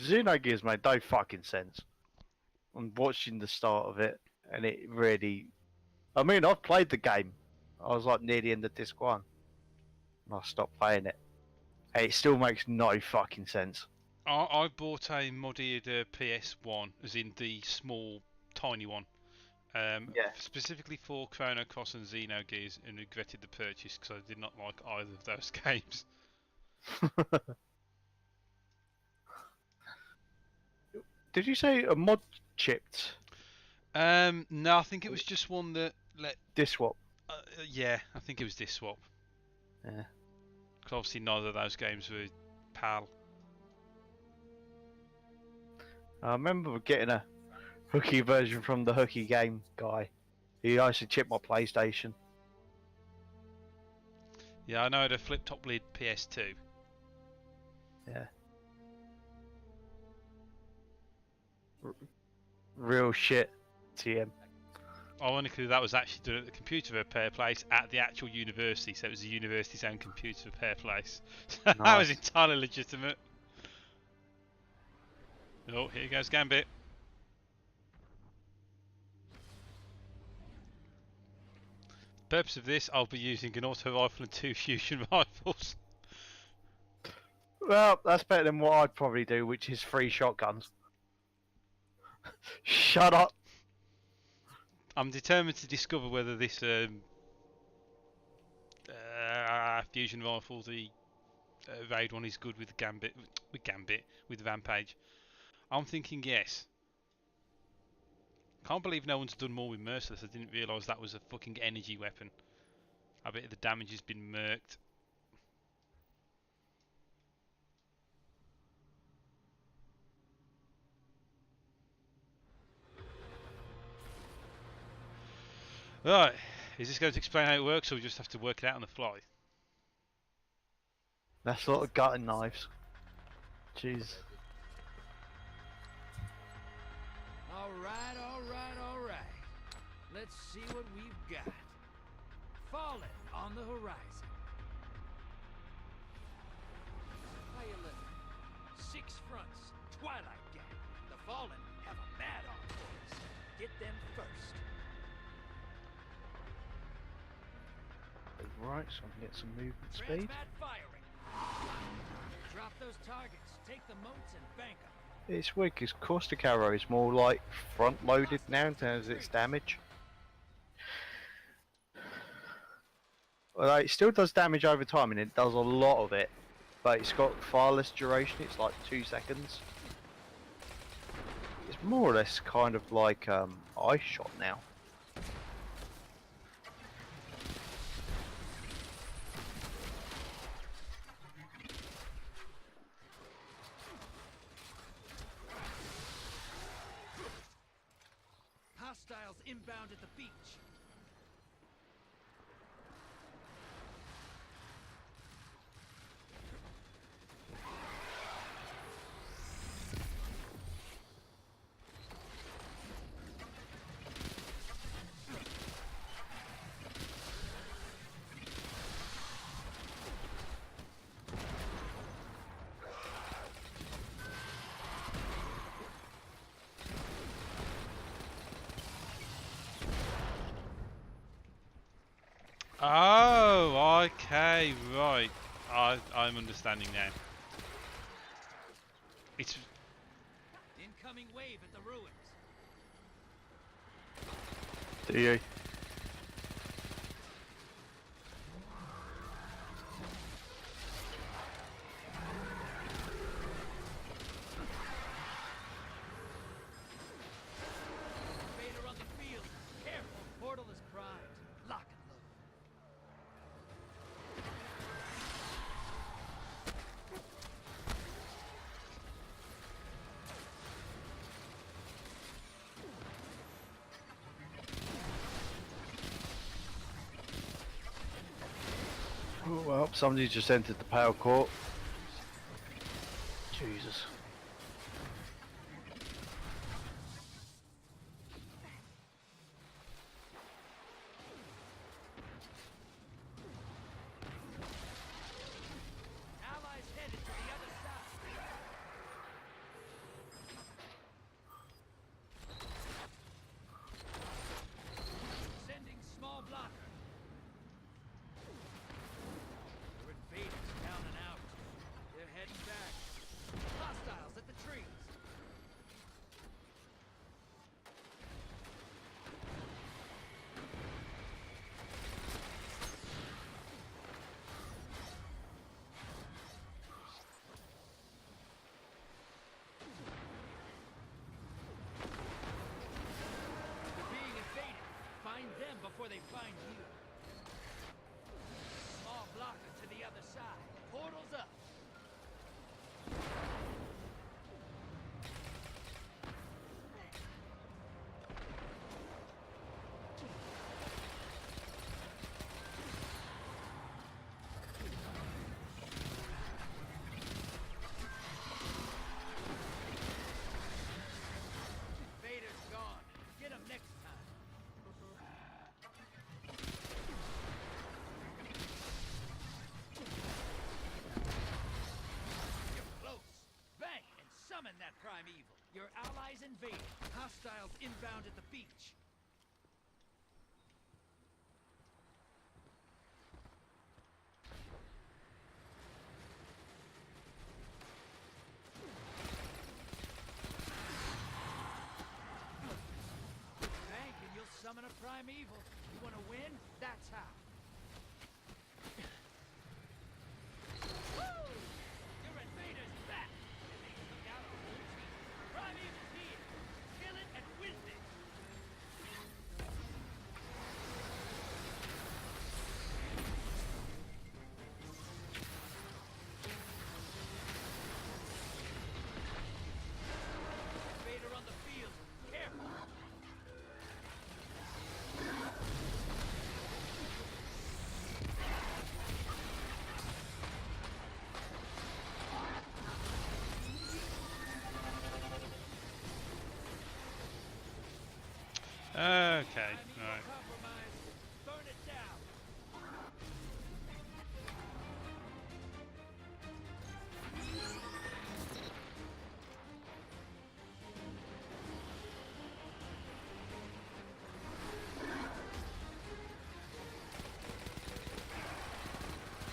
Xenogears made no fucking sense. I'm watching the start of it, and it really. I mean, I've played the game. I was like near the end of disc 1, and I stopped playing it. And it still makes no fucking sense. I bought a modded PS1, as in the small, tiny one, Yeah. specifically for Chrono Cross and Xenogears, and regretted the purchase because I did not like either of those games. Did you say a mod chipped No, I think it was just one that let. disc swap? Yeah, I think it was this swap. Yeah. Because obviously neither of those games were PAL. I remember getting a hooky version from the hooky game guy. He used to chip my PlayStation. Yeah, I know I had a flip top lid PS2. Yeah. Real shit, TM. Ironically, that was actually done at the computer repair place at the actual university, so it was the university's own computer repair place. So that was entirely legitimate. Oh, here goes Gambit. The purpose of this, I'll be using an auto rifle and 2 fusion rifles. Well, that's better than what I'd probably do, which is 3 shotguns. Shut up. I'm determined to discover whether this fusion rifle, the raid one, is good with with Rampage. I'm thinking yes. Can't believe no one's done more with Merciless. I didn't realise that was a fucking energy weapon. I bet the damage has been murked. Right, is this going to explain how it works, or we just have to work it out on the fly? That's sort of gutting knives. Jeez. Alright, alright, alright. Let's see what we've got. Fallen on the horizon. How you living? 6 fronts, Twilight Gang. The Fallen have a mad on for us. Get them first. Right, so I can get some movement speed. Transmat firing. Drop those targets, take the moats and bank them. It's weird because Caustic Arrow is more like front loaded now in terms of its damage. Well, it still does damage over time and it does a lot of it, but it's got far less duration. It's like 2 seconds. It's more or less kind of like Ice Shot now. Hostiles inbound at the beach. Oh, okay, right. I'm understanding now. It's Incoming wave at the ruins. Do you? Vader on the field. Careful, portal is primed. Lock and load. Oh, well, somebody just entered the power court. Jesus. Allies headed to the other side. Your allies invaded. Hostiles inbound at the beach. Bank and you'll summon a primeval. You want to win? That's how. Woo! Your invaders back! And they took out our whole team. Primeval's here! Kill it and win this! Invader on the field. Careful! Okay, Primeval right. compromise. Burn it down.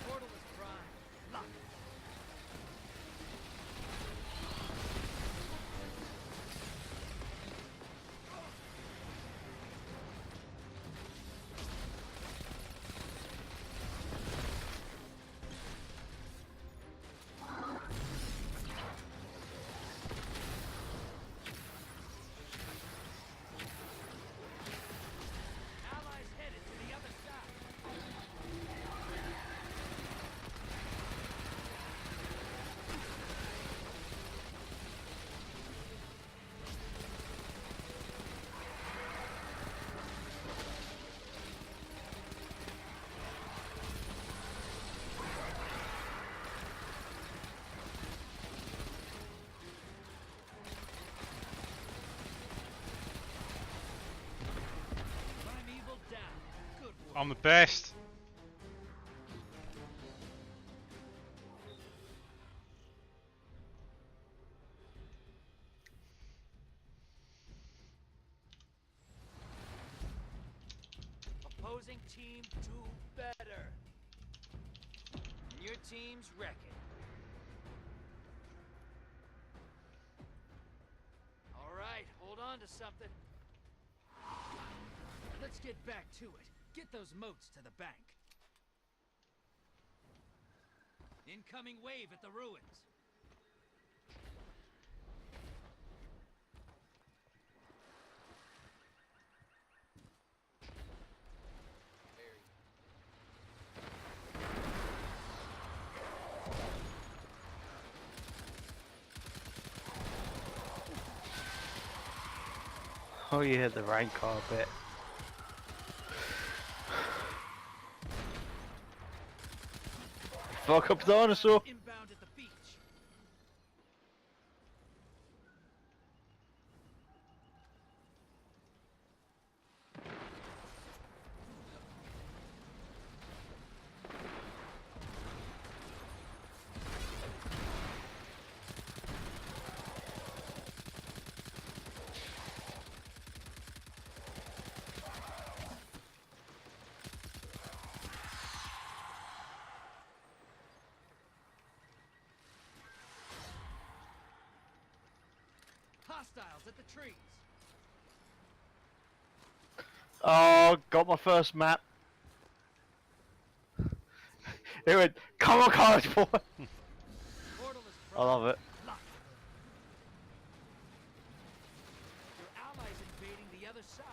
Portal is prime. Lock it. Allies headed to the other side. Primeval down. Good work. I'm the best. Opposing team do better. And your team's wrecking. All right, hold on to something. Let's get back to it. Get those moats to the bank. Incoming wave at the ruins. Oh yeah, the rain carpet. Fuck up dinosaur. Inbound at the beach. Hostiles at the trees. Oh, got my first map. It went, come on, college boy. Portal is I love it. Lock it. Your allies invading the other side.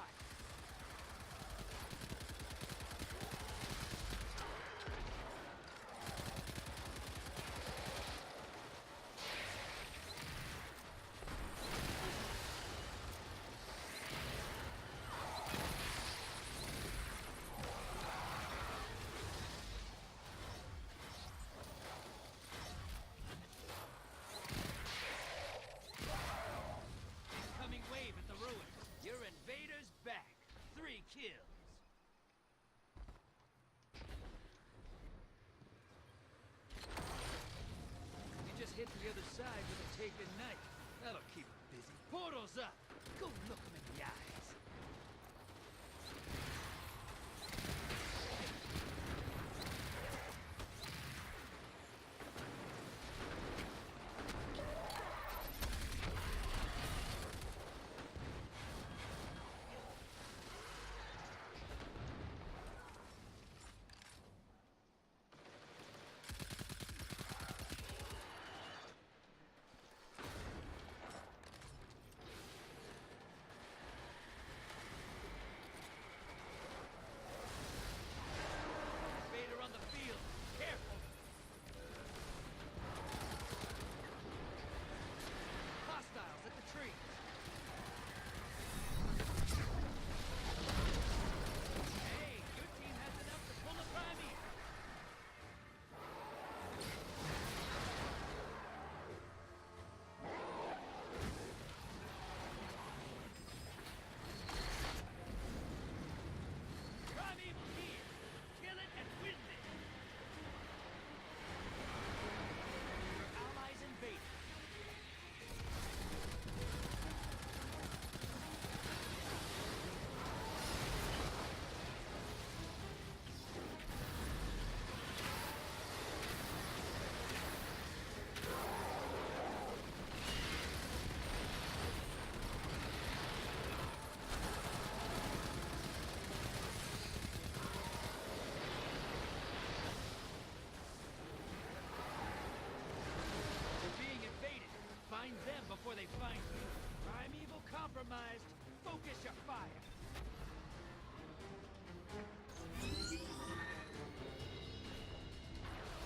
Incoming wave at the ruins. Your invaders back. 3 kills. You just hit the other side with a taken knife. That'll keep it busy. Portal's up. Go look 'em in the eyes. Vader on the field. Careful. Hostiles at the tree. Hey, your team has enough to pull a Primeval. Primeval here. Kill it and win this. Your allies invaded. We're being invaded. Find them before they find you. Primeval compromised. Focus your fire.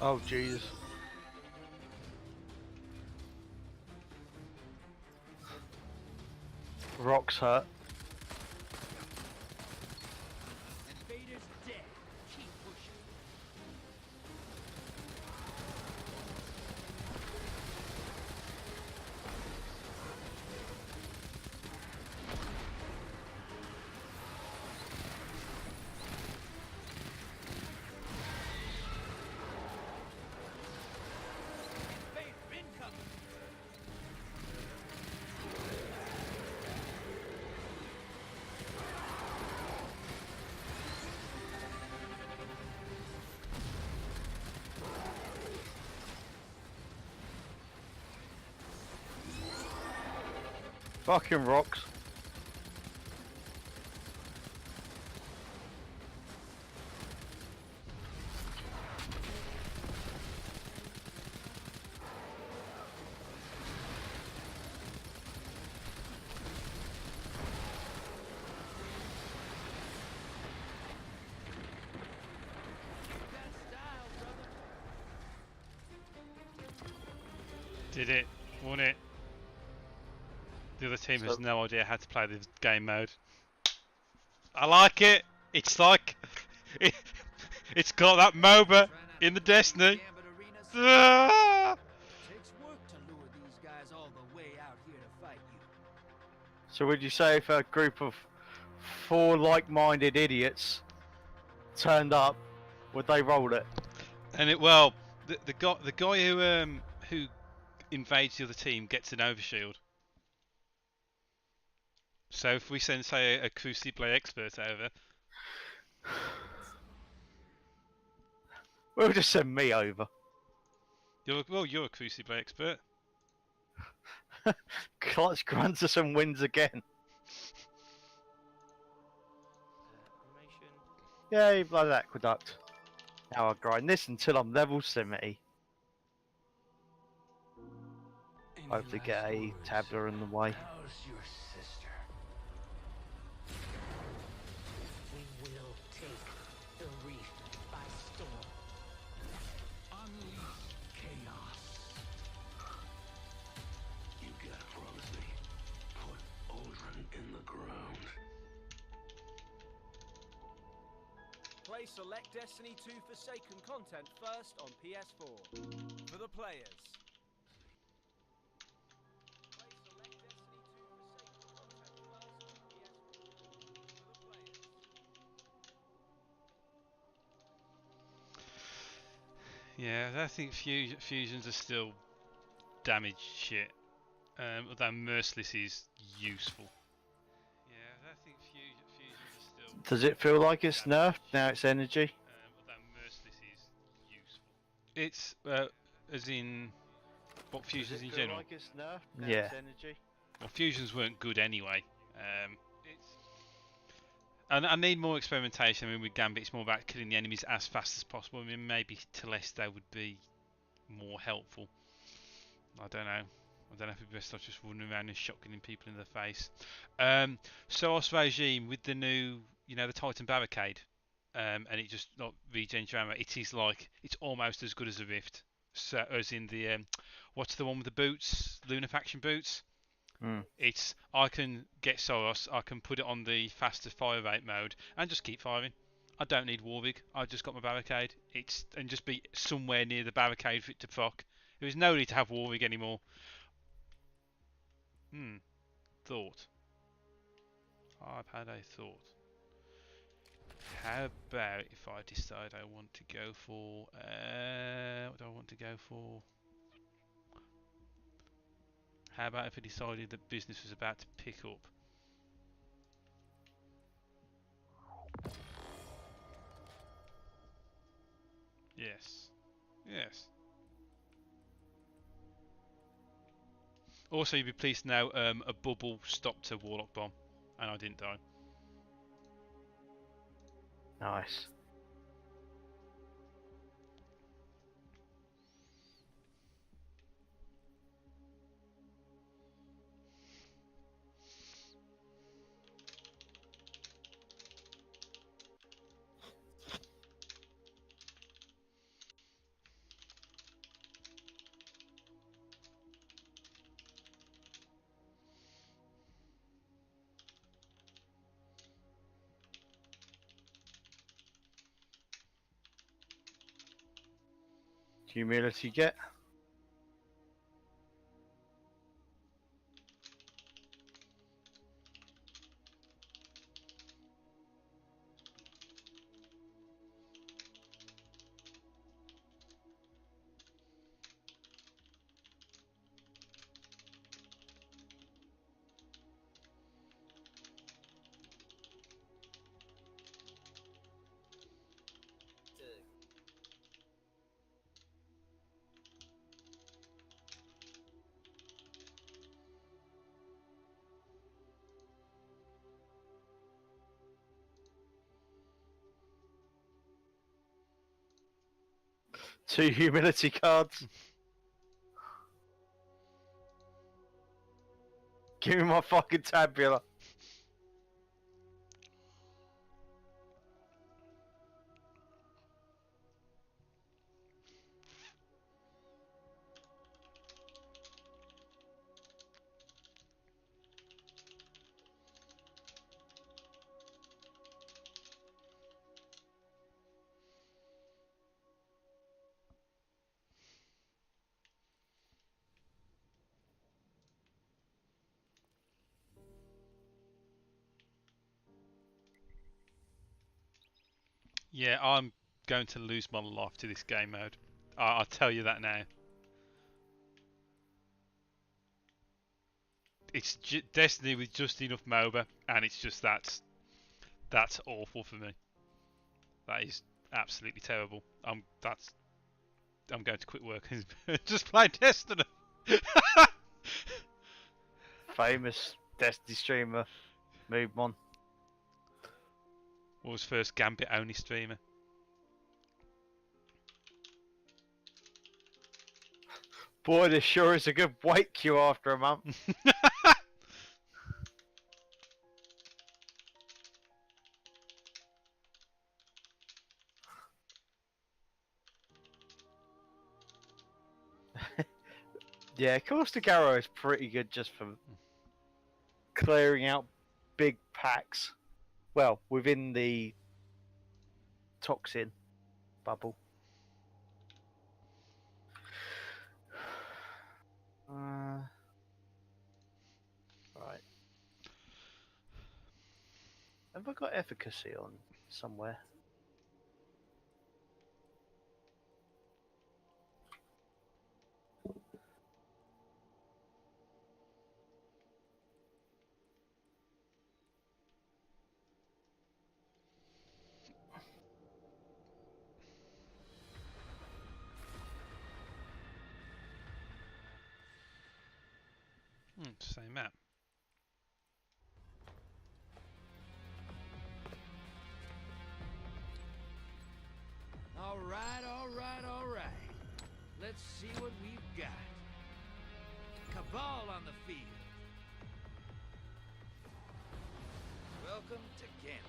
Oh, jeez. Rock's hurt. Invader's dead. Keep pushing. Invader incoming. Fucking rocks. That style, brother. Did it. Won it. The other team has So- no idea how to play the game mode. I like it. It's like it, it's got that MOBA Try not in the to lose Destiny. Gambit arenas. Ah! Takes work to lure these guys all the way out here to fight you. So would you say if a group of 4 like-minded idiots turned up, would they roll it? And the guy who invades the other team gets an overshield. So if we send, say, a Crucible expert over, We'll just send me over. you're a Crucible expert. Clutch grants us and wins again. Animation. Yay, blood aqueduct. Now I grind this until I'm level 70. Hopefully get a tabler in the way. How's your sister? We will take the reef by storm. Unleash chaos. You gotta promise me. Put Aldrin in the ground. Play Select Destiny 2 Forsaken content first on PS4. For the players. Play Select Destiny 2 Forsaken content first on PS4. For the players. Yeah, I think fusions are still damaged shit. Although Merciless is useful. Yeah, I think fusions are still. Does it feel like it's nerfed now? It's energy. Although Merciless is useful. It's as in what fusions in general. Like it's nerfed now? Yeah. It's energy. Well, fusions weren't good anyway. And I need more experimentation. I mean, with Gambit, it's more about killing the enemies as fast as possible. I mean, maybe Telesto would be more helpful. I don't know. I don't know if it'd be best off just running around and shotgunning people in the face. Soros Regime with the new, the Titan Barricade, and it just like regens your ammo. It is like it's almost as good as a Rift. So, as in the what's the one with the boots? Lunar Faction boots. I can get Soros, I can put it on the faster fire rate mode and just keep firing. I don't need Warwig. I've just got my barricade. And just be somewhere near the barricade for it to proc. There is no need to have Warwig anymore. Thought. I've had a thought. How about if I decide I want to go for what do I want to go for? How about if I decided that business was about to pick up? Yes. Yes. Also, you'd be pleased to know a bubble stopped a Warlock bomb, and I didn't die. Nice. Humility get? Two humility cards. Give me my fucking tabula. Yeah, I'm going to lose my life to this game mode. I'll tell you that now. It's Destiny with just enough MOBA, and it's just that's awful for me. That is absolutely terrible. I'm going to quit work and just play Destiny. Famous Destiny streamer, Moobmon. What was first Gambit only streamer? Boy, this sure is a good wait queue after a month. Yeah, Caustic Arrow is pretty good just for clearing out big packs. Well, within the toxin bubble. Right. Have I got efficacy on somewhere? Same map. All right, all right, all right. Let's see what we've got. Cabal on the field. Welcome to Gambit.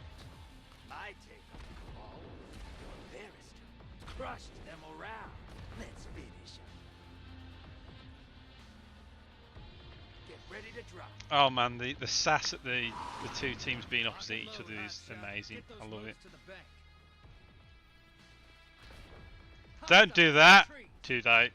My take on Cabal. Embarrassed them. Crushed them around. Let's finish them. Get ready to drop. Oh man, the sass at the two teams being opposite each other is amazing. I love it. Don't do that! Too late.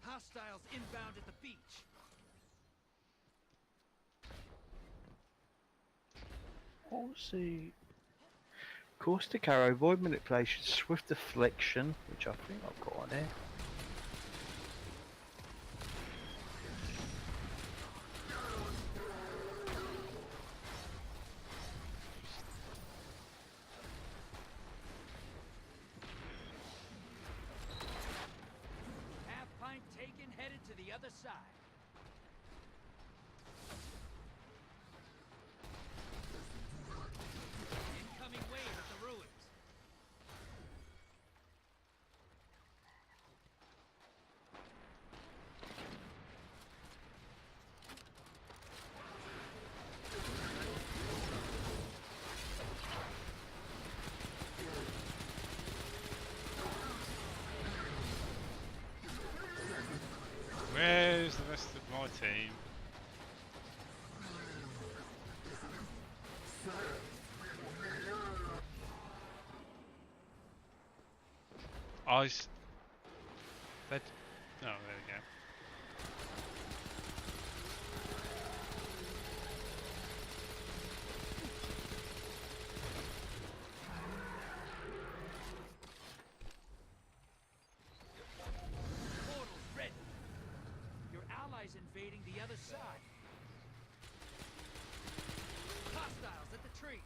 Hostiles inbound at the beach. What's the Caustic Arrow, Void Manipulation, Swift Deflection, which I think I've got on here. Half pint taken, headed to the other side. Incoming wave at the ruins. Where's the rest of my team? That. Oh, there we go. Portals ready. Your allies invading the other side. Hostiles at the trees.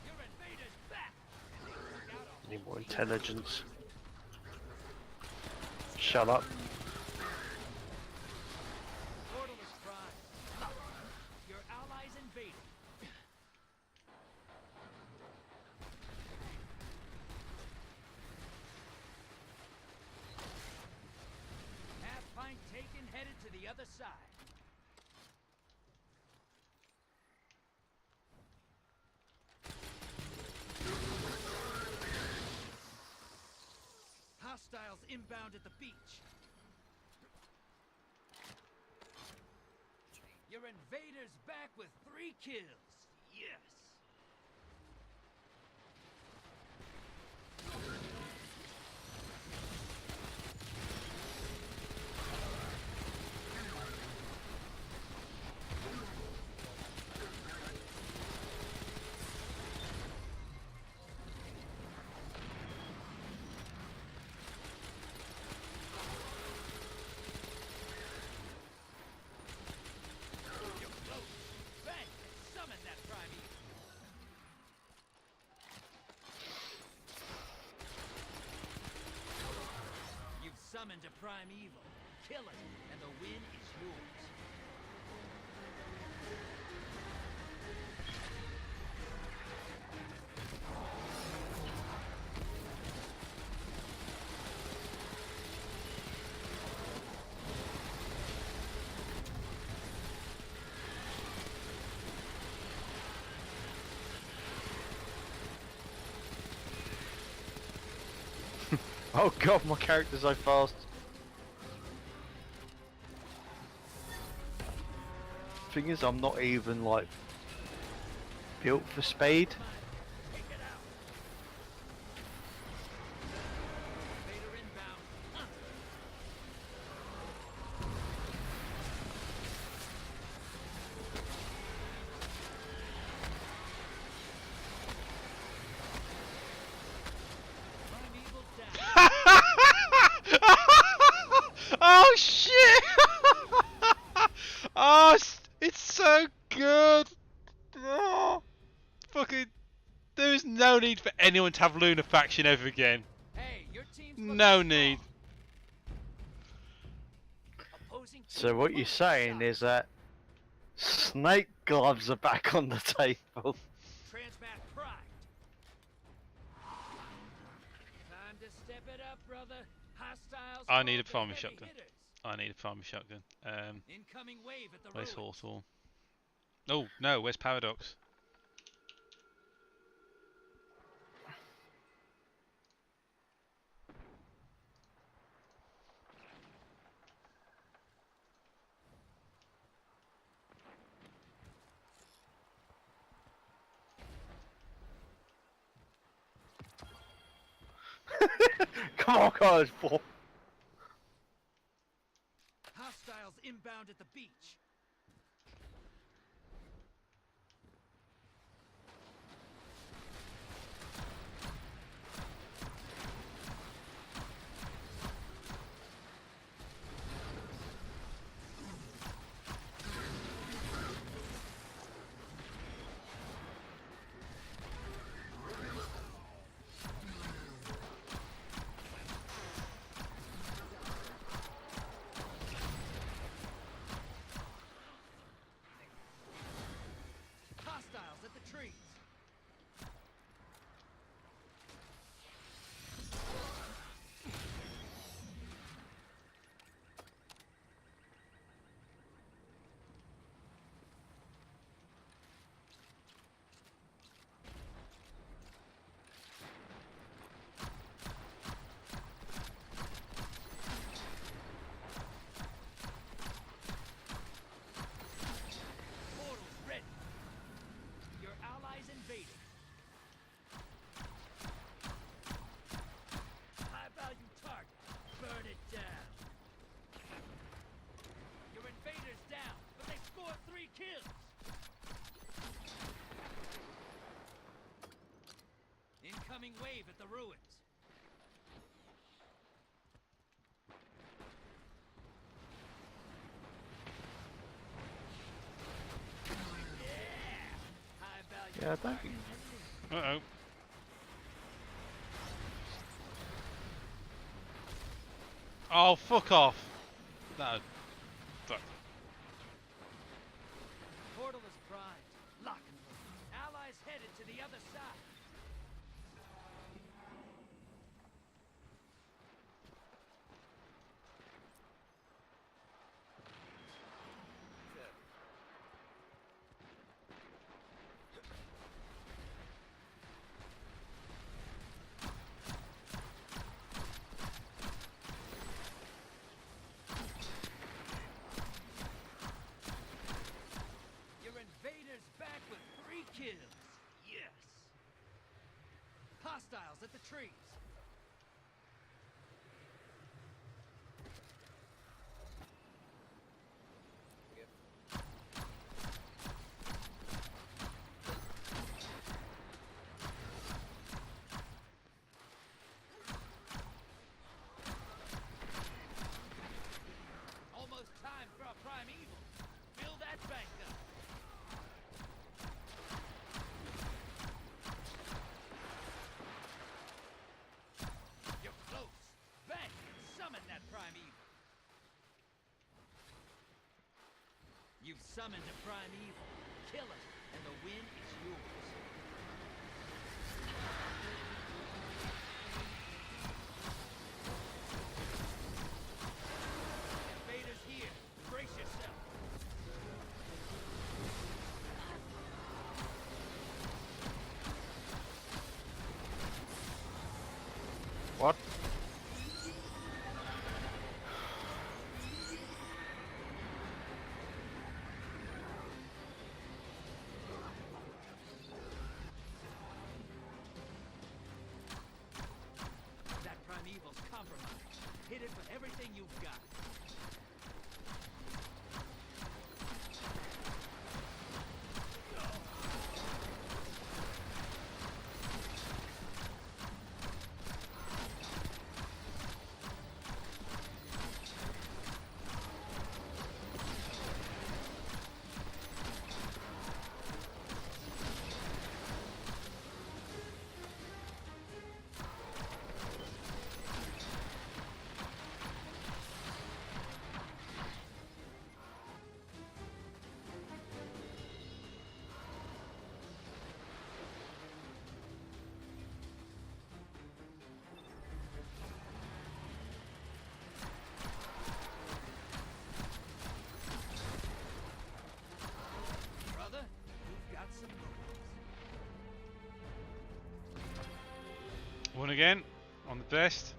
Your invaders back. Need more intelligence. Shut up. Portal is prime. Your allies invading. Half pint taken, headed to the other side. Hostiles inbound at the beach. Your invaders back with 3 kills. Yes. You're close. Bang! Summon that primeval. You've summoned a primeval. Kill it, and the win is yours. Oh god, my character's so fast. thing is, I'm not even like built for speed. Invader inbound. Primeval down. Oh shit! Oh, it's so good. Oh, fucking, there is no need for anyone to have Lunar faction ever again. Hey, your team's looking No strong. need. Opposing So team what you're moving saying south. is that snake gloves are back on the table. Transmat primed. Time to step it up, brother. Hostiles. I need a call for farming heavy shotgun. hitters. I need a farming shotgun. Incoming wave at the Where's ruins. Hawthorne? Oh no, where's Paradox? Come on, guys, boy. Hostiles inbound at the beach. Hostiles at the trees. Portals ready. Your allies invading. High value target. Burn it down. Your invaders down, but they scored 3 kills. Incoming wave at the ruins. High value Yeah, I don't think. Uh oh. Oh, fuck off. No. Fuck. Portal is primed. Lock and load. Allies headed to the other side. Your invaders back with 3 kills. Yes. Hostiles at the trees. Almost time for a primeval. Fill that bank up. You're close. Bank. Summon that primeval. You've summoned a primeval. Kill it, and the win is yours. Invaders here. Brace yourself. What? it with everything you've got. Brother, you've got some moves. One again on the best.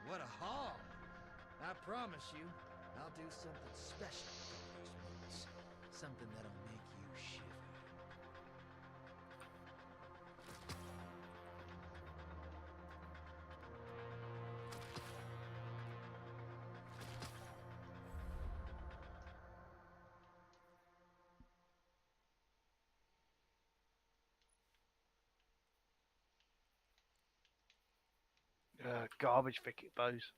What a haul! I promise you, I'll do something special with all these moves. Something that'll make you shiver. Garbage thicket bows.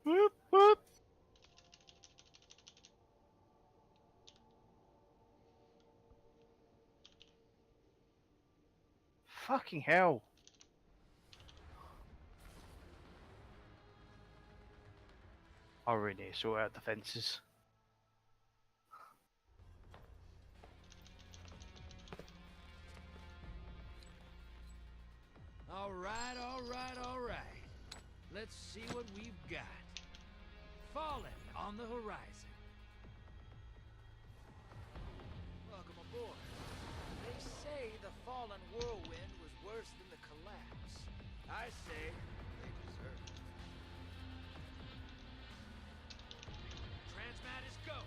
Whoop, whoop. Fucking hell. I really need to sort out the fences. All right, all right, all right. Let's see what we've got. Fallen on the horizon. Welcome aboard. They say the fallen whirlwind was worse than the collapse. I say they deserve it. Transmat is go.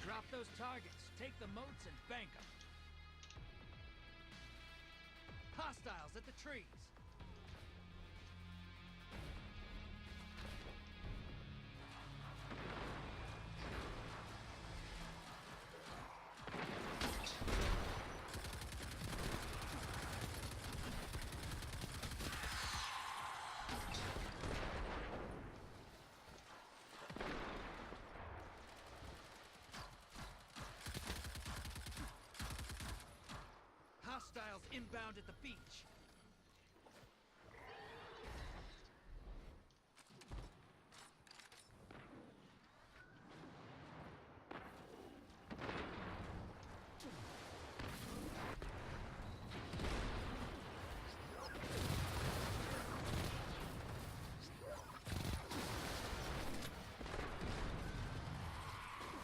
Drop those targets. Take the moats and bank them. Hostiles at the trees. Hostiles inbound at the beach.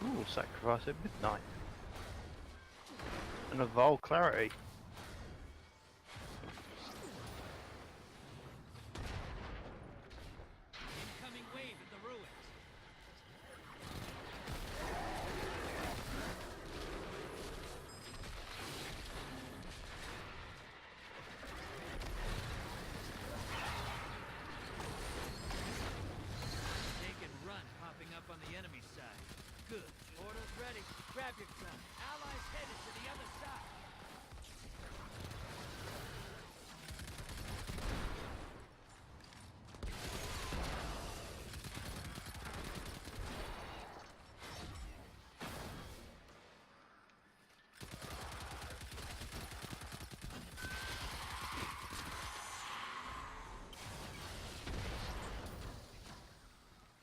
Ooh, sacrifice at midnight. And a Vol Clarity. Incoming wave at the ruins. Grab your gun. Allies headed to the other side.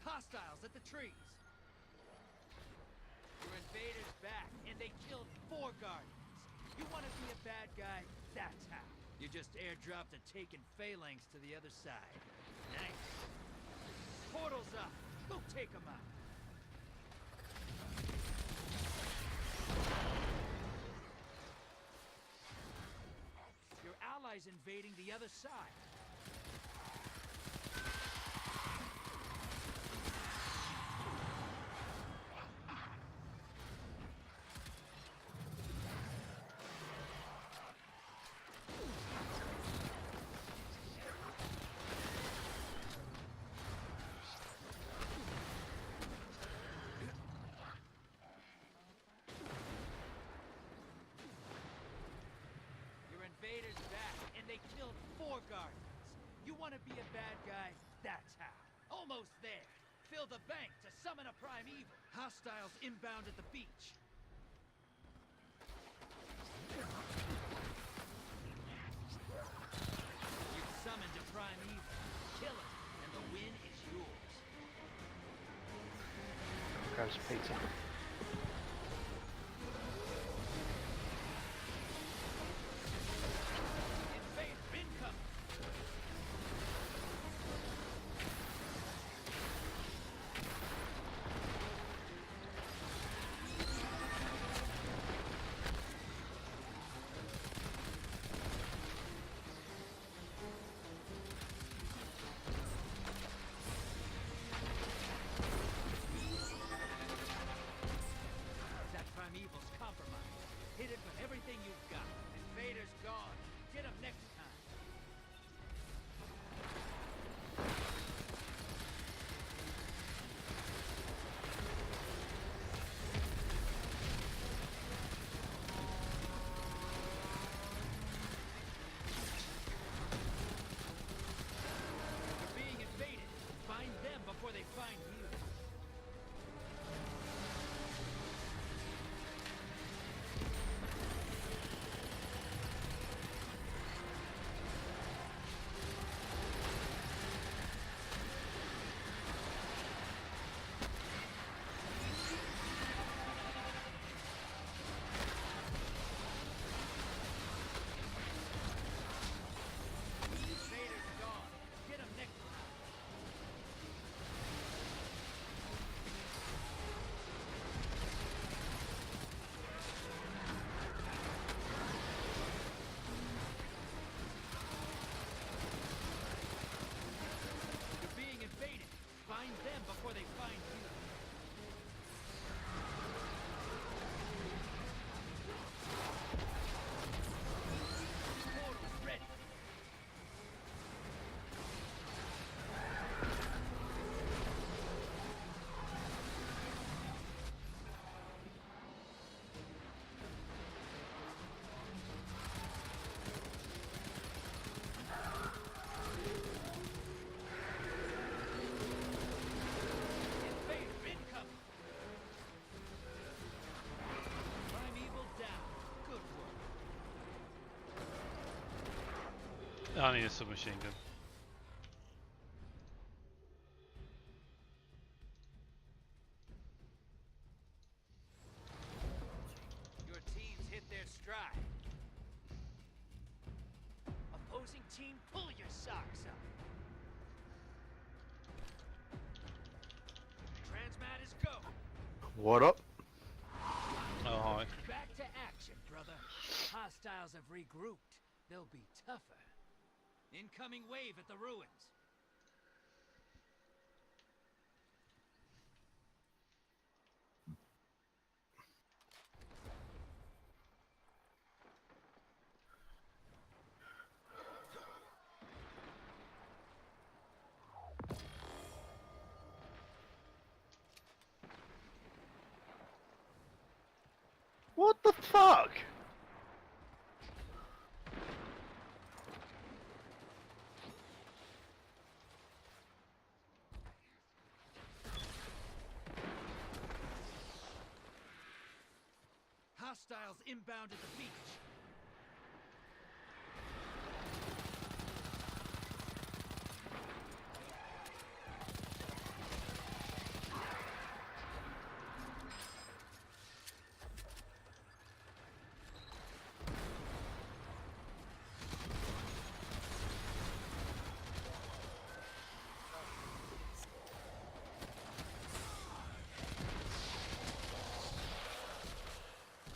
Hostiles at the trees. Your invaders back, and they killed 4 guardians. You want to be a bad guy? That's how. You just airdropped a taken phalanx to the other side. Nice. Portal's up. Go take them out. Your allies invading the other side. Invaders back, and they killed 4 guardians. You want to be a bad guy? That's how. Almost there. Fill the bank to summon a primeval. Hostiles inbound at the beach. You've summoned a primeval. Kill it, and the win is yours. Grab some pizza. Primeval's compromised. Hit it with everything you've got. Invader's gone. Get him next time. You're being invaded. Find them before they find you. Find them before they find you. Portal's ready. I need a submachine gun. Your teams hit their stride. Opposing team, pull your socks up. Transmat is go. What up? Oh, hi. Back to action, brother. Hostiles have regrouped. They'll be tougher. Incoming wave at the ruins. What the fuck? Hostiles inbound at the beach.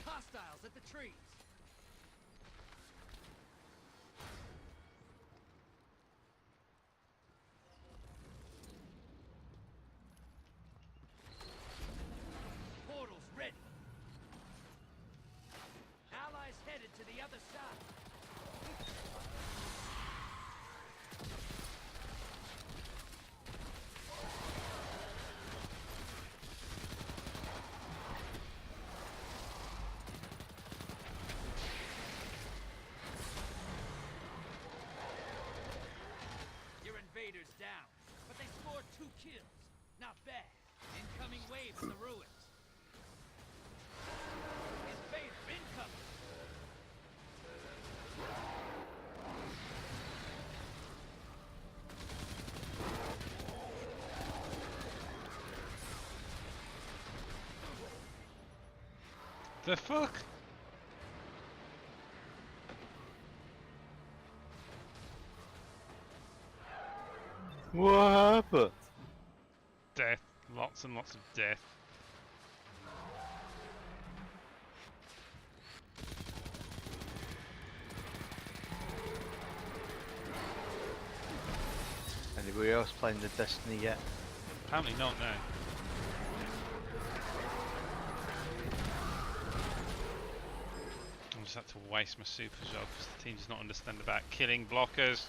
Hostiles at the trees. Portals ready. Allies headed to the other side. Your invaders down, but they scored 2 kills. Not bad. Incoming wave in the ruins. Invader incoming. The fuck? What happened? Death. Lots and lots of death. Anybody else playing the Destiny yet? Apparently not, no. I just had to waste my super as well because the team does not understand about killing blockers.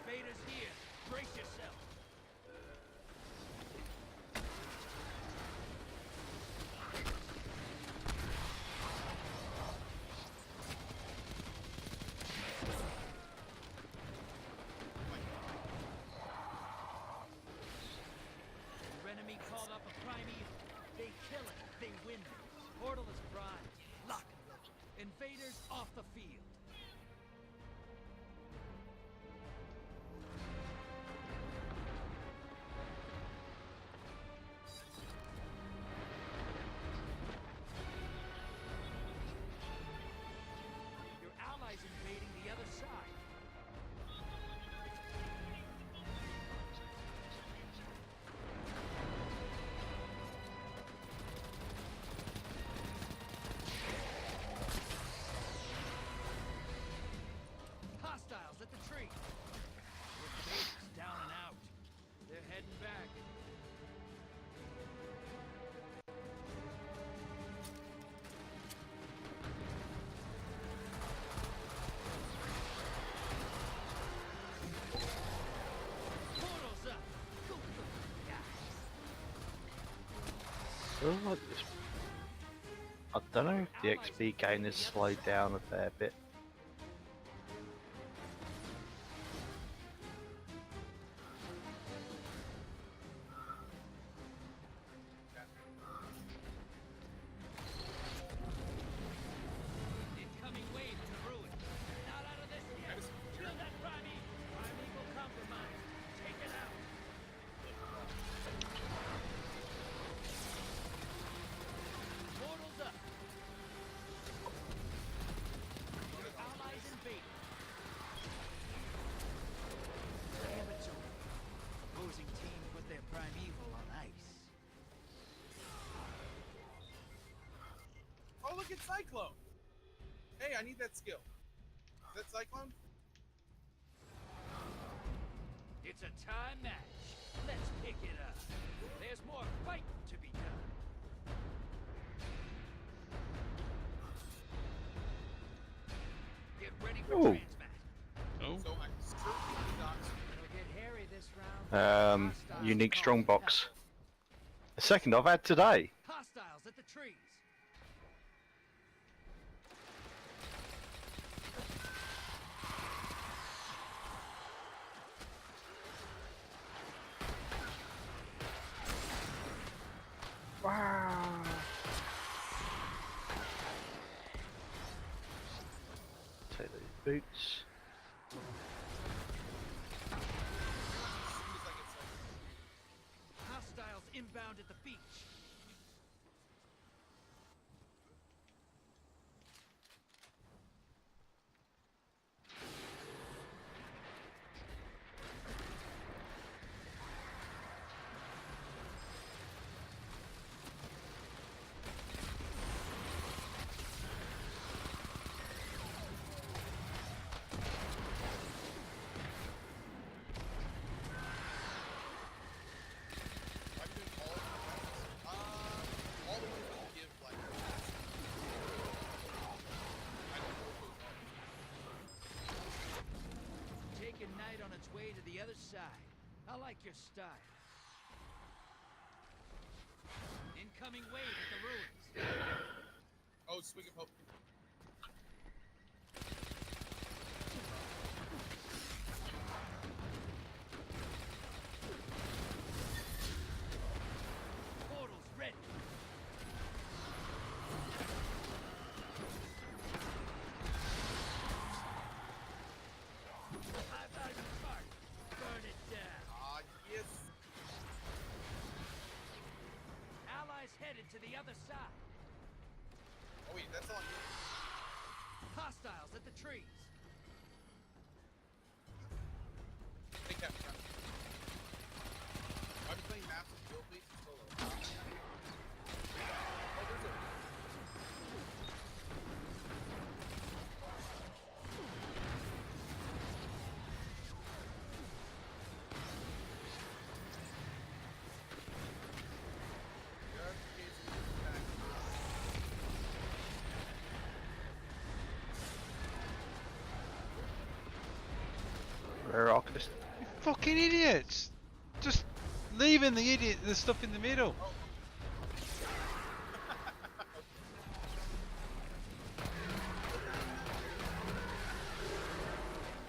Invaders here. Brace yourself. Your enemy called up a primeval. They kill it. They win it. Portal is primed. Lock it. Invaders off the field. Your allies invading the other side. Hostiles at the tree. Invaders down and out. They're heading back. Portals up. Go, go, guys. Feel like this. I don't know if the XP gain has slowed down a fair bit. Incoming wave to ruin. Not out of this yet. Kill that primeval. Primeval compromised. Take it out. Portals up. Allies invading. Damn it's over. Opposing team put their primeval on ice. Oh, look at Cyclone! Hey, I need that skill. Is that Cyclone? It's a time match. Let's pick it up. There's more fight to be done. Ooh. transmat. Oh, So I'm certainly not. It'll get hairy this round. Hostiles Unique across strong the box. top. The second I've had today. Hostiles at the trees. Wow. Take these boots. Hostiles inbound at the beach. I'm doing all of the weapons. All the ones that give like. I don't know what those are. Taking Knight on its way to the other side. I like your style. Incoming wave at the ruins. Oh, swing of hope. Portals ready. High value target. Burn it down. Ah, yes. Allies headed to the other side. Oh wait, that's on you. Hostiles at the trees. Take that, friend. I've been playing maps with Bill Bates and solo. Oh, there's a. Rare Arcanist. you fucking idiots! Just leaving the stuff in the middle.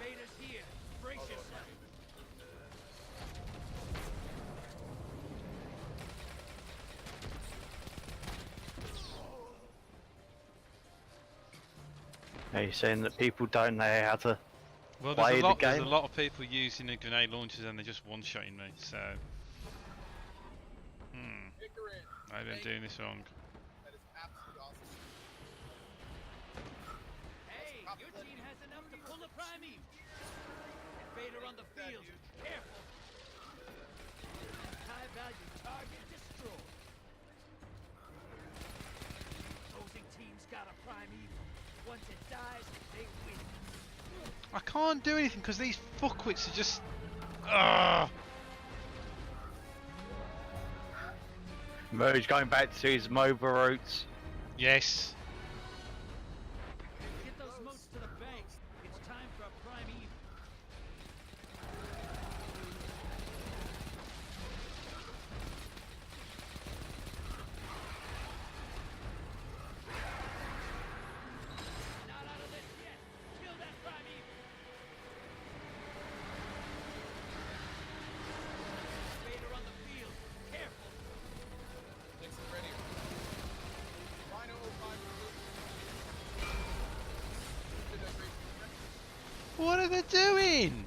Invaders here. Brace yourself. Are you saying that people don't know how to Well, play the there's a game? lot of people using the grenade launchers and they're just one-shotting me, so... Icarin. Maybe I'm doing this wrong. That is absolutely awesome. Hey, your team has enough to pull a Primeval. Invader on the field. Careful. High value target destroyed. Opposing team's got a Primeval. Once it dies, they win. I can't do anything because these fuckwits are just... Ugh! Merge going back to his MOBA roots. Yes. Get those moats to the bank. It's time for a Primeval. Not out of this yet. Kill that Primeval. Invader on the field. Careful. Nixon ready. Rhino 05. Did that great. What are they doing?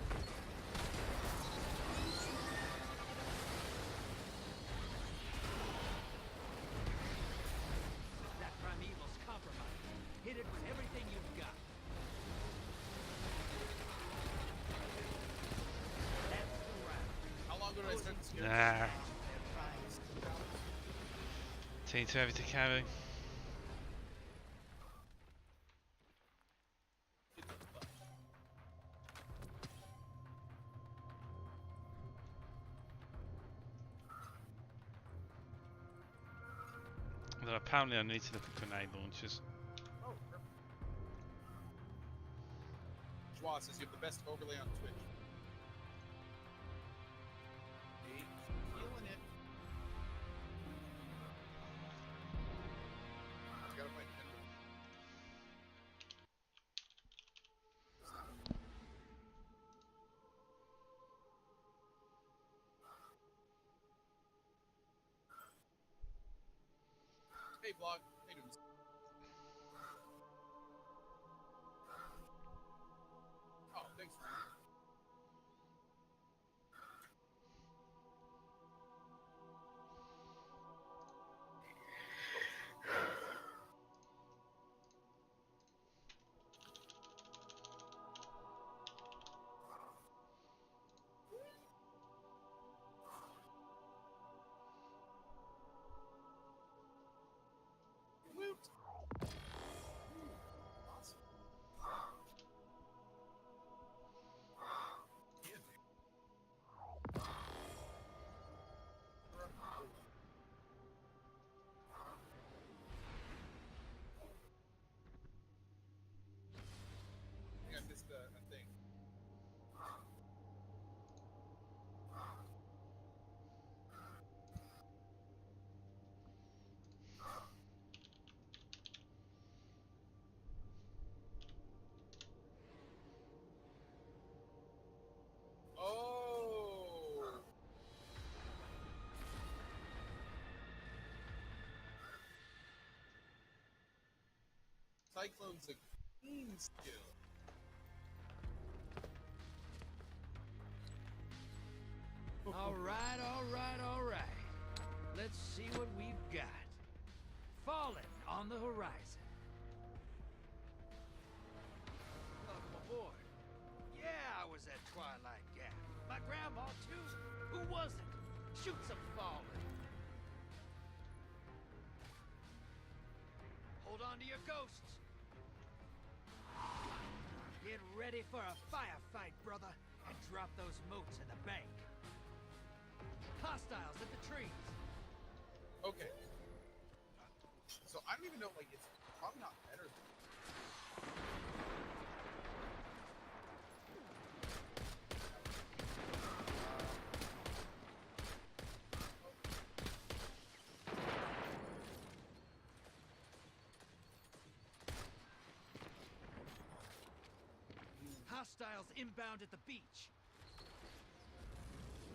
That Primeval's compromised. Hit it with everything you've got. That's the round. How long ago did I start this game? Nah. Team too heavy to carry. Although apparently I need to look at grenade launchers. Oh, perfect. Joie says you have the best overlay on Twitch. Hey, feeling it. I gotta find Kendall. Hey, vlog. Hey, dudes. Oh, thanks, man. Woot! Awesome. I think I missed a thing. Oh! Cyclone's a clean skill. All right, all right, all right. Let's see what we've got. Fallen on the horizon. Welcome aboard. Yeah, I was at Twilight Gap. My grandma, too. Who wasn't? Shoot some Fallen. Hold on to your ghosts. Get ready for a firefight, brother, and drop those motes in the bank. Hostiles at the trees. Okay. So I don't even know, like, it's probably not better than Hostiles inbound at the beach.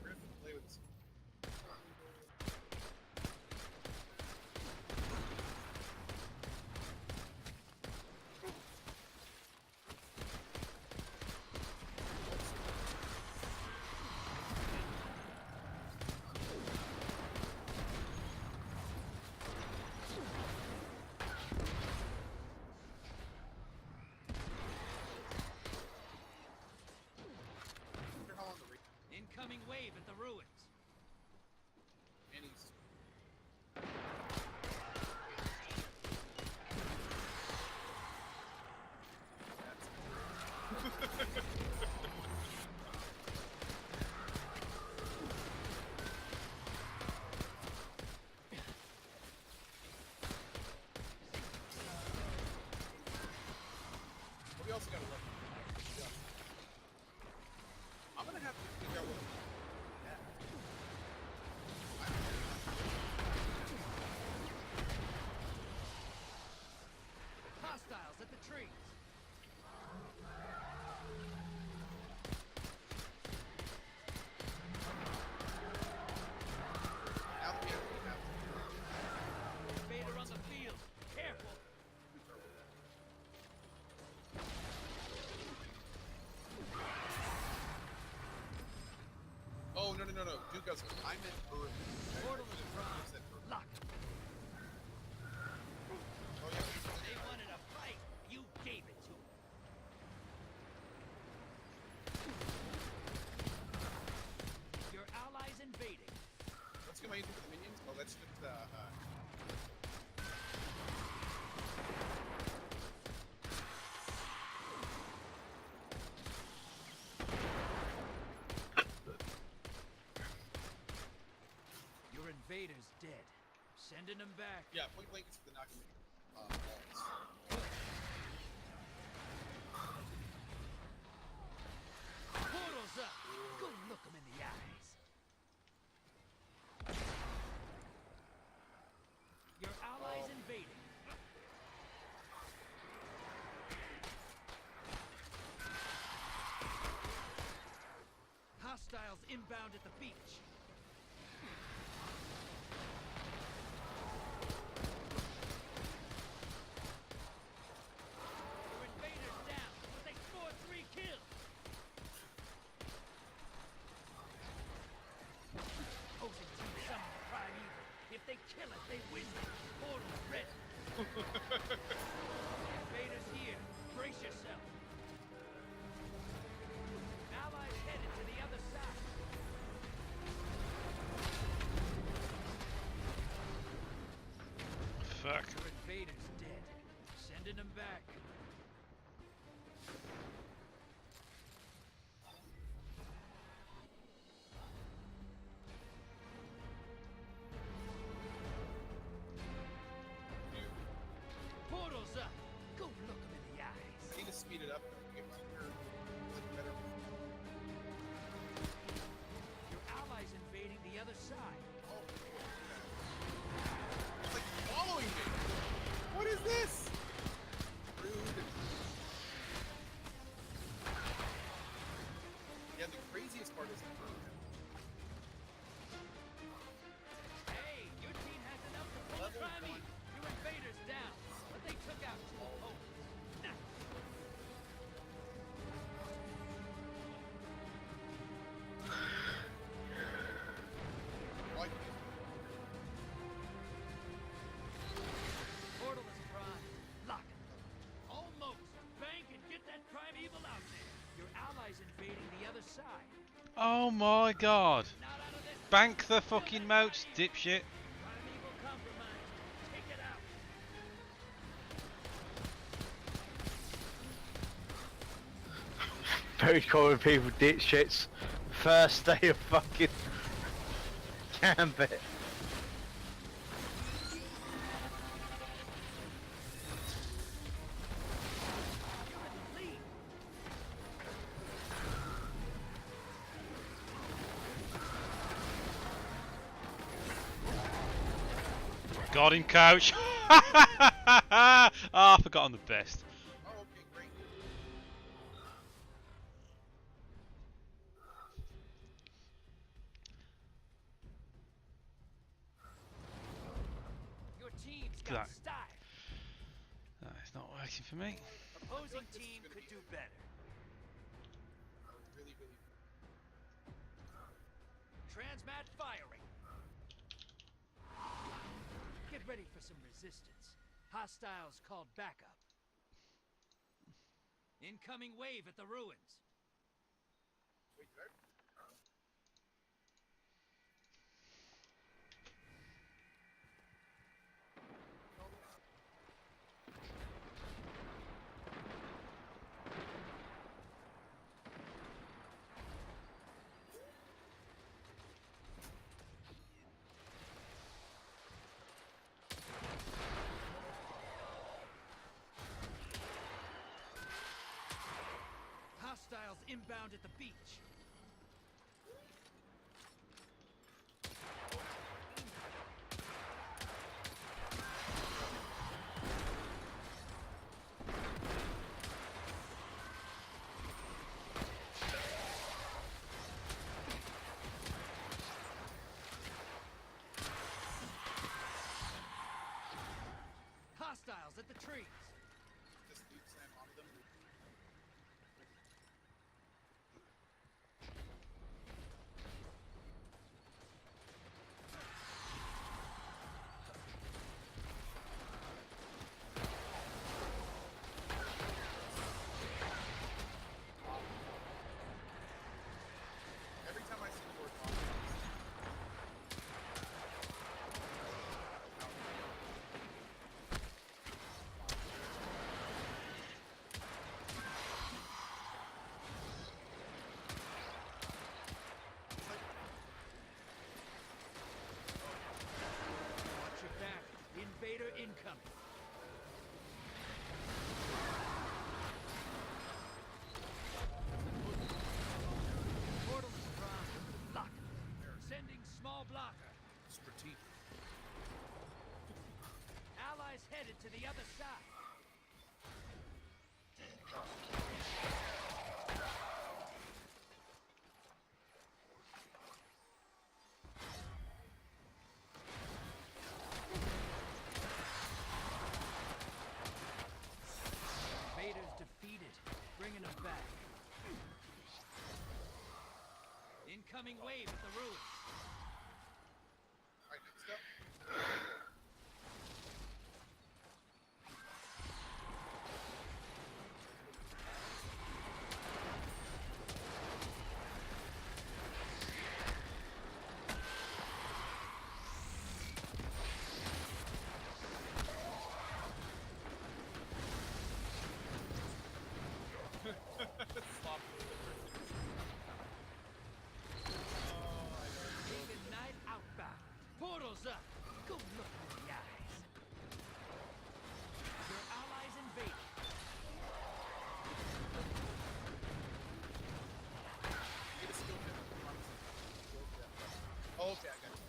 we're gonna have to play with this. Wonder how long the Incoming wave at the ruins. and he's But we also gotta look. Yeah. I'm gonna have to figure out what. Yeah. Hostiles at the trees. Now that we have Vader on the field. Careful. Oh, no. Duke goes, I meant early. Portal is I wrong. said early. Lock it. Oh, yeah. They wanted a fight. You gave it to them. Your allies invading. Let's get my intro for the minions. Oh, let's just, Your invader's dead. Sending them back. yeah, point blank is for the knocking walls. Portal's up. Go look him in the eyes. Your allies invading. Hostiles inbound at the beach. Your invaders down, but they scored 3 kills. Opposing team summon the prime evil. If they kill it, they win. Portal ready. Invaders here. Brace yourself. Allies headed to the other side. Fuck. Your invader's dead. Sending them back. Portal's up. Go look him in the eyes. I need to speed it up. Get my better. Your allies invading the other side. Oh, it's like following me. What is this? Rude. Yeah, the craziest part is the bird. Hey, your team has enough to pull a Level prime one. evil. Your invaders down, but they took out 2 opponents. Nice. Like, Portal is prime. Lock it. Almost. Bank and get that prime evil out there. Your allies invading the other side. Oh my god. Not out of this. Bank the fucking moats, dipshit. Prime evil compromised. Take it out. Very common people ditch shits. First day of fucking Gambit. Lead. Got him, coach. Ah, I forgot I'm the best. oh, okay, great. Your team's That- got style. No, it's not working for me. Opposing team could do better. Really, really. Transmat firing. Get ready for some resistance. Hostiles called backup. Incoming wave at the ruins. Wait, did I? Hostiles inbound at the beach. Hostiles at the trees. Just deep slam onto them. Every time I see the word it to the other side. Invaders defeated. Bringing them back. Incoming wave at the ruins. Alright, let's go. Slop. Pagan Knight outbound. Portals up. Go look in the eyes. Your allies invaded. Get a skill pin. Oh, okay, I got it.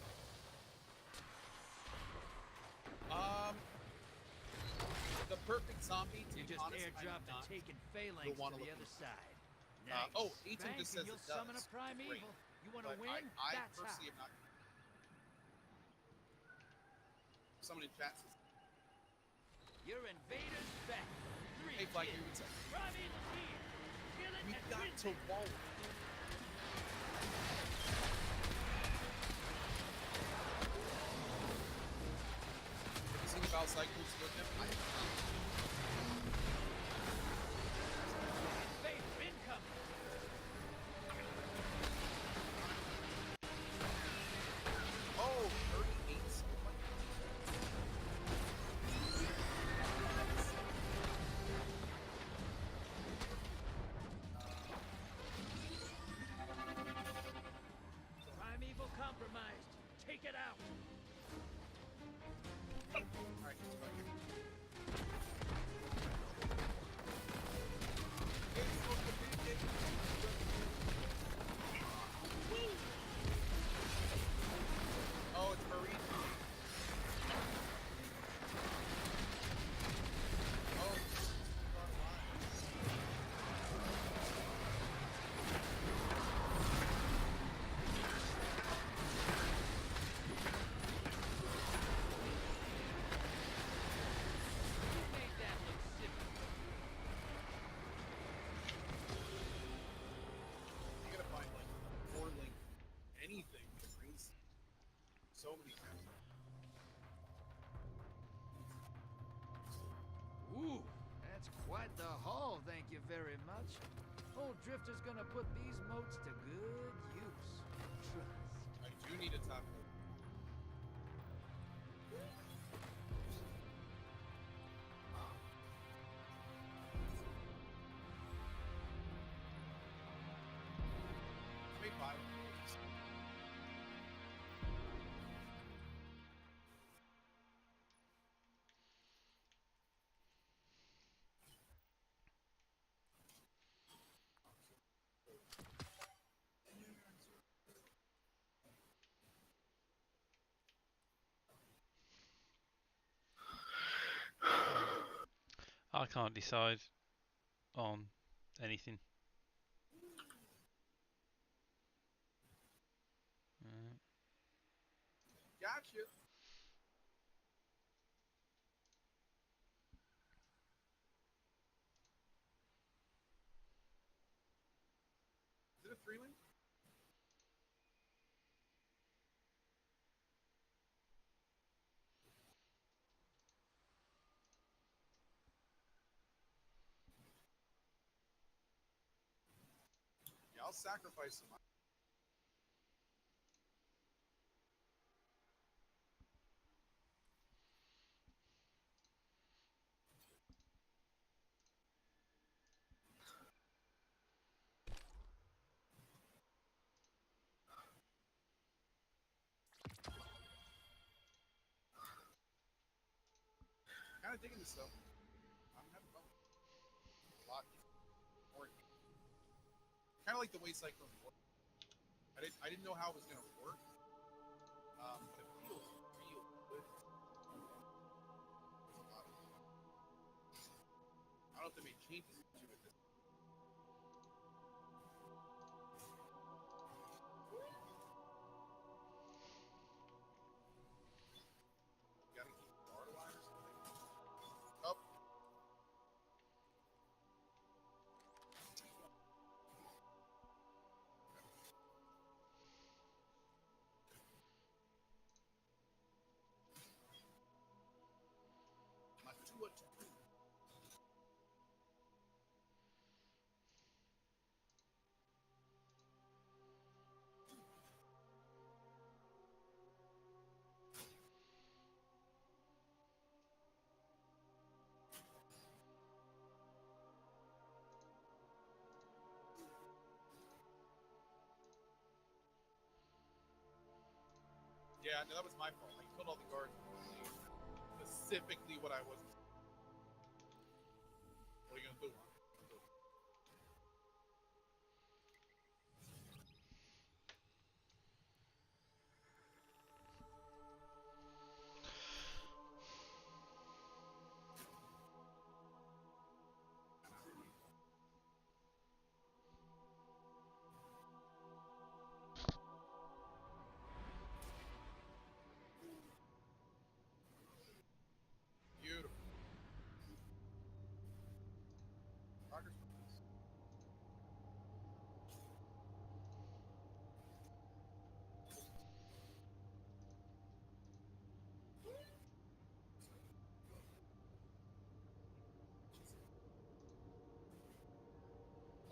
The perfect zombie to You be just honest, airdropped I'm a not. taken phalanx wanna to the look other into side. Nice. Oh, Eaton Bang, just and says you'll it summon a does. primeval. Great. You want to But win? I That's how. personally am not. Someone in chat says, Your invaders back. Three hey, Flag, kids. you would say, Primeval here. Kill it we and got win to it. wall. Have you seen the Val Cycles with him? I have not. Invader incoming. Oh, 38. Oh my Primeval compromised. Take it out. Alright, let's go here. It's so convenient. Oh, it's Marie. Oh, it's Who made that look simple? You gotta find like 4 link anything that brings so many times. Ooh, that's quite the haul, thank you very much. Old Drifter's gonna put these moats to good use. Trust. I do need a top. Wait, five. I can't decide on anything. Gotcha. Is it a 3 link? Yeah, I'll sacrifice some. Kind of digging this though. I'm having fun. A lot more. Kind of like the way Cyclone works. I didn't know how it was gonna work. But it feels real good. There's a lot of if they made changes to it. Gotta keep the guard alive or something. Oh. Not too much. Yeah, no, that was my fault. I killed all the guards. Specifically what I wasn't. What are you gonna do? Beautiful. Progress points.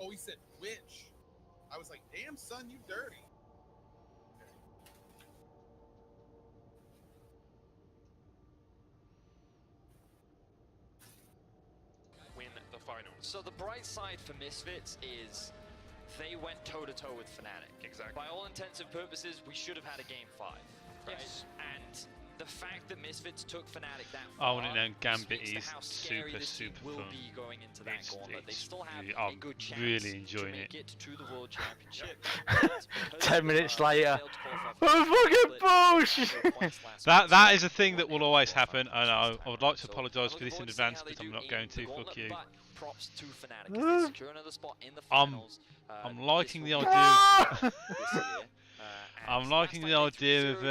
Oh, he said witch. I was like, damn, son, you dirty. Win the final. So the bright side for Misfits is they went toe-to-toe with Fnatic. Exactly. By all intents and purposes, we should have had a game 5. Right? Yes. And the fact that Misfits took Fnatic that I far want to know Gambit speaks to is how scary super, this team super will fun. be going into that gauntlet. They still have really, a I'm good chance really enjoying to it. make it to the World Championship. 10 minutes later. Oh, fucking bullshit! that is a thing that will always happen, and I would like to apologise for this in advance, but I'm not going to. Fuck you. Props to Fnatic as they secure another spot in the finals. I'm liking the idea. I'm liking the idea of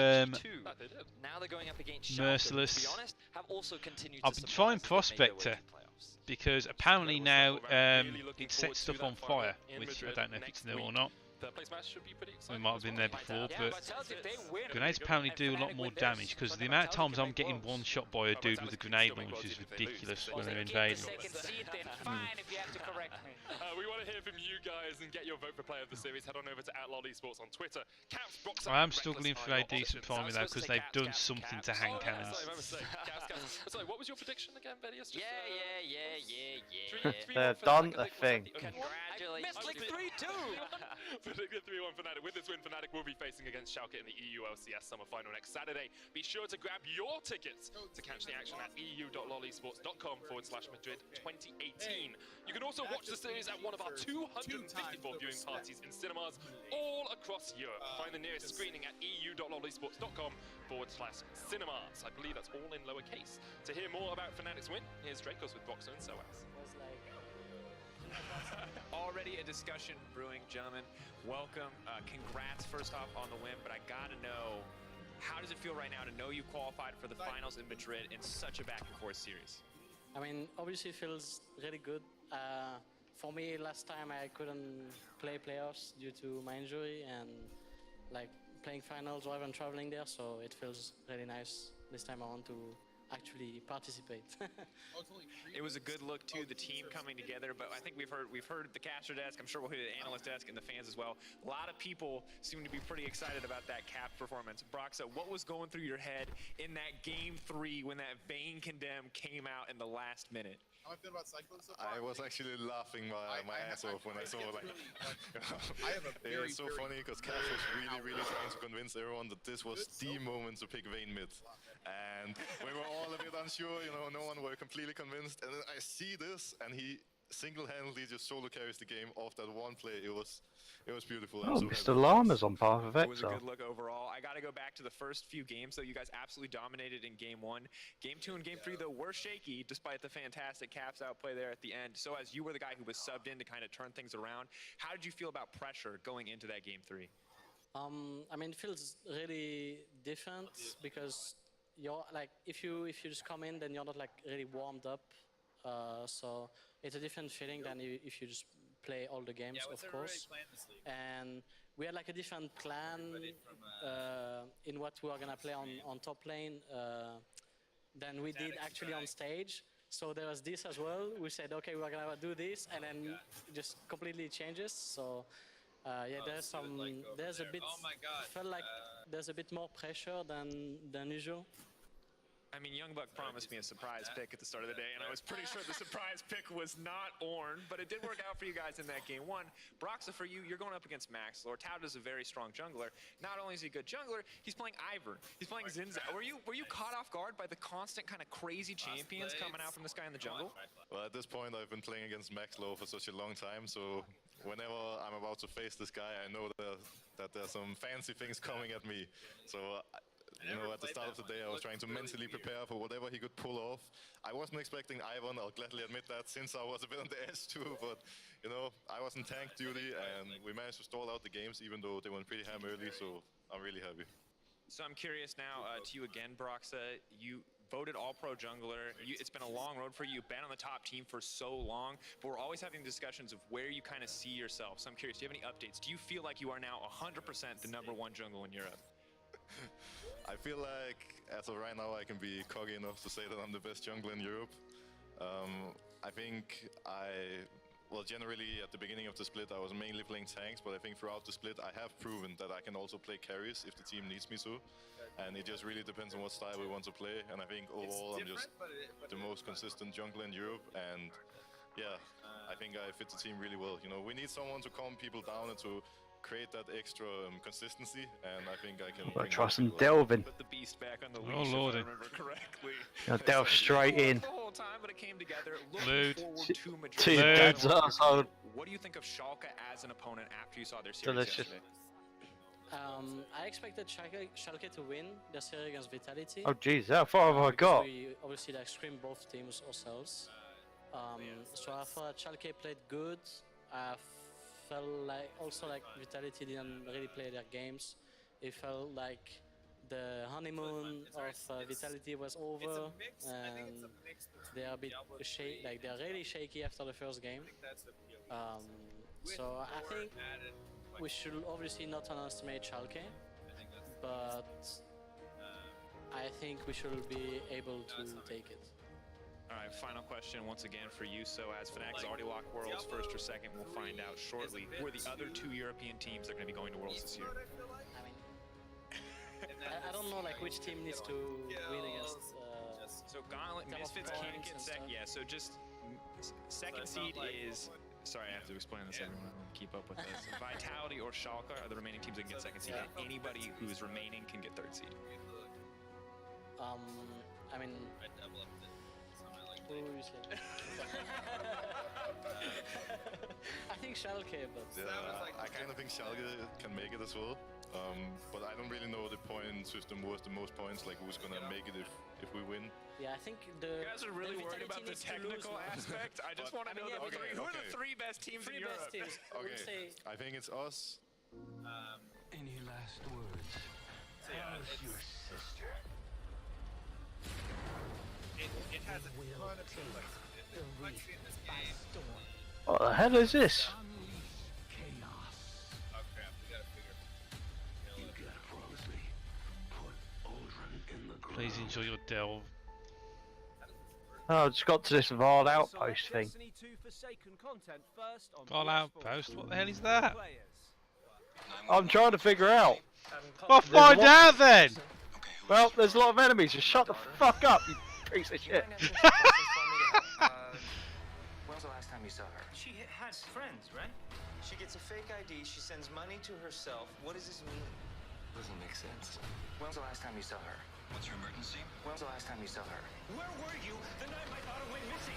now they're going up against Merciless. to be honest, have also continued I've been trying Prospector because apparently now it sets stuff on fire, which I don't know if it's new or not. We might have been there before, but grenades apparently do a lot more damage because the amount of times I'm getting one shot by a dude with a grenade launcher is ridiculous when they're invading. We want to hear from you guys and get your vote for player of the series. Head on over to @LOL Esports on Twitter. Caps, Broxah, I am and struggling Reckless for a are your decent options. primary though because they've done something to hand cannons. Sorry, what was your prediction again, Vedius? Yeah. They've done a thing. Congratulations. Like 3-2! Predicted 3-1 Fnatic. With this win, Fnatic will be facing against Schalke in the EU LCS Summer Final next Saturday. Be sure to grab your tickets to catch the action at eu.lolesports.com/Madrid 2018. You can also watch the series at one of our 254 viewing parties in cinemas all across Europe. Find the nearest screening at eu.lolesports.com/cinemas. I believe that's all in lowercase. To hear more about Fnatic's win, here's Dracos with Broxah and Soaz. Already a discussion brewing, gentlemen. Welcome. Congrats first off on the win, but I gotta know, how does it feel right now to know you qualified for the finals in Madrid in such a back and forth series? I mean, obviously it feels really good. For me, last time I couldn't play playoffs due to my injury and like playing finals or even traveling there, so it feels really nice. This time I want to actually participate. It was a good look to the team coming together, but I think we've heard the caster desk. I'm sure we'll hear the analyst desk and the fans as well. A lot of people seem to be pretty excited about that Cap performance. Broxah, what was going through your head in that game 3 when that Vayne Condemn came out in the last minute? How I feel about Cyclone so far? I was actually laughing my ass off when I saw like. I have a very, it's so funny because Cash was really trying to convince everyone that this was the moment to pick Vayne mid, and we were all a bit unsure. You know, no one were completely convinced. And then I see this, and he single-handedly just solo carries the game off that one play. It was beautiful. Oh, I'm so Mr. happy. Llama's on par with It was a Vexar. good look overall. I got to go back to the first few games, though. You guys absolutely dominated in Game 1. Game 2 and Game 3, though, were shaky, despite the fantastic Caps outplay there at the end. So as you were the guy who was subbed in to kind of turn things around, how did you feel about pressure going into that Game 3? I mean, it feels really different because you're like, if you just come in, then you're not like really warmed up. So it's a different feeling than if you just play all the games, of course. And we had like a different plan in what we were gonna play on top lane than we did actually on stage. So there was this as well. We said, okay, we're gonna do this, and then it just completely changes. So yeah, there's a bit. Felt like there's a bit more pressure than usual. I mean, Youngbuck promised me a surprise pick at the start of the day, and I was pretty sure the surprise pick was not Ornn, but it did work out for you guys in that Game 1. Broxah, for you, you're going up against Maxlore. Tauda is a very strong jungler. Not only is he a good jungler, he's playing Ivern. He's playing Zinza. Were you caught off guard by the constant kind of crazy champions coming out from this guy in the jungle? Well, at this point, I've been playing against Maxlore for such a long time, so whenever I'm about to face this guy, I know that there's some fancy things coming at me. So, you know, at the start of the day, I was trying to mentally prepare for whatever he could pull off. I wasn't expecting Ivern, I'll gladly admit that, since I was a bit on the edge too, but, you know, I was in tank duty, and we managed to stall out the games, even though they went pretty ham early, so I'm really happy. So I'm curious now to you again, Broxah. You voted All-Pro Jungler. It's been a long road for you. You've been on the top team for so long, but we're always having discussions of where you kind of see yourself. So I'm curious, do you have any updates? Do you feel like you are now 100% the #1 jungle in Europe? I feel like, as of right now, I can be cocky enough to say that I'm the best jungler in Europe. I think well, generally at the beginning of the split, I was mainly playing tanks, but I think throughout the split, I have proven that I can also play carries if the team needs me to. And it just really depends on what style we want to play. And I think overall, I'm just the most consistent jungler in Europe. And yeah, I think I fit the team really well. You know, we need someone to calm people down and to create that extra consistency, and I think I can. I'll try some delving. Put the beast back on the leash, Oh lordy! if I remember correctly. I'll delve straight in. The whole time, but it came together. Lude. Forward to Dad's asshole. What do you think of Schalke as an opponent after you saw their series Delicious. yesterday? I expected Schalke to win their series against Vitality. Oh jeez, how far have I got? We obviously like screamed both teams ourselves. So I thought Schalke played good. I felt like also like Vitality didn't really play their games. It felt like the honeymoon of Vitality was over, and they are a bit shaky. Like they're really shaky after the first game. So I think we should obviously not underestimate Schalke, but I think we should be able to take it. All right, final question once again for you. So as Fnatic's already locked Worlds first or second, we'll find out shortly who are the other 2 European teams that are going to be going to Worlds this year. I mean, I don't know like which team needs to win against. So Gauntlet, Misfits can't get second. Yeah, so just second seed is. Sorry, I have to explain this. Everyone keep up with this. Vitality or Schalke are the remaining teams that can get second seed. And anybody who is remaining can get third seed. I mean. I think Schalke, but yeah, I kind of think Schalke can make it as well. But I don't really know the point system worth the most points, like who's gonna make it if we win. Yeah, I think the. You guys are really worried about the technical aspect. I just want to know who are the 3 best teams in Europe. Okay, I think it's us. Any last words? How's your sister? It has a ton of complexity in this game. What the hell is this? Oh crap, we gotta figure. You gotta promise me. Put Aldrin in the ground. Please enjoy your delve. Oh, I just got to this Vile Outpost thing. Vile Outpost? What the hell is that? I'm trying to figure out. Well, find out then! Well, there's a lot of enemies. Just shut the fuck up, you piece of shit. When's the last time you saw her? She has friends, right? She gets a fake ID, she sends money to herself. What does this mean? Doesn't make sense. When's the last time you saw her? What's your emergency? When's the last time you saw her? Where were you the night my daughter went missing?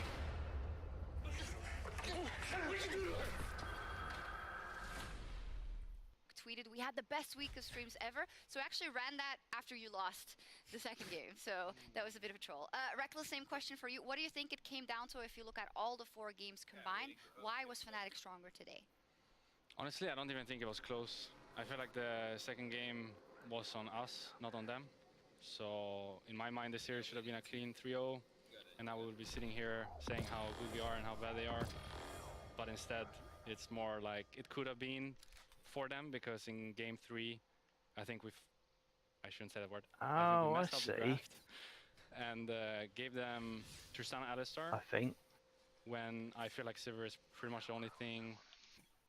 Tweeted, we had the best week of streams ever. So I actually ran that after you lost the second game. So that was a bit of a troll. Reckless, same question for you. What do you think it came down to if you look at all the 4 games combined? Why was Fnatic stronger today? Honestly, I don't even think it was close. I feel like the second game was on us, not on them. So in my mind, the series should have been a clean 3-0. And now we would be sitting here saying how good we are and how bad they are. But instead, it's more like it could have been for them, because in game 3, I think I shouldn't say that word. Oh, I I think we messed up see. the draft and gave them Tristana Alistar. I think. When I feel like Sivir is pretty much the only thing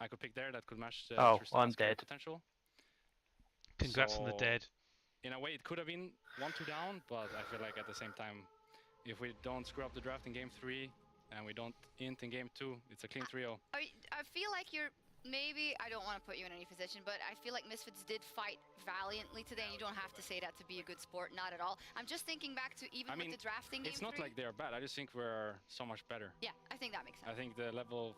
I could pick there that could match the Oh, Tristana's I'm skill dead. potential. Congrats on the dead. In a way, it could have been 1-2 down, but I feel like at the same time, if we don't screw up the draft in game 3 and we don't int in game 2, it's a clean 3-0. I feel like you're maybe, I don't want to put you in any position, but I feel like Misfits did fight valiantly today, and you don't have to say that to be a good sport, not at all. I'm just thinking back to even with the drafting game It's not 3. like they're bad, I just think we're so much better. Yeah, I think that makes sense. I think the level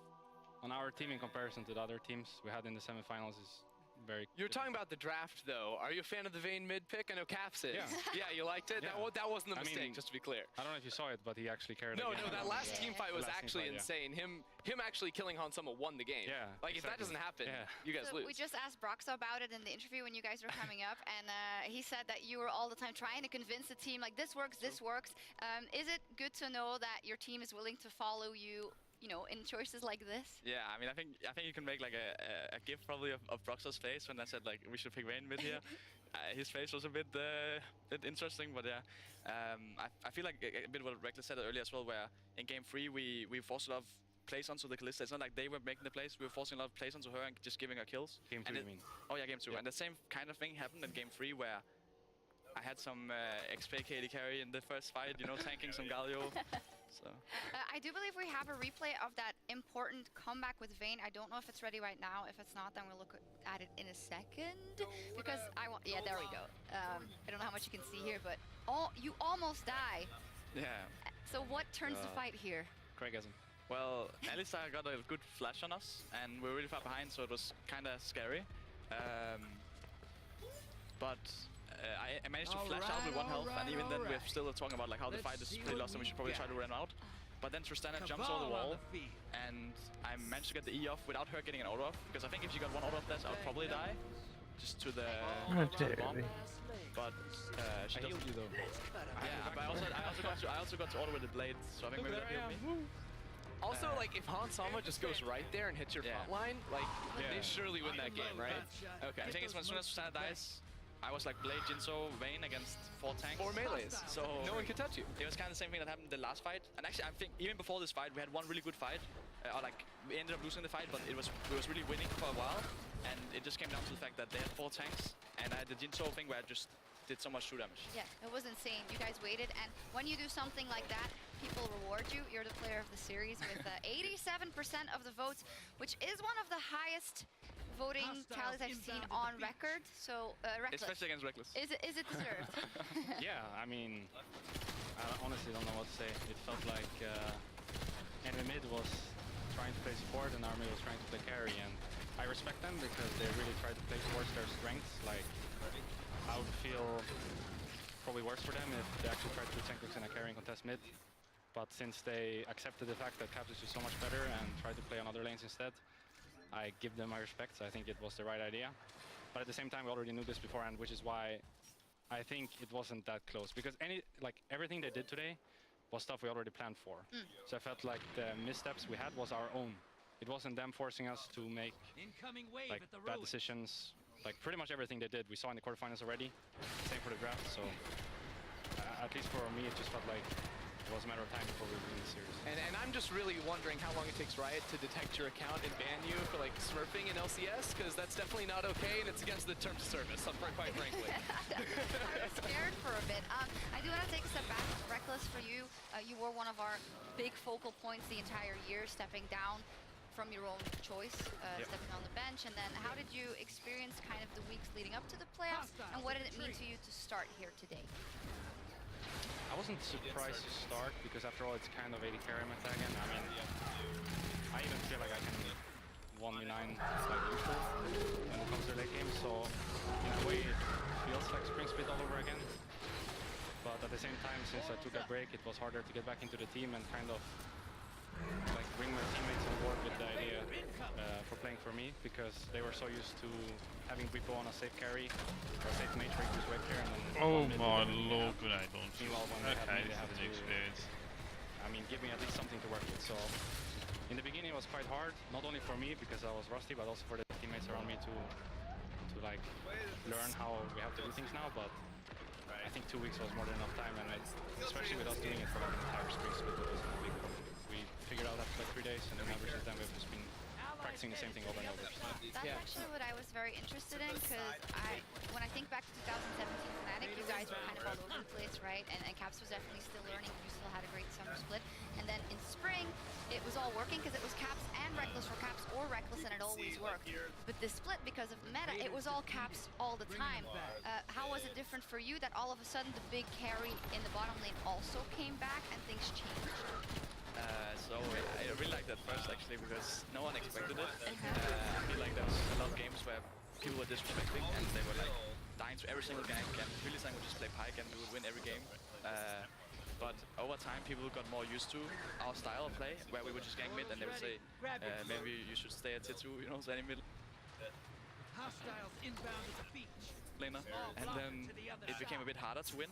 on our team in comparison to the other teams we had in the semifinals is very You're talking about the draft, though. Are you a fan of the Vayne mid pick? I know Caps is. Yeah. Yeah, you liked it? Yeah. That wasn't a I mistake, mean, just to be clear. I don't know if you saw it, but he actually carried No, the game. no, that last team fight was The last team actually fight, yeah. insane. Him actually killing Han Solo won the game. Yeah, Like, if that exactly. doesn't happen, Yeah. you guys So lose. we just asked Broxa about it in the interview when you guys were coming up, and he said that you were all the time trying to convince the team, like, this works, this works. Is it good to know that your team is willing to follow you, you know, in choices like this? Yeah, I mean, I think you can make like a gif probably of Broxa's face when I said like we should pick Vayne mid here. His face was a bit interesting, but yeah, I feel like a bit what Reckless said earlier as well, where in game 3 we forced a lot of plays onto the Kalista. It's not like they were making the plays; we were forcing a lot of plays onto her and just giving her kills. Game 2, you mean? Oh yeah, game 2. Yeah. And the same kind of thing happened in game 3, where I had some XP KD carry in the first fight, you know, tanking some Galio. So. I do believe we have a replay of that important comeback with Vayne. I don't know if it's ready right now. If it's not, then we'll look at it in a second. Because I want, yeah, there we go. I don't know how much you can see here, but you almost die. Yeah. So what turns the fight here? Craigism. Well, Alistar got a good flash on us, and we were really far behind, so it was kind of scary. But I managed to flash out with 1 health, and even then we're still talking about like how the fight is pretty lost and we should probably try to run out. But then Tristana jumps over the wall, and I managed to get the E off without her getting an auto off, because I think if she got 1 auto off this, I would probably die. Just to the bomb. But she doesn't. You though. Yeah, but I also got to auto with the blade, so I think maybe that healed me. Also, like, if Han Sama just goes right there and hits your front line, like, they surely win that game, right? Okay. The thing is, when as soon as Tristana dies, I was like Blade, Jinso, Vayne against 4 tanks. 4 melees. So no one could touch you. It was kind of the same thing that happened in the last fight. And actually, I think even before this fight, we had 1 really good fight. Or like, we ended up losing the fight, but we was really winning for a while. And it just came down to the fact that they had 4 tanks. And I had the Jinso thing where I just did so much true damage. Yeah, it was insane. You guys waited, and when you do something like that, people reward you. You're the player of the series with 87% of the votes, which is one of the highest voting tallies I've seen on record. So, Reckless. Especially against Reckless. Is it deserved? Yeah, I mean, I honestly don't know what to say. It felt like enemy mid was trying to play support and Army was trying to play carry, and I respect them because they really try to play towards their strengths. Like, I would feel probably worse for them if they actually tried to do Tanklux in a carrying contest mid. But since they accepted the fact that Caps is just so much better and tried to play on other lanes instead, I give them my respect. So I think it was the right idea. But at the same time, we already knew this beforehand, which is why I think it wasn't that close. Because everything they did today was stuff we already planned for. So I felt like the missteps we had was our own. It wasn't them forcing us to make like bad decisions. Like pretty much everything they did, we saw in the quarterfinals already. Same for the draft. So at least for me, it just felt like it was a matter of time before we win the series. And I'm just really wondering how long it takes Riot to detect your account and ban you for like smurfing in LCS, because that's definitely not okay and it's against the terms of service, quite frankly. I was scared for a bit. I do want to take a step back. Reckless, for you, you were one of our big focal points the entire year, stepping down from your own choice, stepping on the bench, and then how did you experience kind of the weeks leading up to the playoffs, and what did it mean to you to start here today? I wasn't surprised to start because after all it's kind of AD carry meta again. I mean, I even feel like I can 1v9 like usual when it comes to late game, so in a way it feels like Spring Split all over again. But at the same time, since I took a break, it was harder to get back into the team and kind of like bring my teammates on board with the idea for playing for me, because they were so used to having Bwipo on a safe carry or a safe mage where he was wave clear and then oh my lord, grenade launch. Meanwhile, when Okay, they this have is an experience. I mean, give me at least something to work with. So in the beginning it was quite hard, not only for me because I was rusty, but also for the teammates around me to like learn how we have to do things now. But I think 2 weeks was more than enough time, and especially with us doing it for like an entire Spring Split, it was a big problem. We figured out after like 3 days, and then ever since then we've just been practicing the same thing over and over. That's actually what I was very interested in, because when I think back to 2017 Fnatic, you guys were kind of all over the place, right? And Caps was definitely still learning. You still had a great summer split. And then in spring, it was all working because it was Caps and Reckless, or Caps or Reckless, and it always worked. But this split, because of meta, it was all Caps all the time. How was it different for you that all of a sudden the big carry in the bottom lane also came back and things changed? So I really liked that first actually, because no one expected it. I feel like there was a lot of games where people were disrespecting and they were like dying to every single gank, and really saying we just play Pyke and we would win every game. But over time people got more used to our style of play, where we would just gank mid and they would say maybe you should stay at tier 2, you know, standing mid Hostiles inbound at the beach. laner. And then it became a bit harder to win.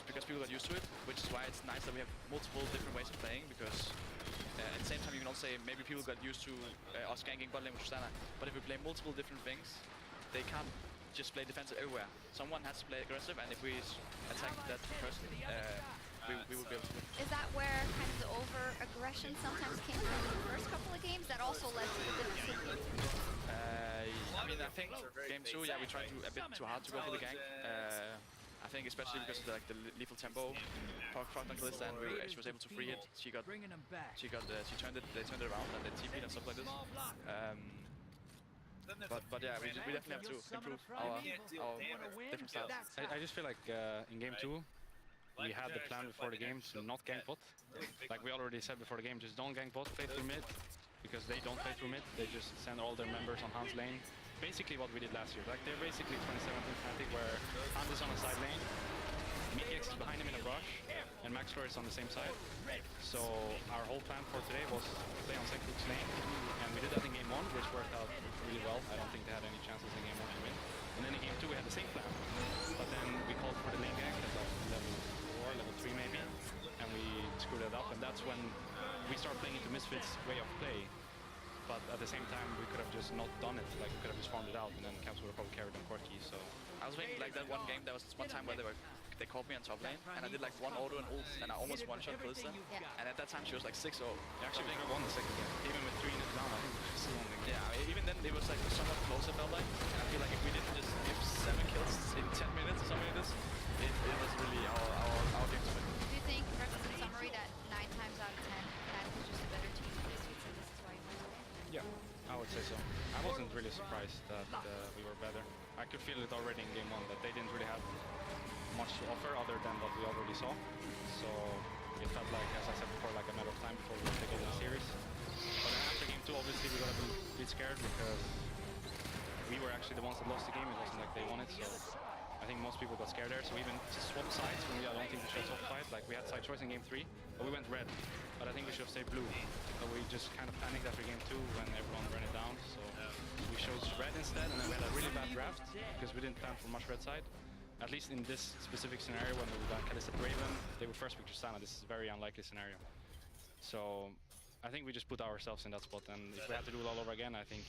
Because people got used to it, which is why it's nice that we have multiple different ways of playing, because at the same time you can also say maybe people got used to us ganking bot lane with Tristana, but if we play multiple different things, they can't just play defensive everywhere. Someone has to play aggressive, and if we attack that person, we will be able to win. Is that where kind of the over-aggression sometimes came from in the first couple of games that also led to the difference? I mean, I think game 2, yeah, we tried a bit too hard to go for the gank. I think especially because of the lethal tempo, Proc on Kalista, and she was able to free it. She turned it. They turned it around and they TP'd and stuff like this. But yeah, we definitely have to improve our different styles. I just feel like in game 2 we had the plan before the game to not gank bot. Like we already said before the game, just don't gank bot, play through mid, because they don't play through mid. They just send all their members on Hans lane. Basically what we did last year. Like they're basically 2017 Fnatic, where Hans is on a side lane, Metex is behind him in a brush, and Maxlor is on the same side. So our whole plan for today was to play on Senkuk's lane, and we did that in game 1, which worked out really well. I don't think they had any chances in game 1 to win. And then in game 2 we had the same plan, but then we called for the lane gank at like level 4, level 3 maybe, and we screwed it up, and that's when we started playing into Misfits' way of play. But at the same time, we could have just not done it. Like we could have just farmed it out, and then Caps would have probably carried on Corki. So I was thinking like that one game. There was one time where they called me on top lane, and I did like one auto and ult, and I almost one-shot Kalista. And at that time she was like 6-0. Actually, we could have won the second game, even with 3 minutes down. I think we still won the game. Yeah, even then it was like somewhat closer, felt like. And I feel like if we didn't just give 7 kills in 10 minutes or something like this, it was really our game to win. Do you think, in summary, that 9 times out of 10 that was just a better team for Misfits, and this is why you won? Yeah, I would say so. I wasn't really surprised that we were better. I could feel it already in game 1 that they didn't really have much to offer other than what we already saw. So it felt like, as I said before, like a matter of time before we take it in the series. But then after game 2, obviously we got a bit scared because we were actually the ones that lost the game. It wasn't like they won it. So I think most people got scared there. So we even swapped sides when I don't think we should have swapped sides. Like we had side choice in game 3, but we went red. But I think we should have stayed blue. But we just kind of panicked after game 2 when everyone ran it down. So we chose red instead, and then we had a really bad draft because we didn't plan for much red side. At least in this specific scenario, when we got Kalista Raven, they would first pick Tristana. This is a very unlikely scenario. So I think we just put ourselves in that spot, and if we had to do it all over again, I think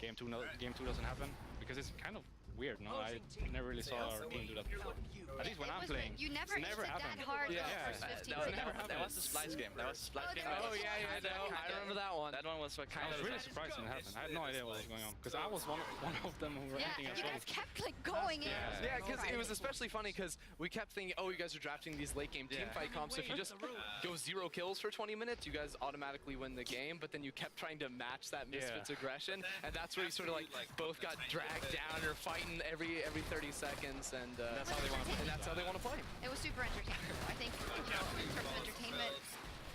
game 2 doesn't happen, because it's kind of weird, no? I never really saw our team do that before. At least when I'm playing. You never hit it that hard in the first 15 seconds. That was the splice game. That was the splice game. Oh yeah, I remember that one. That one was kind of. I was really surprised when it happened. I had no idea what was going on, because I was one of them who were hitting you guys kept like going in. Yeah, because it was especially funny because we kept thinking, oh, you guys are drafting these late game team fight comps. So if you just go 0 kills for 20 minutes, you guys automatically win the game. But then you kept trying to match that Misfits aggression, and that's where you sort of like both got dragged down. You're fighting every 30 seconds, and that's how they want to play. And that's how they want to play. It was super entertaining. I think, in terms of entertainment,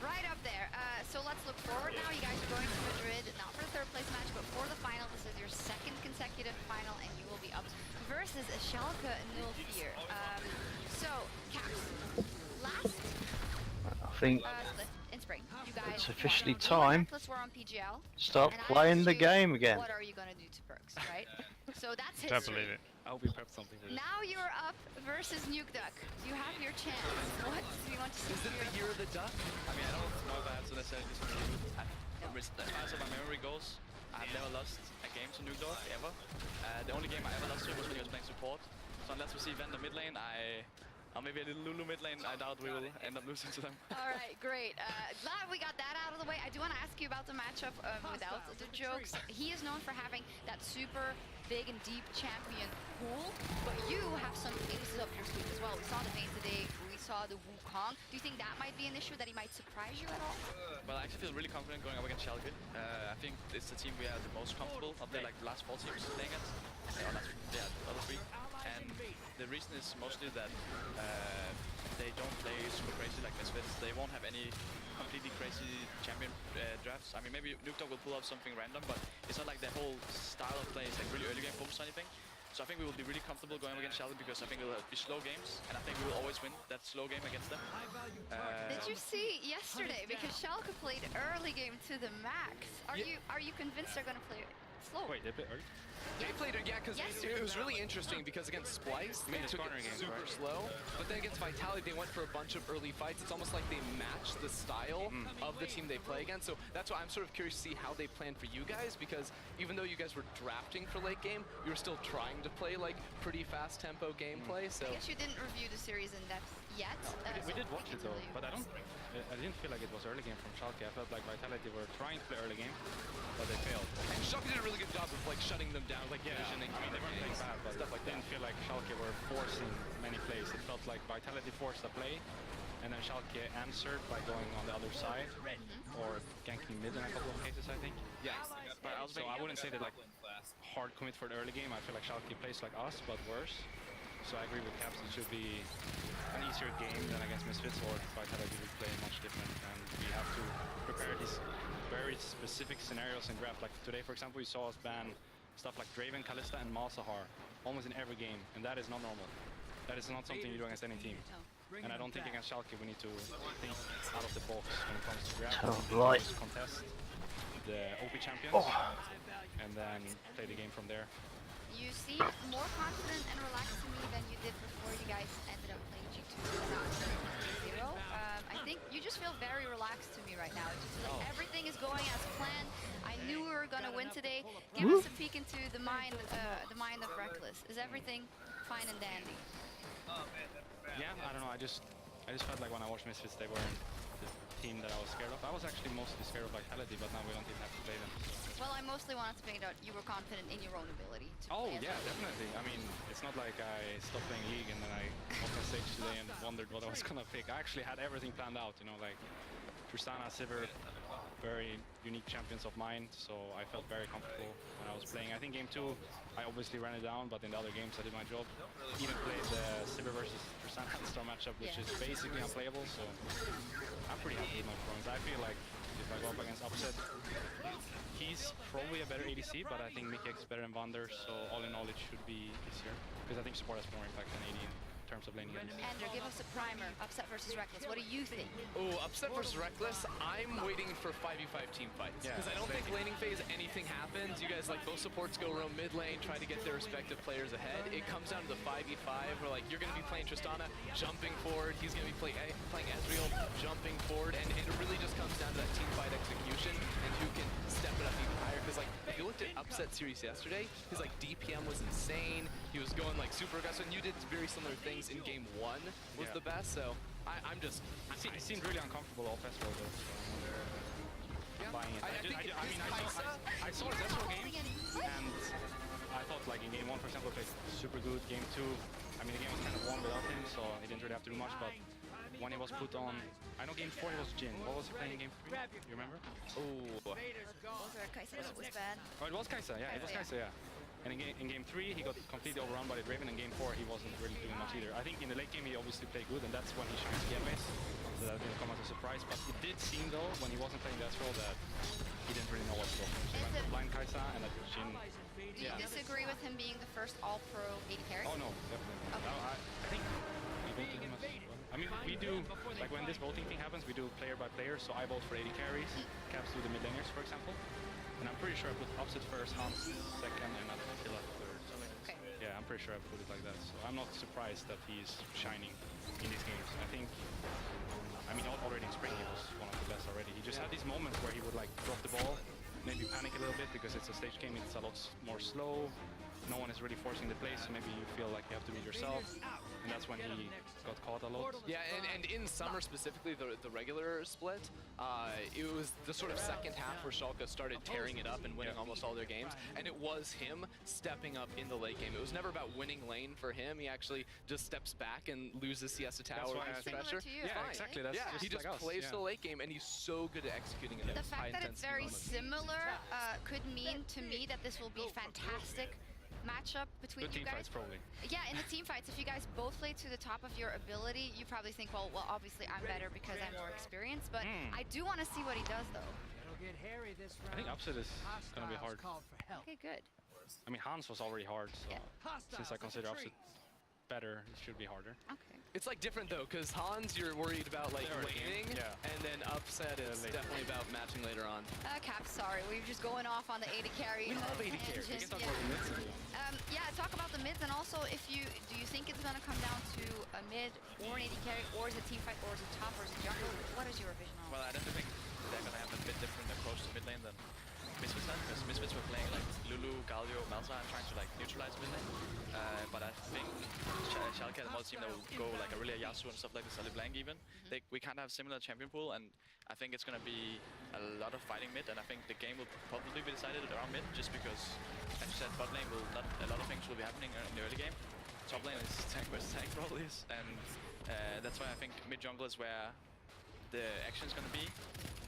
right up there. So let's look versus a Schalke Nulfear. So, Caps, last I think in spring, you guys it's officially won. You and time. Reckless were on PGL. Start and I playing the asked you, game again. What are you gonna do to Perks, right? So that's Don't history. believe it. I hope you prepped something for this. Now you're up versus Nuke Duck. You have your chance. What do you want to see? Is it the year of the duck? I mean, I don't know if I have to necessarily do something really good. As far as my memory goes, I've never lost a game to Nuke Dog, ever. The only game I ever lost to was when he was playing support. So unless we see Vendor mid lane, or maybe a little Lulu mid lane, I doubt we will end up losing to them. Alright, great. Glad we got that out of the way. I do want to ask you about the matchup without the jokes. He is known for having that super big and deep champion pool, but you have some aces up your sleeve as well. We saw the Vayne today, we saw the Wukong. Do you think that might be an issue, that he might surprise you at all? Well, I actually feel really confident going up against Schalke. I think it's the team we are the most comfortable of the last 4 teams playing against. The other 3. And the reason is mostly that they don't play super crazy like Misfits. They won't have any completely crazy champion drafts. I mean, maybe Nuke Dog will pull off something random, but it's not like their whole style of play is like really early game focused or anything. So I think we will be really comfortable going against Schalke because I think it will be slow games, and I think we will always win that slow game against them. Did you see yesterday, because Schalke played early game to the max, are you convinced they're going to play slow? Wait, they played early? They played it, yeah, because it was really interesting because against Splice, they took it super slow, but then against Vitality, they went for a bunch of early fights. It's almost like they matched the style of the team they play against, so that's why I'm sort of curious to see how they plan for you guys, because even though you guys were drafting for late game, you were still trying to play like pretty fast tempo gameplay, so... I guess you didn't review the series in depth yet. We did watch it though, but I didn't feel like it was early game from Schalke. I felt like Vitality were trying to play early game, but they failed. And Schalke did a really good job of like shutting them down, like positioning. I mean, they weren't playing bad, but stuff like that. Didn't feel like Schalke were forcing many plays. It felt like Vitality forced a play, and then Schalke answered by going on the other side, or ganking mid in a couple of cases, I think. Yeah, but so I wouldn't say that like hard commit for the early game. I feel like Schalke plays like us, but worse. So I agree with Caps, it should be an easier game than against Misfits, or Vitality would play much different, and we have to prepare these very specific scenarios in draft. Like today, for example, we saw us ban stuff like Draven, Kalista, and Malzahar almost in every game, and that is not normal. That is not something you do against any team. And I don't think against Schalke we need to think out of the box when it comes to draft. Contest the OP champions, and then play the game from there. You seem more confident and relaxed to me than you did before you guys ended up playing G2 without G0. I think you just feel very relaxed to me right now. It just feels like everything is going as planned. I knew we were gonna win today. Give us a peek into the mind of Reckless. Is everything fine and dandy? Yeah, I don't know. I just felt like when I watched Misfits, they weren't the team that I was scared of. I was actually mostly scared of Vitality, but now we don't even have to play them. So. Well, I mostly wanted to make out you were confident in your own ability. Oh yeah, definitely. I mean, it's not like I stopped playing League and then I walked on stage today and wondered what I was gonna pick. I actually had everything planned out, you know, like Tristana, Sivir, very unique champions of mine, so I felt very comfortable when I was playing. I think game 2, I obviously ran it down, but in the other games I did my job. Even played the Sivir versus Tristana star matchup, which is basically unplayable, so I'm pretty happy with my performance. I feel like if I go up against Upset, he's probably a better ADC, but I think Mikyx is better than Vander, so all in all it should be easier. Because I think support has more impact than AD in terms of laning. Andrew, give us a primer. Upset versus Reckless. What do you think? Oh, Upset versus Reckless, I'm waiting for 5v5 team fights. Because I don't think laning phase anything happens. You guys, like, both supports go around mid lane, try to get their respective players ahead. It comes down to the 5v5 where, like, you're going to be playing Tristana, jumping forward. He's going to be playing Ezreal, jumping forward. And it really just comes down to that team fight execution and who can step it up even higher. Because, like, if you looked at Upset series yesterday, his, like, DPM was insane. He was going, like, super aggressive. And you did very similar things in game 1 was the best, so I'm just... He seemed really uncomfortable off Ezreal though, so I'm buying it. I saw his Ezreal game, and I thought like in game 1, for example, played super good. Game 2, I mean the game was kind of won without him, so he didn't really have to do much, but when he was put on... I know game 4 he was Jhin. What was he playing in game 3? You remember? Was Oh. there Kai'Sa that was bad? Oh, it was Kai'Sa, yeah, it was Kai'Sa, yeah. And in game 3, he got completely overrun by the Draven. In game 4, he wasn't really doing much either. I think in the late game, he obviously played good, and that's when he should get base. So that didn't come as a surprise. But it did seem, though, when he wasn't playing that role, that he didn't really know what to go for. So he went for blind Kai'Sa, and that Jhin Do you disagree with him being the first all-pro AD carry? Oh no, definitely. No, I think we voted him as well. I mean, we do, like when this voting thing happens, we do player by player, so I vote for AD carries, Caps do the mid laners, for example. And I'm pretty sure I put Upset first, Hans second, and Attila third. Okay. Yeah, I'm pretty sure I put it like that. So I'm not surprised that he's shining in these games. I think, I mean, already in spring he was one of the best already. He just had these moments where he would like drop the ball, maybe panic a little bit because it's a stage game, it's a lot more slow. No one is really forcing the play, so maybe you feel like you have to do it yourself. And that's when he got caught a lot. Yeah, and in summer specifically, the regular split, it was the sort of second half where Schalke started tearing it up and winning almost all their games. And it was him stepping up in the late game. It was never about winning lane for him. He actually just steps back and loses Siesta Tower with Thresher. Yeah, exactly. That's yeah, he just like plays us, the late game, and he's so good at executing it. The fact that it's very similar could mean to me that this will be fantastic matchup between you guys. Probably. Yeah, in the team fights, if you guys both play to the top of your ability, you probably think, well, obviously I'm better because I'm more experienced, but I do want to see what he does, though. It'll get hairy this round. I think Upset is going to be hard. Okay, good. I mean, Hans was already hard, so since I consider Upset better, it should be harder. Okay. It's like different though, because Hans, you're worried about like laning, and then Upset is definitely about matching later on. Cap, sorry, we're just going off on the AD carry. We love AD carry. We can talk about the mids. Yeah, talk about the mids, and also if you do you think it's gonna come down to a mid or an AD carry, or is it team fight, or is it top, or is it jungle? What is your vision on? Well, I definitely think they're gonna have a bit different approach to mid lane than Misfits had, because Misfits were playing like Lulu, Galio, Malzahn, trying to like neutralize mid lane. But I think Schalke has a team that will go like a really Yasuo and stuff like this, LeBlanc even. We kind of have similar champion pool, and I think it's going to be a lot of fighting mid, and I think the game will probably be decided around mid, just because, as you said, bot lane will not, a lot of things will be happening in the early game. Top lane is tank versus tank probably is, and that's why I think mid jungle is where the action is going to be.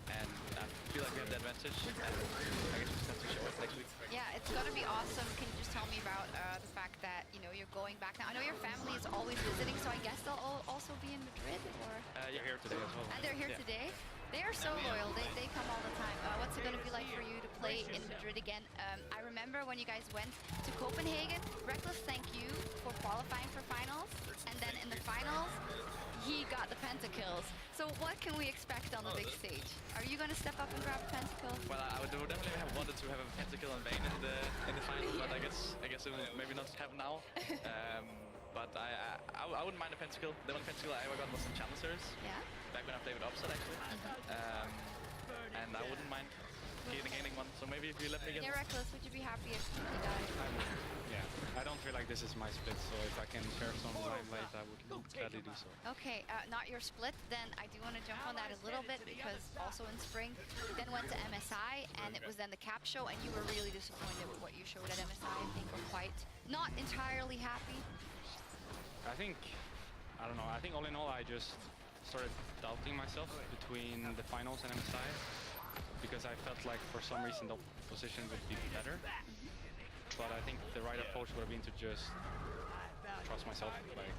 And I feel like we have the advantage, and I guess we just have to show it next week. Yeah, it's gonna be awesome. Can you just tell me about the fact that, you know, you're going back now? I know your family is always visiting, so I guess they'll also be in Madrid, or? Yeah, here today as well. And they're here today? They are so loyal. They come all the time. What's it gonna be like for you to play in Madrid again? I remember when you guys went to Copenhagen. Reckless, thank you for qualifying for finals, and then in the finals, he got the pentakills. So what can we expect on the big stage? Are you going to step up and grab a pentakill? Well, I would definitely have wanted to have a pentakill in Vayne in the final, but I guess it will maybe not happen now. But I wouldn't mind a pentakill. The one pentakill I ever got was in Challengers. Yeah. Back when I played with Upset actually. And I wouldn't mind gaining one. So maybe if you let me get. Yeah, Reckless, would you be happy if you died? Yeah, I don't feel like this is my split, so if I can share some limelight, I would gladly do so. Okay, not your split, then I do want to jump on that a little bit, because also in spring, you then went to MSI, and it was then the Cap show, and you were really disappointed with what you showed at MSI. I think we're quite not entirely happy. I think, I don't know, I think all in all, I just started doubting myself between the finals and MSI, because I felt like for some reason the position would be better. But I think the right approach would have been to just trust myself. Like,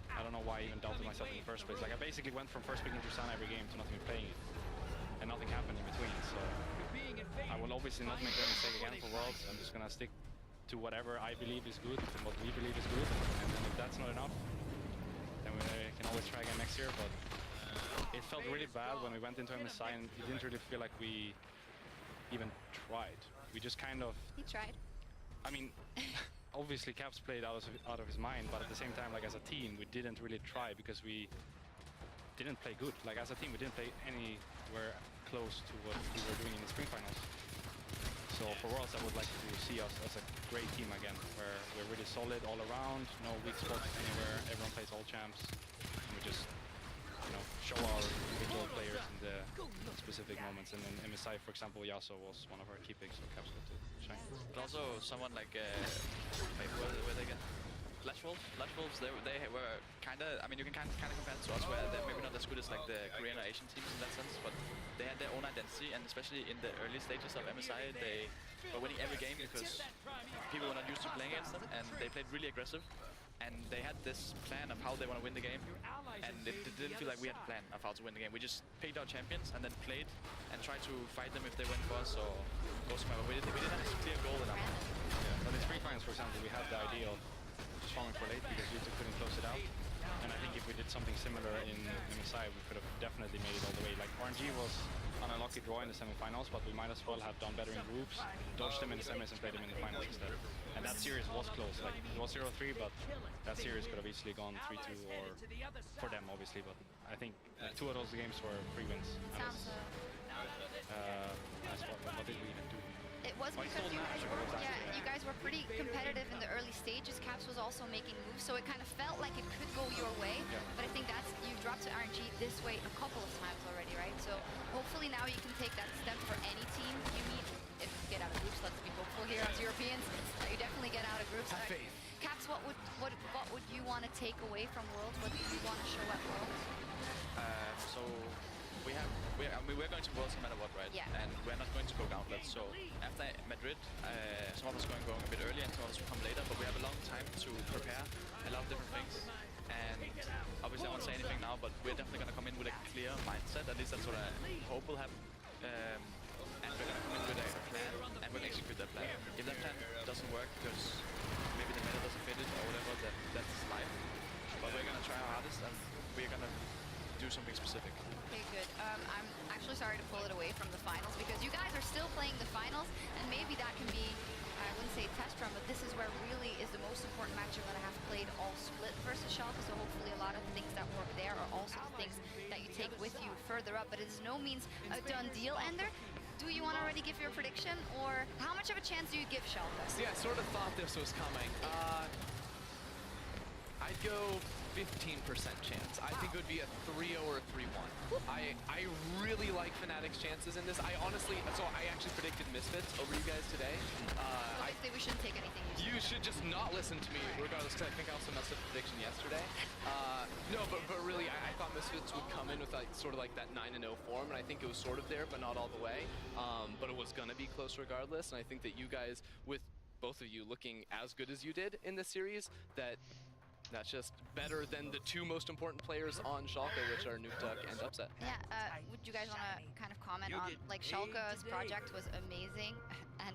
I don't know why I even doubted myself in the first place. Like, I basically went from first picking Tristana every game to not even playing it, and nothing happened in between. So I will obviously not make that mistake again for Worlds. I'm just gonna stick to whatever I believe is good and what we believe is good. And then if that's not enough, then we can always try again next year. But it felt really bad when we went into MSI, and it didn't really feel like we even tried. We just kind of. He tried. I mean, obviously Caps played out of his mind, but at the same time, like as a team, we didn't really try because we didn't play good. Like as a team, we didn't play anywhere close to what we were doing in the spring finals. So for Worlds, I would like to see us as a great team again, where we're really solid all around, no weak spots anywhere, everyone plays all champs, and we just, you know, show our individual players in the specific moments. And in MSI, for example, Yasuo was one of our key picks, so Caps got to shine. But also someone like, wait, where they get? Flash Wolves, they were kind of, I mean, you can kind of compare it to us, where they're maybe not as good as like the Korean or Asian teams in that sense, but they had their own identity, and especially in the early stages of MSI, they were winning every game because people were not used to playing against them, and they played really aggressive. and they had this plan of how they want to win the game, and it didn't feel like we had a plan of how to win the game. We just picked our champions and then played and tried to fight them if they went for us or go somewhere. We didn't have a clear goal in our mind. Yeah, but in Spring Finals, for example, we had the idea of just farming for late because Youtube couldn't close it out. And I think if we did something similar in MSI, we could have definitely made it all the way. Like RNG was an unlucky draw in the semifinals, but we might as well have done better in groups, dodged them in the semis and played them in the finals instead. And that series was close. Like it was 0-3, but that series could have easily gone 3-2 or for them, obviously. But I think 2 of those games were free wins. What did we even do? It was because you guys were pretty competitive in the early stages. Caps was also making moves, so it kind of felt like it could go your way. Yeah. But I think you dropped to RNG this way a couple of times already, right? So hopefully now you can take that step for any team you meet. If you get out of groups, let's be hopeful here as Europeans. You definitely get out of groups. Caps, what would you want to take away from Worlds? What do you want to show at Worlds? So we're going to Worlds no matter what, right? Yeah. And we're not going to go Gauntlet. So after Madrid, some of us are going a bit early and some of us will come later, but we have a long time to prepare a lot of different things. And obviously I won't say anything now, but we're definitely going to come in with a clear mindset. At least that's what I hope will happen. And we're going to come in with a plan and we'll execute that plan. If that plan doesn't work because maybe the meta doesn't fit it or whatever, that's life. But we're going to try our hardest and we're going to do something specific. Okay, good. I'm actually sorry to pull it away from the finals because you guys are still playing the finals, and maybe that can be, I wouldn't say test run, but this is where really is the most important match you're going to have played all split versus Schalke, so hopefully a lot of the things that work there are also the things that you take with you further up, but it is no means a done deal, Ender. Do you want to already give your prediction, or how much of a chance do you give Schalke? Yeah, I sort of thought this was coming. I'd go 15% chance. I think it would be a 3-0 or a 3-1. I really like Fnatic's chances in this. I actually predicted Misfits over you guys today. Obviously, we shouldn't take anything you should just not listen to me, regardless, because I think I also messed up the prediction yesterday. No, but really, I thought Misfits would come in with sort of like that 9-0 form, and I think it was sort of there, but not all the way. But it was going to be close regardless, and I think that you guys, with both of you looking as good as you did in this series, that's just better than the 2 most important players on Schalke, which are Nukeduck and Upset. Yeah, would you guys want to kind of comment on, like, Schalke's project was amazing, and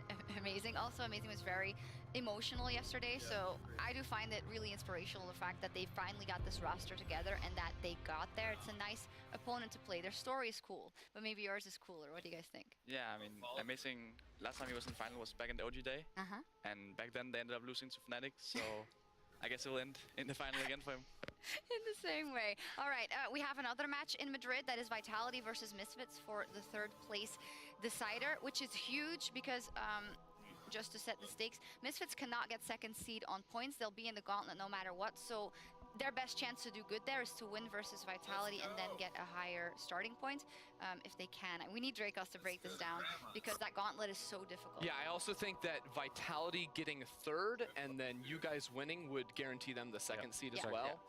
also amazing was very emotional yesterday, so I do find it really inspirational, the fact that they finally got this roster together and that they got there. It's a nice opponent to play. Their story is cool, but maybe yours is cooler. What do you guys think? Yeah, I mean, amazing. Last time he was in the final was back in the OG day, and back then they ended up losing to Fnatic, so I guess it will end in the final again for him. In the same way. All right, we have another match in Madrid that is Vitality versus Misfits for the 3rd place decider, which is huge because just to set the stakes, Misfits cannot get 2nd seed on points. They'll be in the gauntlet no matter what, so their best chance to do good there is to win versus Vitality and then get a higher starting point if they can. And we need Dracos to break this down because that gauntlet is so difficult. Yeah, I also think that Vitality getting 3rd and then you guys winning would guarantee them the 2nd seed as well.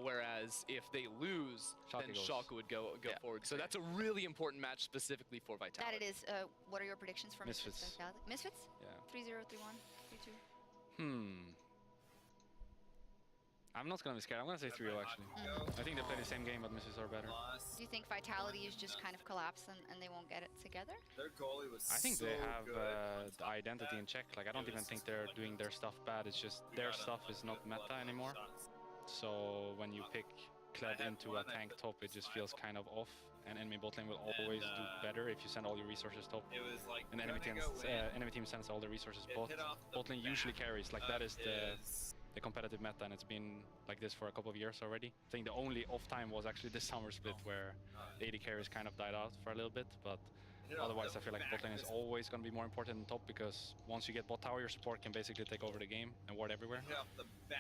Whereas if they lose, then Schalke would go forward. So that's a really important match specifically for Vitality. That it is. What are your predictions for Misfits? Misfits? Yeah. 3-0, 3-1, 3-2. I'm not going to be scared. I'm going to say 3-0 actually. I think they play the same game, but Misfits are better. Do you think Vitality is just kind of collapse and they won't get it together? I think they have the identity in check. Like, I don't even think they're doing their stuff bad. It's just their stuff is not meta anymore. So when you pick Kled into a tank top, it just feels kind of off. And enemy bot lane will always do better if you send all your resources top. And enemy team sends all the resources bot. Bot lane usually carries. Like, that is the competitive meta, and it's been like this for a couple of years already. I think the only off time was actually this summer split where the AD carries kind of died out for a little bit, but otherwise I feel like bot lane is always going to be more important than top, because once you get bot tower, your support can basically take over the game and ward everywhere.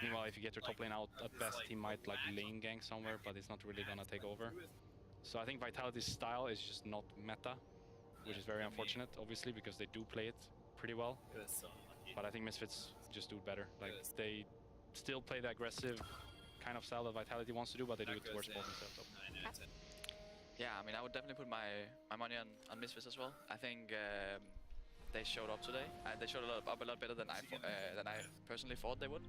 Meanwhile, if you get your top lane out, at best he might like lane gank somewhere, but it's not really going to take over. So I think Vitality's style is just not meta, which is very unfortunate, obviously, because they do play it pretty well. But I think Misfits just do it better. Like, they still play the aggressive kind of style that Vitality wants to do, but they do it towards bot instead of top. Yeah, I mean, I would definitely put my money on Misfits as well. I think they showed up today. They showed up a lot better than I personally thought they would.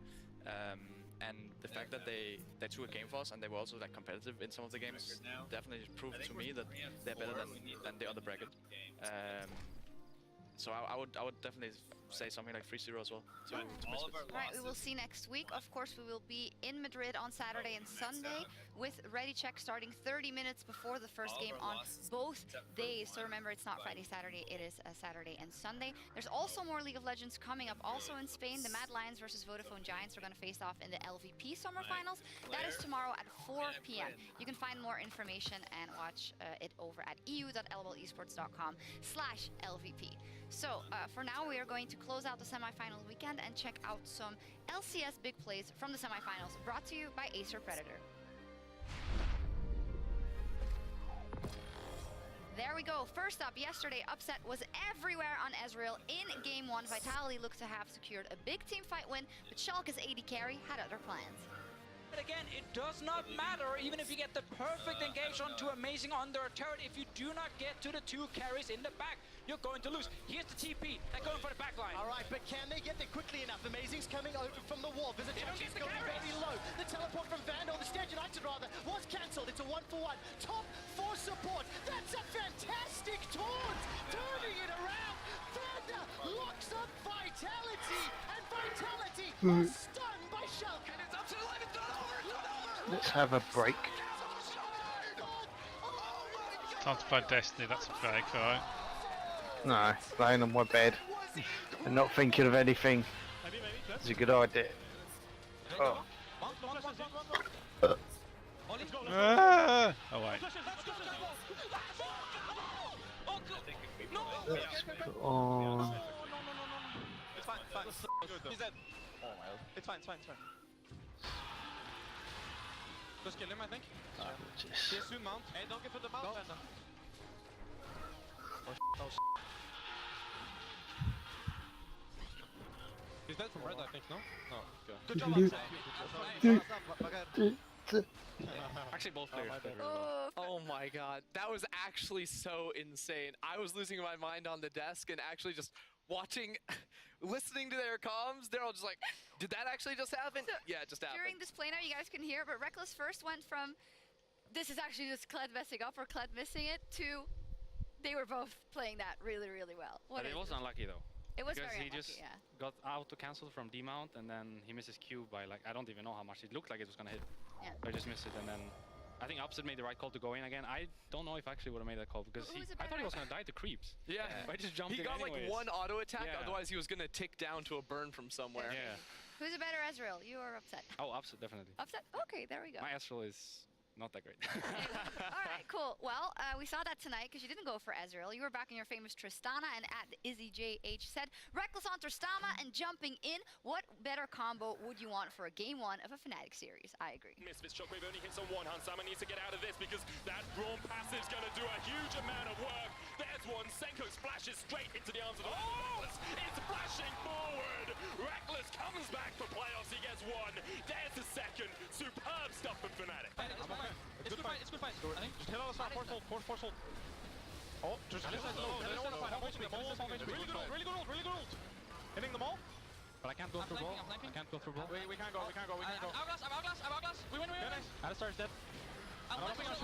And the fact that they took a game for us and they were also like competitive in some of the games definitely proved to me that they're better than the other bracket. So I would definitely say something like 3-0 as well. To Right, we will see next week. Of course, we will be in Madrid on Saturday and Sunday with Ready Check starting 30 minutes before the first game on both days. So remember, it's not Friday, Saturday, it is a Saturday and Sunday. There's also more League of Legends coming up. Also in Spain, the Mad Lions versus Vodafone Giants are going to face off in the LVP Summer Finals. That is tomorrow at 4 p.m. You can find more information and watch it over at eu.lolesports.com/LVP. So for now, we are going to close out the semifinal weekend and check out some LCS big plays from the semifinals, brought to you by Acer Predator. There we go. First up, yesterday, upset was everywhere on Ezreal in Game 1. Vitality looked to have secured a big team fight win, but Schalke's AD carry had other plans. But again, it does not matter, even if you get the perfect engage onto Amazing under a turret, if you do not get to the 2 carries in the back, you're going to lose. Here's the TP, they're going for the back line. All right, but can they get there quickly enough? Amazing's coming over from the wall. Visitation's going very low. The teleport from Vandal, the Stage United rather, was cancelled. It's a 1-for-1. Top 4 support. That's a fantastic taunt! Turning it around. Vander locks up Vitality, and Vitality is stunned by Schalke. And it's up to the line. It's not over. It's not over. Let's have a break. Time to play Destiny, that's a fake, alright. No, laying on my bed and not thinking of anything is a good idea. Oh. Ah! Oh wait. Let's put on. It's fine, it's fine. He's dead. It's fine, it's fine, it's fine. Just kill him, I think. He has soon mount. Hey, don't get put the mount, Vandal. Oh, he's dead from red, I think, no? No. Okay. Good job, Actually, both players played really well. Oh my god, that was actually so insane. I was losing my mind on the desk and actually just watching, listening to their comms. They're all just like, did that actually just happen? So, yeah, it just happened. During this play now, you guys can hear, but Reckless first went from, this is actually just Kled messing up or Kled missing it, to they were both playing that really, really well. But it was unlucky though. It was because very he unlucky, just yeah. got auto-cancelled from D-mount and then he missed his Q by like, I don't even know how much. It looked like it was gonna hit. Yeah. But I just missed it, and then I think Upset made the right call to go in again. I don't know if I actually would have made that call because I thought he was gonna die to creeps. Yeah. But I just jumped He in got anyways. like one auto attack, Yeah. otherwise he was gonna tick down to a burn from somewhere. Yeah. Who's a better Ezreal, you or Upset? Oh, Upset, definitely. Upset? Okay, there we go. My Astral is not that great. All right, cool. Well, we saw that tonight because you didn't go for Ezreal. You were back in your famous Tristana, and at IzzyJH said, Reckless on Tristana and jumping in. What better combo would you want for a Game 1 of a Fnatic series? I agree. Misfits Shockwave only hits on one. Hansama needs to get out of this because that Braum passive is going to do a huge amount of work. There's one. Senko splashes straight into the arms of the Reckless. It's flashing forward. Reckless comes back for playoffs. He gets one. There's the second. Superb stuff from Fnatic. It's good fight, it's good fight. I think just hit all the stuff, force hold. Oh, just really good ult, really good ult. Hitting them all. But I can't go through ball. I can't go through ball. We can't go. Hourglass. We win. Alistar's dead. I'll flash.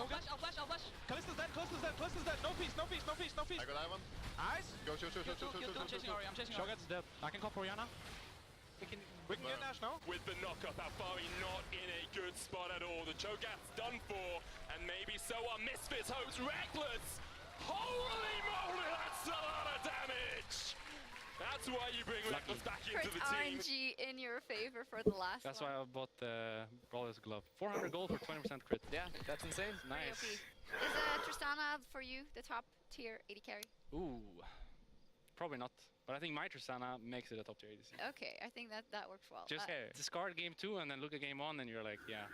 Kalista's dead. No piece. I got Ivan. Nice. Go, shoot. I'm chasing Ori. Shogat's dead. I can call for Orianna. We can get Nash now. With the knockup, Alfari not in a good spot at all. The Cho'Gath's done for, and maybe so are Misfits hopes. Reckless! Holy moly, that's a lot of damage! That's why you bring Reckless back into Crit the team. RNG in your favor for the last That's one. why I bought the Brawler's Glove. 400 gold for 20% crit. Yeah, that's insane. Nice. Is Tristana for you the top tier AD carry? Ooh, probably not. But I think my Tristana makes it a top tier ADC. Okay, I think that works well. Just discard game 2 and then look at game 1 and you're like, yeah.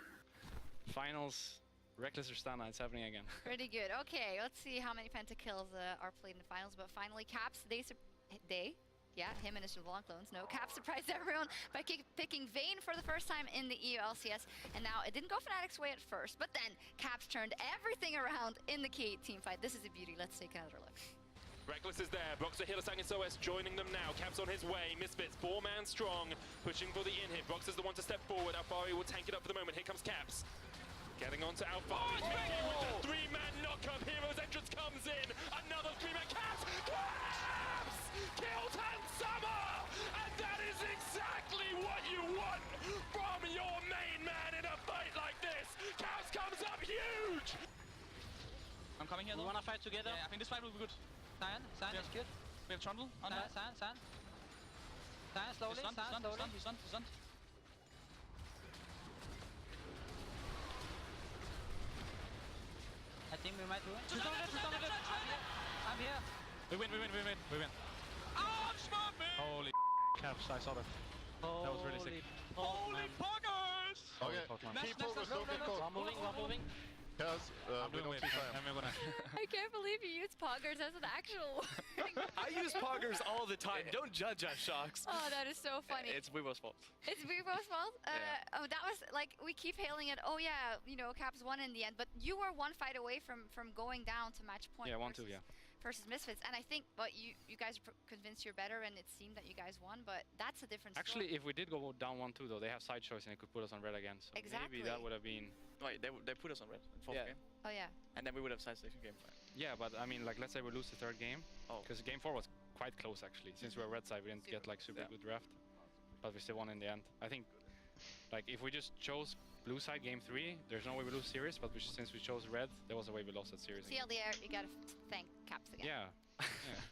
Finals, Reckless Tristana, it's happening again. Pretty good. Okay, let's see how many pentakills are played in the finals. But finally, Caps, him and his LeBlanc clones. No, Caps surprised everyone by picking Vayne for the first time in the EU LCS. And now it didn't go Fnatic's way at first, but then Caps turned everything around in the K8 team fight. This is a beauty. Let's take another look. Reckless is there. Broxah, Hillsang, SOS joining them now. Caps on his way. Misfits, 4-man strong, pushing for the in-hit. Broxah's the one to step forward. Alfari will tank it up for the moment. Here comes Caps. Getting on to Alfari. Mickey with the 3-man knock-up. Hero's entrance comes in. Another 3-man. Caps! Caps! Kills Hansama! And that is exactly what you want from your main man in a fight like this. Caps comes up huge! I'm coming here. We wanna fight together? Yeah, I think this fight will be good. Cyan is good. We have Trundle on that. Cyan slowly, He's stunned, Cyan he's slowly. stunned, he's stunned, he's stunned. I think we might do it. She's on it. I'm here. We win. Holy Caps, I saw that. That was really sick. Holy poggers! Okay, keep focused, don't get caught. We're moving. Yes, we don't see time. I can't believe you used poggers as an actual word. I use poggers all the time. Don't judge us, Shocks. Oh, that is so funny. It's Weebo's fault. It's Weebo's fault? Oh, that was like, we keep hailing it. Oh yeah, you know, Caps won in the end, but you were one fight away from going down to match point. Yeah, 1-2, yeah. Versus Misfits, and I think, but you guys are convinced you're better, and it seemed that you guys won, but that's a different Actually, story. if we did go down 1-2 though, they have side choice and it could put us on red again. So Exactly. maybe that would have been. Wait, they put us on red in 4th game. Oh yeah. And then we would have side station game 5. Yeah, but I mean, like, let's say we lose the 3rd game, because game 4 was quite close actually. Since we were red side, we didn't get like super good draft, but we still won in the end. I think, like, if we just chose blue side game 3, there's no way we lose series. But since we chose red, there was a way we lost that series. CLDR, you gotta thank Caps again. Yeah. Yeah,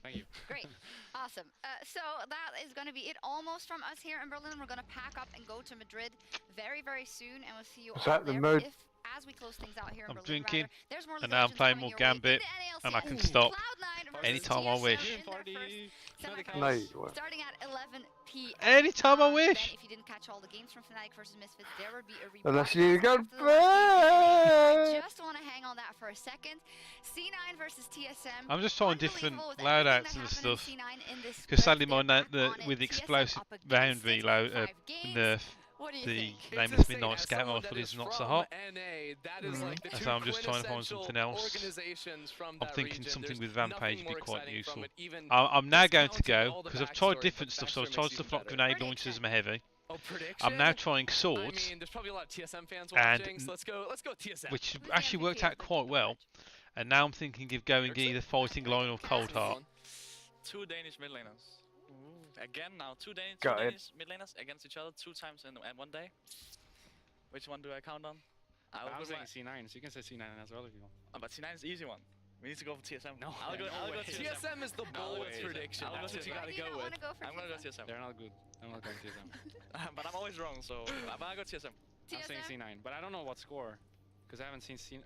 thank you. Great. Awesome. So that is going to be it almost from us here in Berlin. We're going to pack up and go to Madrid very, very soon, and we'll see you all that the there. mood? As we close things out here in I'm Berlin, drinking, rather, there's more and now I'm legends playing coming more your way in Gambit, the and I NALCS. can stop Cloud9 versus anytime I TSM wish. in their first No, you won't. starting at 11 p.m. Anytime I wish. Then if you didn't catch all the games from Fnatic versus Misfits, there would be a replay. Unless you go after the last game. I just want to hang on that for a second. C9 versus TSM. I'm just trying different Unbelievable with loadouts everything and that stuff. happened in C9 in this Because split. sadly, They're my back on it. with the TSM explosive up against round it, reload 5 games. nerf. What do you The think? name It's is insane, Midnight as Scout, someone I thought that it's is not so from hot. NA, that is like the So two I'm just trying to find quintessential something else. organizations from I'm that thinking region. something There's with Rampage nothing would be more quite exciting from useful. it, even I'm now going to discounting go, all the because I've tried backstory, different but stuff, so I've backstory tried makes stuff even like better. grenade launchers and my heavy. Oh, prediction? I'm now trying I swords, mean, there's probably a lot of TSM fans and watching, so let's go TSM. which actually worked out quite well. And now I'm thinking of going either Fighting Lion or Cold Heart. 2 Danish mid laners. Again now, 2 Danish Go ahead. mid laners against each other 2 times in one day. Which one do I count on? I'm saying C9, so you can say C9 as well if you want. But C9 is the easy one. We need to go for TSM. No, I'll go TSM. TSM is the bold prediction. That's what you gotta go with. I'm gonna go TSM. They're not good. I'm not going TSM. But I'm always wrong, so I'll go TSM. I'm saying C9, but I don't know what score, because I haven't seen C9.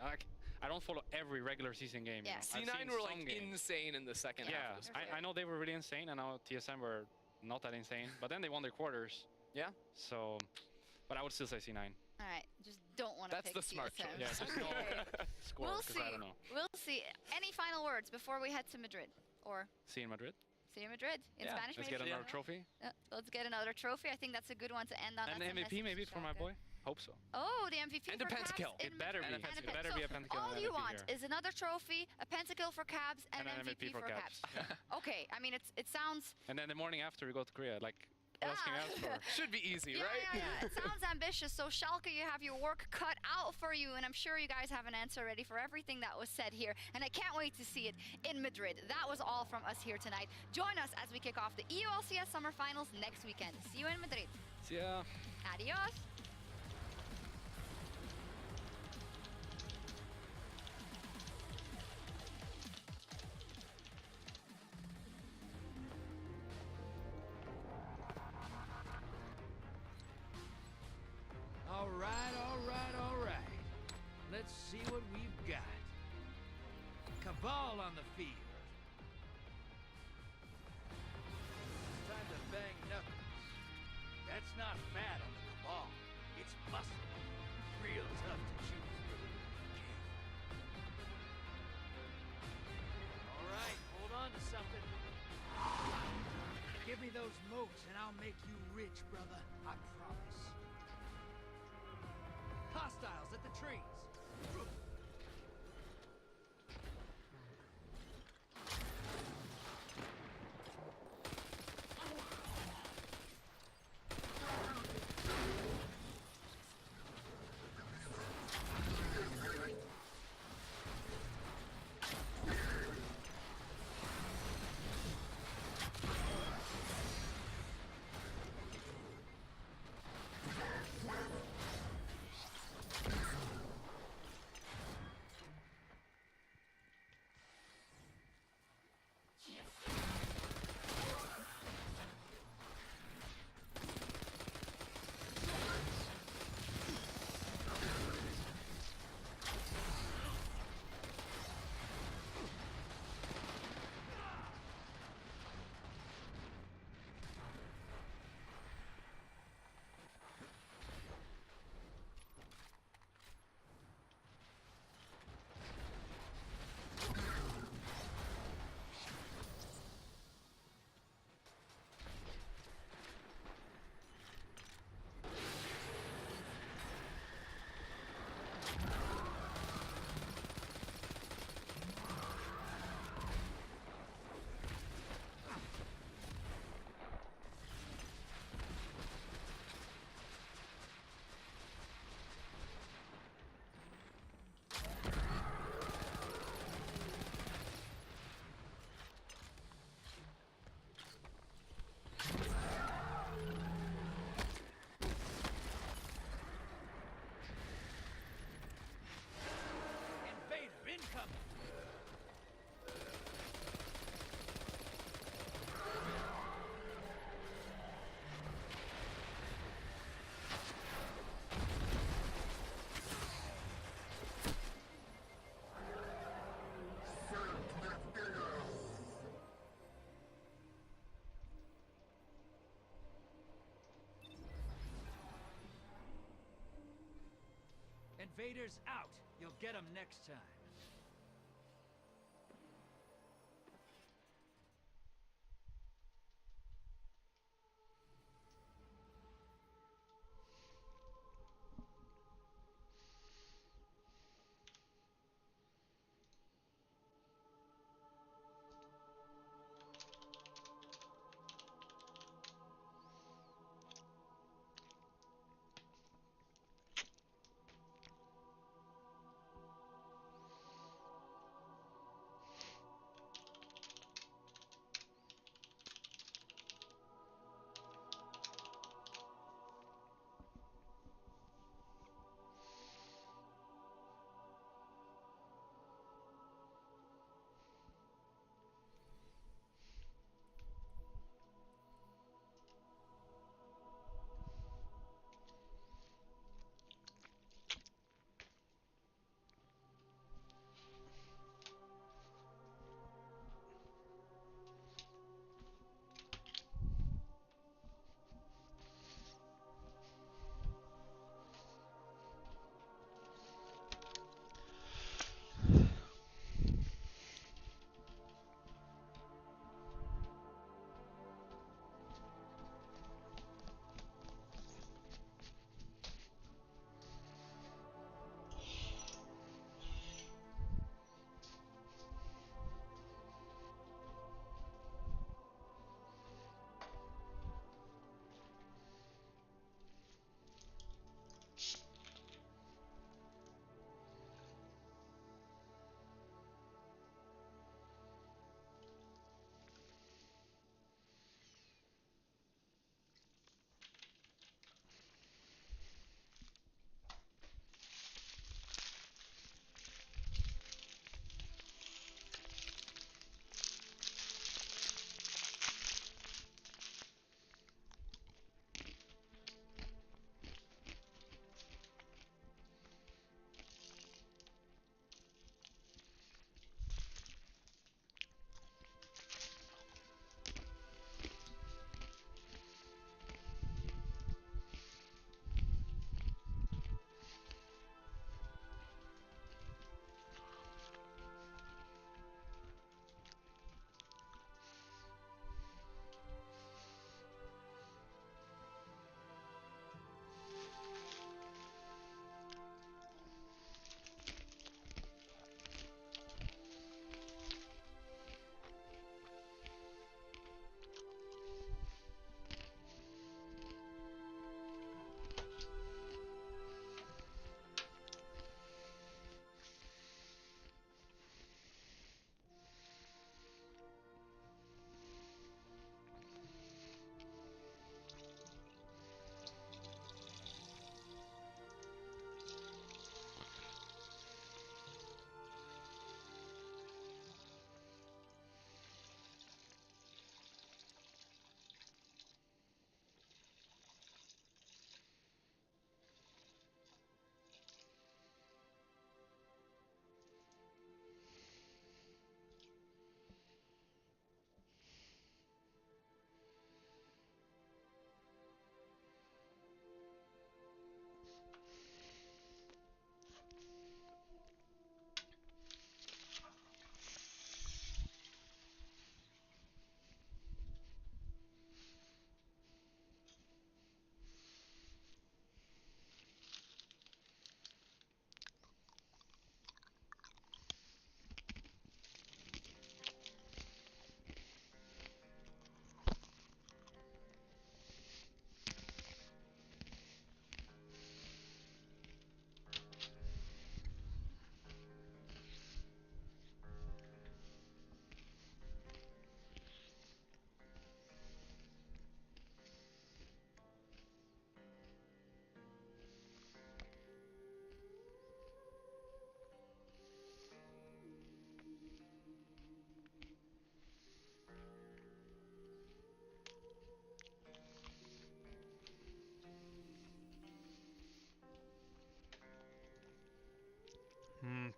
I don't follow every regular season game. Yeah. You know? I've C9 seen were some like games. insane in the second half. Yeah, of this I know they were really insane, and now TSM were not that insane. But then they won their quarters. Yeah. So, but I would still say C9. All right, just don't want to That's pick the smart TSM. choice. Yeah, just no score, We'll because see. I don't know. We'll see. Any final words before we head to Madrid? Or See you in Madrid. see you in Madrid? In Yeah, Spanish, let's maybe? get another trophy. Let's get another trophy. I think that's a good one to end on. And the That's a MVP message maybe to for my Schalke. boy. Hope so. Oh, the MVP And for a Cabs pentakill. in It better be. Madrid. It better be a pentakill. All and you MVP want here. is another trophy, a pentakill for Cabs, and And an an MVP for Cabs. Cabs. Okay, I mean it sounds. And then the morning after we go to Korea, like, what else can you ask for? Should be easy, Yeah, right? yeah. It sounds ambitious. So Schalke, you have your work cut out for you, and I'm sure you guys have an answer ready for everything that was said here. And I can't wait to see it in Madrid. That was all from us here tonight. Join us as we kick off the EULCS Summer Finals next weekend. See you in Madrid. See ya. Adios. All right, all right, all right. Let's see what we've got. Cabal on the field. Time to bang knuckles. That's not fat on the Cabal. It's muscle. Real tough to chew through. All right, hold on to something. Give me those moats and I'll make you rich, brother. I promise. Hostiles at the trees. invaders out. You'll get them next time.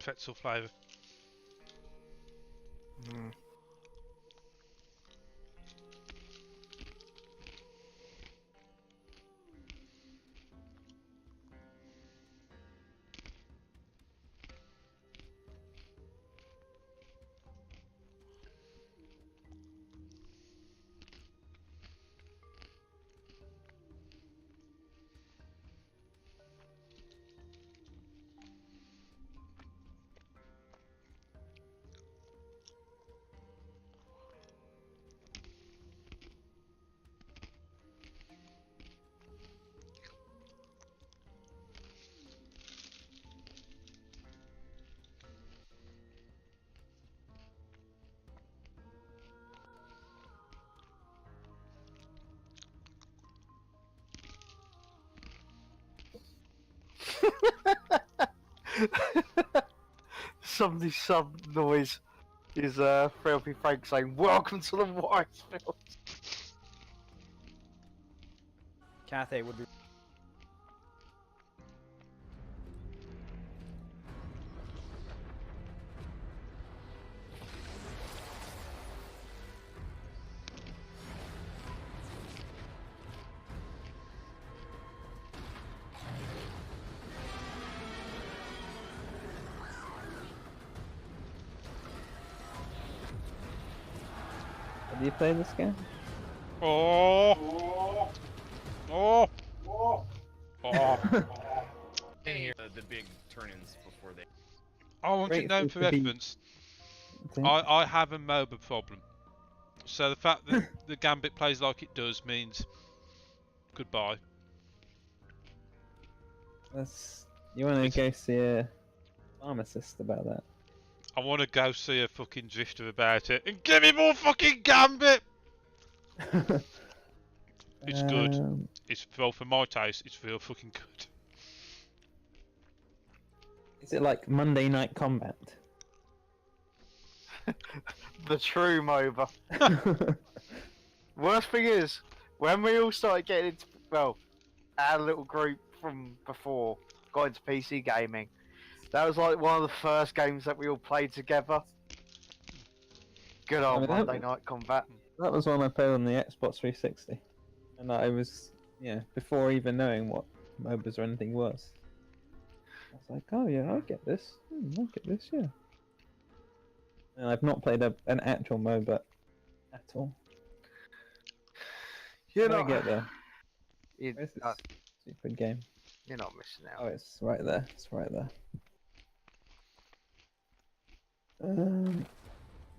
Pretzel flavour. Somebody's sub noise is Therapy Frank saying, "Welcome to the Wise Fields." Cathay would be. Do you play this game? Oh! Oh! Oh! In here, the big turn-ins before they. I want to know for reference. I have a MOBA problem. So the fact that the Gambit plays like it does means goodbye. You want to go see a pharmacist about that? I want to go see a fucking drifter about it and give me more fucking Gambit! It's good. It's well for my taste. It's real fucking good. Is it like Monday Night Combat? The true MOBA. Worst thing is, when we all started getting into, well, our little group from before got into PC gaming, that was like one of the first games that we all played together. Good old Monday Night Combat. That was one I played on the Xbox 360. And I was, before even knowing what MOBAs or anything was. I was like, oh yeah, I get this. I get this, yeah. And I've not played an actual MOBA at all. I get there. Where's this stupid game? You're not missing out. Oh, it's right there. It's right there.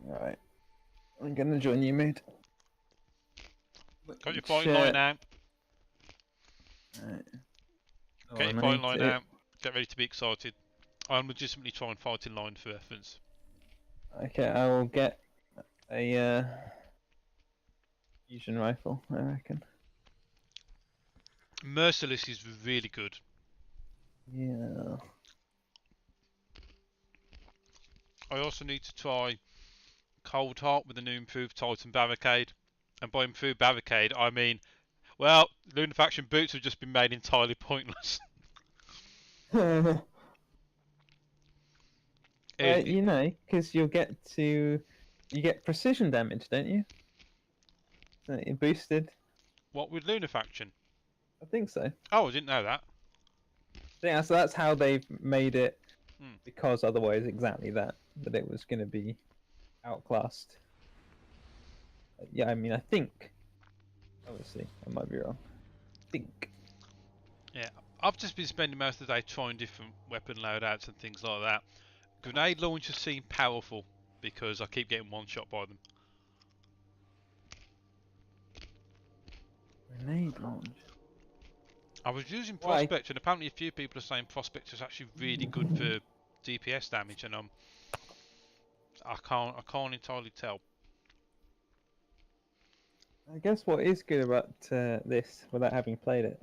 Right. I'm gonna join you, mate. Got your fighting line out. Right. Get your fighting line out. Get ready to be excited. I'm legitimately trying fighting line for reference. Okay, I will get a fusion rifle, I reckon. Merciless is really good. Yeah. I also need to try Cold Heart with the new improved Titan Barricade. And by improved Barricade, I mean, well, Lunafaction boots have just been made entirely pointless. Because you get precision damage, don't you? Isn't it boosted? What, with Lunafaction? I think so. Oh, I didn't know that. Yeah, so that's how they've made it, because otherwise exactly that it was going to be outclassed. Yeah, I mean, I think. Obviously, I might be wrong. I think. Yeah, I've just been spending most of the day trying different weapon loadouts and things like that. Grenade launchers seem powerful because I keep getting one shot by them. Grenade launch. I was using Prospect, and apparently a few people are saying Prospect is actually really good for DPS damage, and I can't entirely tell. I guess what is good about this, without having played it,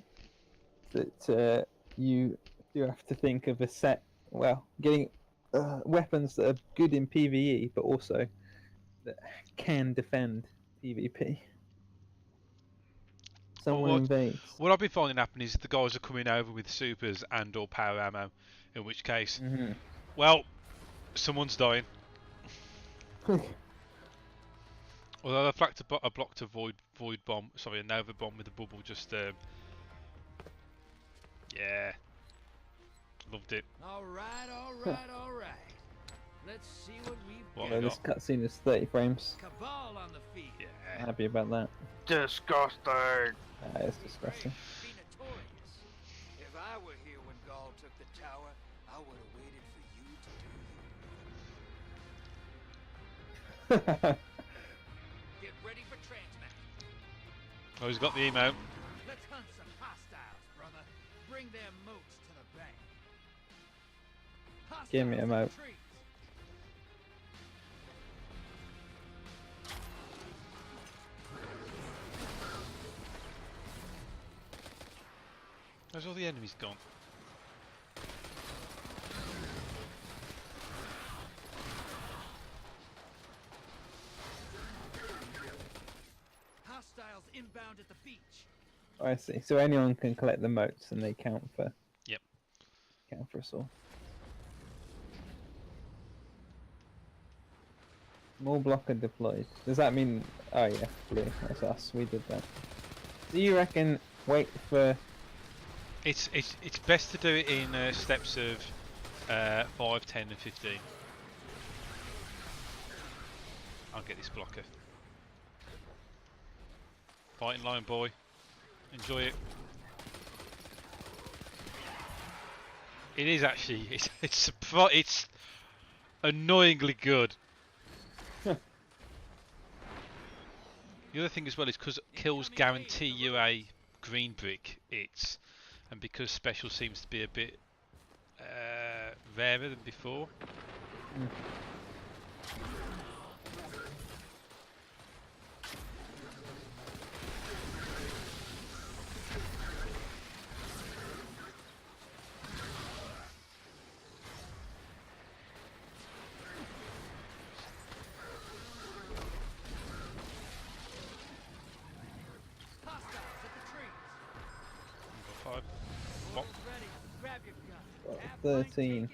that you do have to think of a set. Well, getting weapons that are good in PvE, but also that can defend PvP. Someone invades. What I've been finding happen is the guys are coming over with supers and or power ammo, in which case, well, someone's dying. Although I blocked a void bomb, sorry, a Nova bomb with a bubble, just yeah, loved it. All right. Let's see what we've got. This cutscene is 30 frames. Cabal on the feet. Yeah. I'm happy about that. Disgusting. It's disgusting. Be notorious. If I were here when Gaul took the tower, I would have waited for you to do you. Get ready for transmat. Oh, he's got the emote. Let's hunt some hostiles, brother. Bring their moats to the bank. Hostiles Give me a moat. Where's all the enemies gone? inbound at the beach. I see. So anyone can collect the motes and they count for. Yep. Count for us all. More blocker deployed. Does that mean? Oh yeah, blue. That's us. We did that. Do you reckon? Wait for. It's best to do it in steps of 5, 10, and 15. I'll get this blocker. Fighting line, boy. Enjoy it. It is actually. It's annoyingly good. The other thing as well is because kills guarantee you a green brick. And because special seems to be a bit rarer than before. Number 5. What? 13.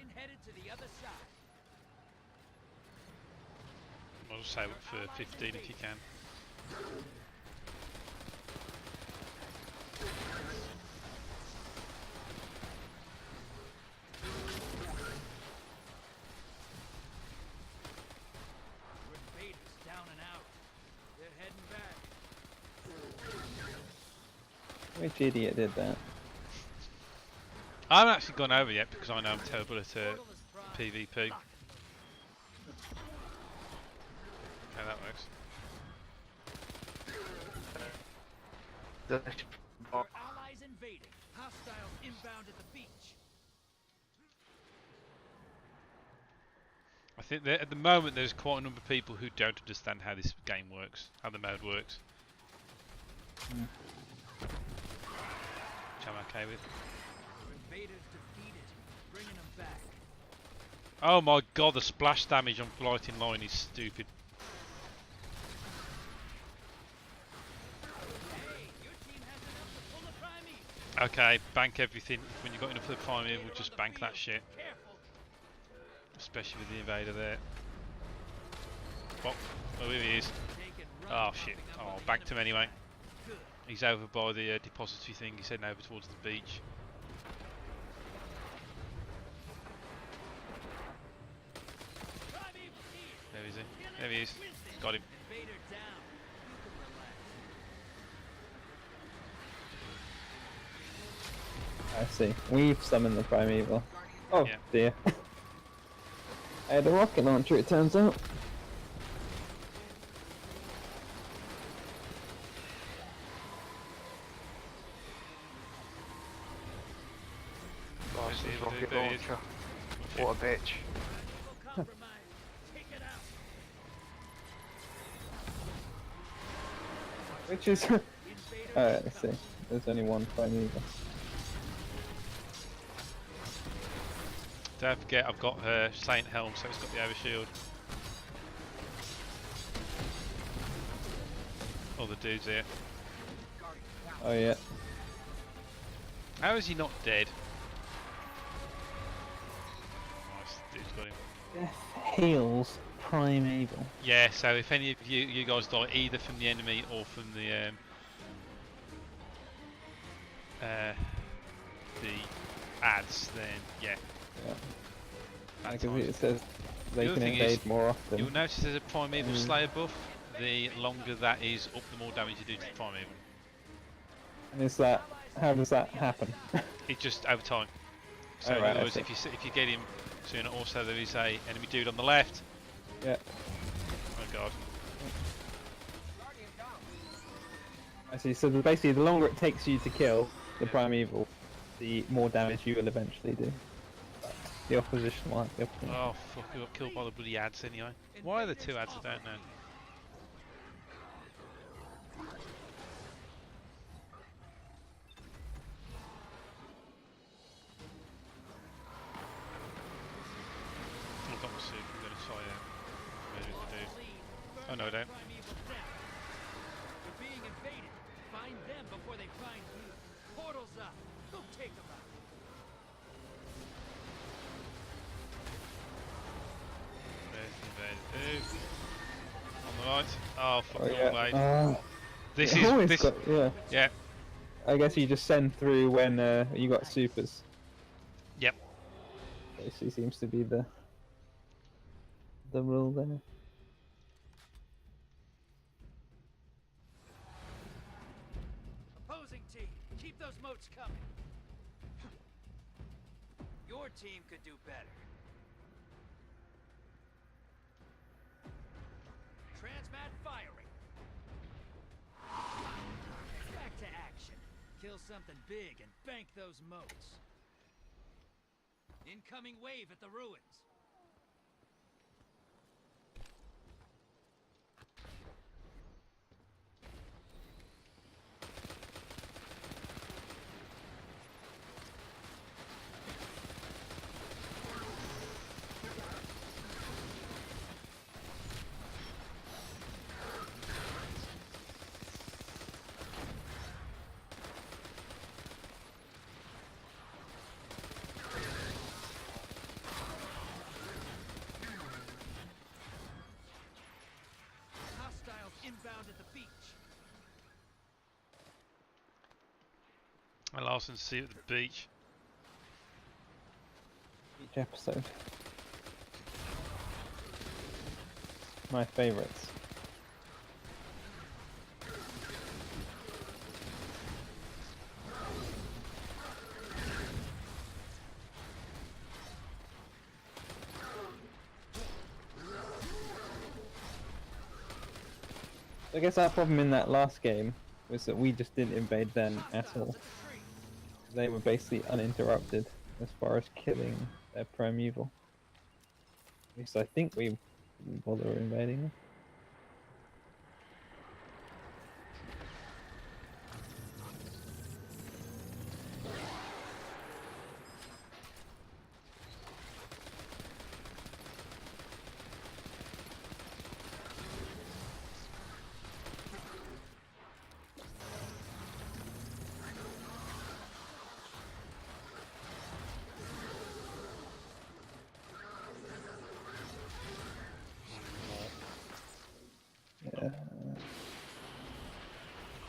I'll say it for 15 if you can. Invaders down and out. They're heading back. Which idiot did that? I haven't actually gone over yet because I know I'm terrible at PvP. Okay, that works. Allies invading. Hostiles inbound at the beach. I think that at the moment there's quite a number of people who don't understand how this game works, how the mode works. Which I'm okay with. Invaders defeated. Bringing them back. Oh my god, the splash damage on Blighting Line is stupid. Okay, bank everything. When you've got enough of the Primeval, we'll just bank that shit. Especially with the invader there. Oh, here he is. Oh shit. Oh, banked him anyway. He's over by the depository thing. He's heading over towards the beach. There is he. There he is. Got him. I see. We've summoned the Primeval. Oh yeah. Dear. I had a rocket launcher, it turns out. Bastard's rocket launcher. What a bitch. Which is... Alright, let's see. There's only one Primeval. Don't forget, I've got her Saint Helm, so it's got the overshield. All the dudes here. Oh yeah. How is he not dead? Nice, dude's got him. Death heals Primeval. Yeah, so if any of you guys die either from the enemy or from the ads, then yeah. Because it says they can invade more often. You'll notice there's a Primeval Slayer buff. The longer that is up, the more damage you do to the Primeval. And is that... how does that happen? It just over time. So in other words, if you get him sooner, also there is a enemy dude on the left. Yeah. Oh god. I see, so basically the longer it takes you to kill the Primeval, the more damage you will eventually do. The opposition will have the opportunity. Oh fuck, we got killed by the bloody ads anyway. Why are there two ads? I don't know. I've got my suit, I'm going to try it. Oh no I don't. They're being invaded. Find them before they find you. Portals up. Go take them out. On the right. Oh, fuck yeah. mate. This it is always this. got- yeah. Yeah. I guess you just send through when you got supers. Yep. Basically seems to be the rule there. Opposing team, keep those moats coming. Your team could do better. Transmat firing. Back to action. Kill something big and bank those moats. Incoming wave at the ruins. Inbound at the beach. And Larson to see at the beach. Each episode. My favourites. I guess our problem in that last game was that we just didn't invade them at all. They were basically uninterrupted as far as killing their primeval. At least I think we didn't bother invading them.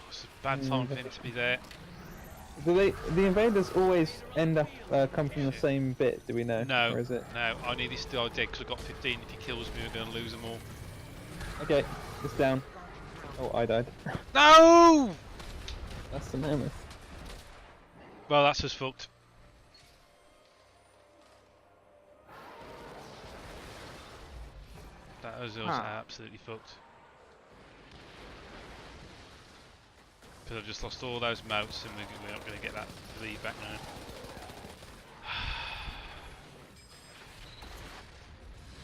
It's a bad time for him to be there. Do the invaders always end up come from the same bit? Do we know? No, Or is it? no, I need this to die dead because I've got 15. If he kills me, we're going to lose them all. Okay, it's down. Oh, I died. No! That's the mammoth. Well, that's just fucked. That was also absolutely fucked. Because I've just lost all those moats and we're not going to get that lead back now.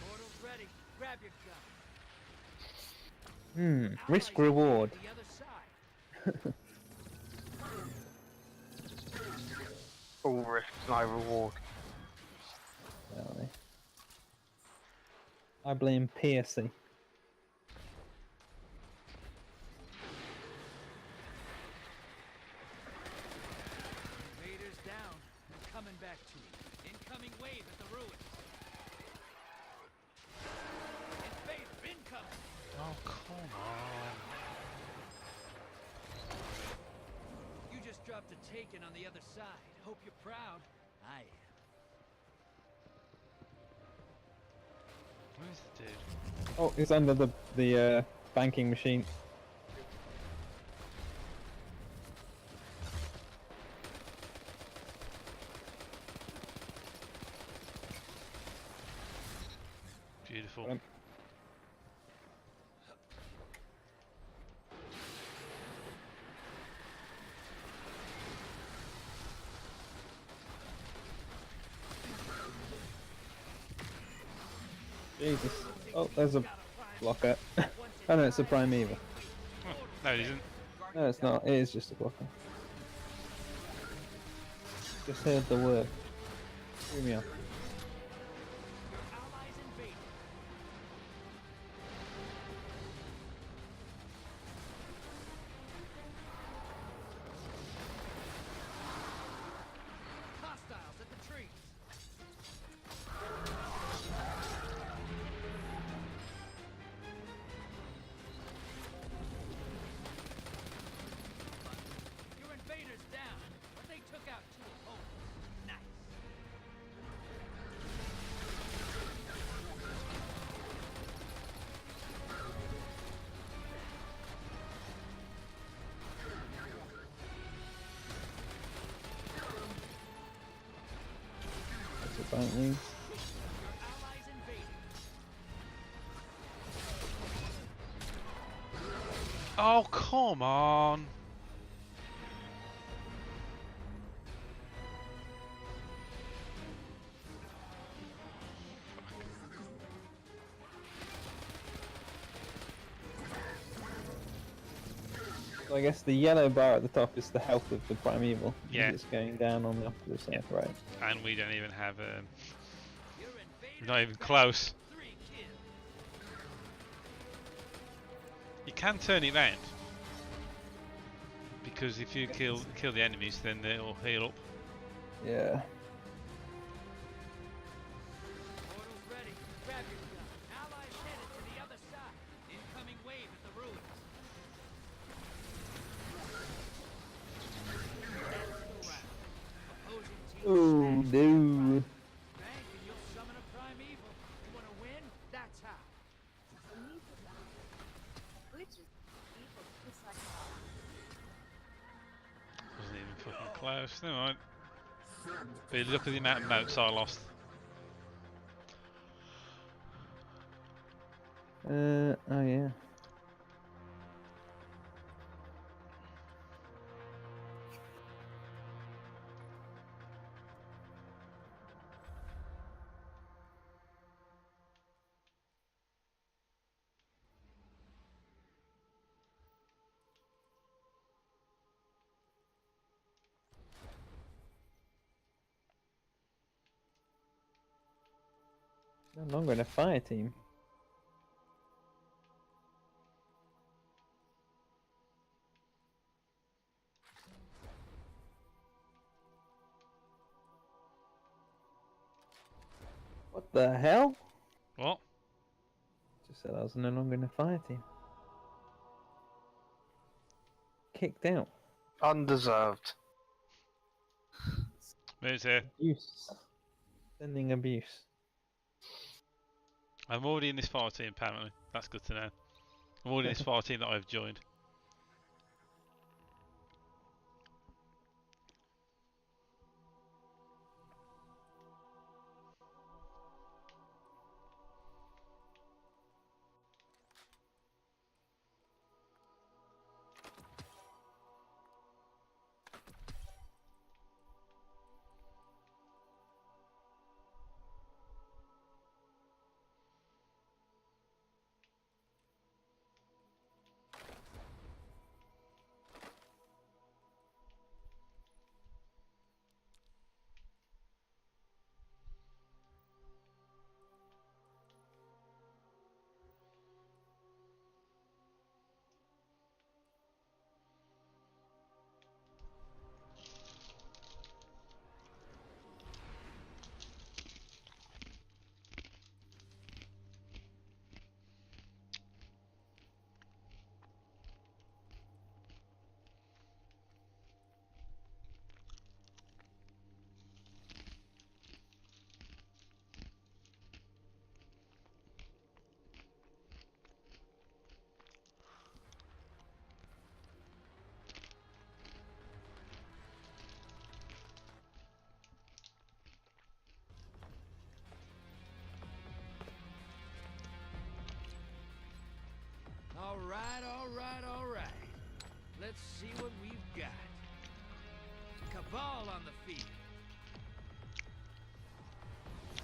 Portal's ready. Grab your gun. Risk reward. The other side. All risk, no reward. Really. I blame Piercy. Invaders down. I'm coming back to you. Incoming wave at the ruins. Invader incoming. Oh, come on. You just dropped a taken on the other side. Hope you're proud. I am. Where's the dude? Oh, it's under the banking machine. Beautiful. Jesus. Oh, there's a blocker. Oh no, it's a primeval. Oh, no, it isn't. No, it's not. It is just a blocker. Just heard the word. Hear me out. Frightening. Oh, come on. So I guess the yellow bar at the top is the health of the Primeval. Yeah. It's going down on the opposite side, right? And we don't even have we're not even close. You can turn it round. Because if you kill the enemies, then they'll heal up. Yeah. Portal's ready. Grab your gun. Allies headed to the other side. Incoming wave at the ruins. Oh, dude. Bank and you'll summon a Primeval. You want to win? That's how. Wasn't even fucking close. Never mind. But look at the amount of motes I lost. Oh yeah. No longer in a fire team. What the hell? What? Just said I was no longer in a fire team. Kicked out. Undeserved. Who's here? Abuse. Sending abuse. I'm already in this fire team apparently. That's good to know. I'm already in this fire team that I've joined. All right, all right, all right. Let's see what we've got. Cabal on the field.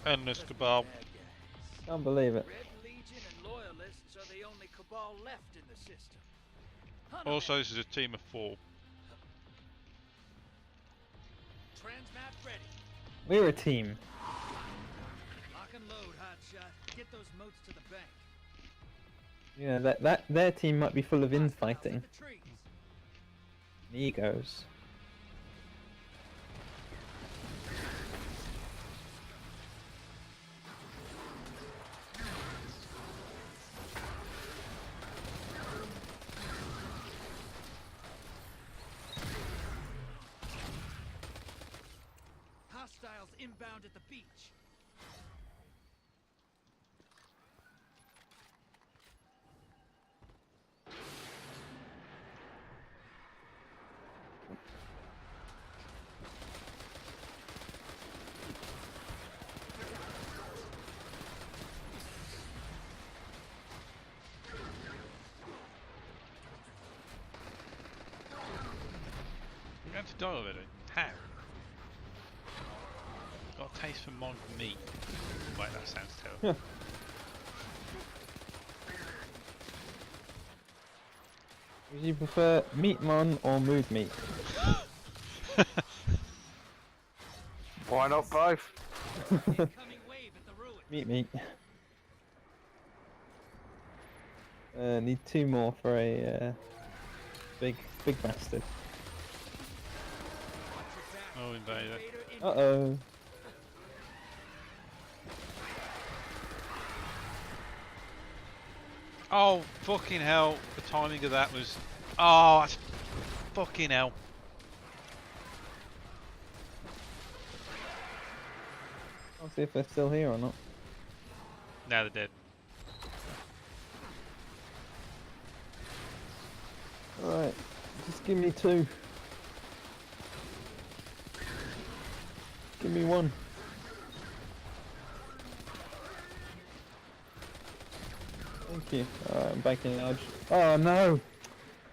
Endless Cabal. Can't believe it. Red Legion and Loyalists are the only Cabal left in the system. Also, this is a team of 4. Transmap ready. We're a team. Lock and load, hotshot. Get those moats to the bank. Yeah, that their team might be full of infighting. And egos. Hostiles inbound at the beach. have to die already. How? Got a taste for mod meat. Wait, that sounds terrible. Would you prefer meat mon or mood meat? Why not both? Meat. Need 2 more for a big bastard. Oh, invader. Uh-oh. Oh, fucking hell. The timing of that was... Oh, that's fucking hell. I'll see if they're still here or not. Now they're dead. Alright, just give me 2. Give me 1. Thank you. Alright, I'm back in large. Oh no!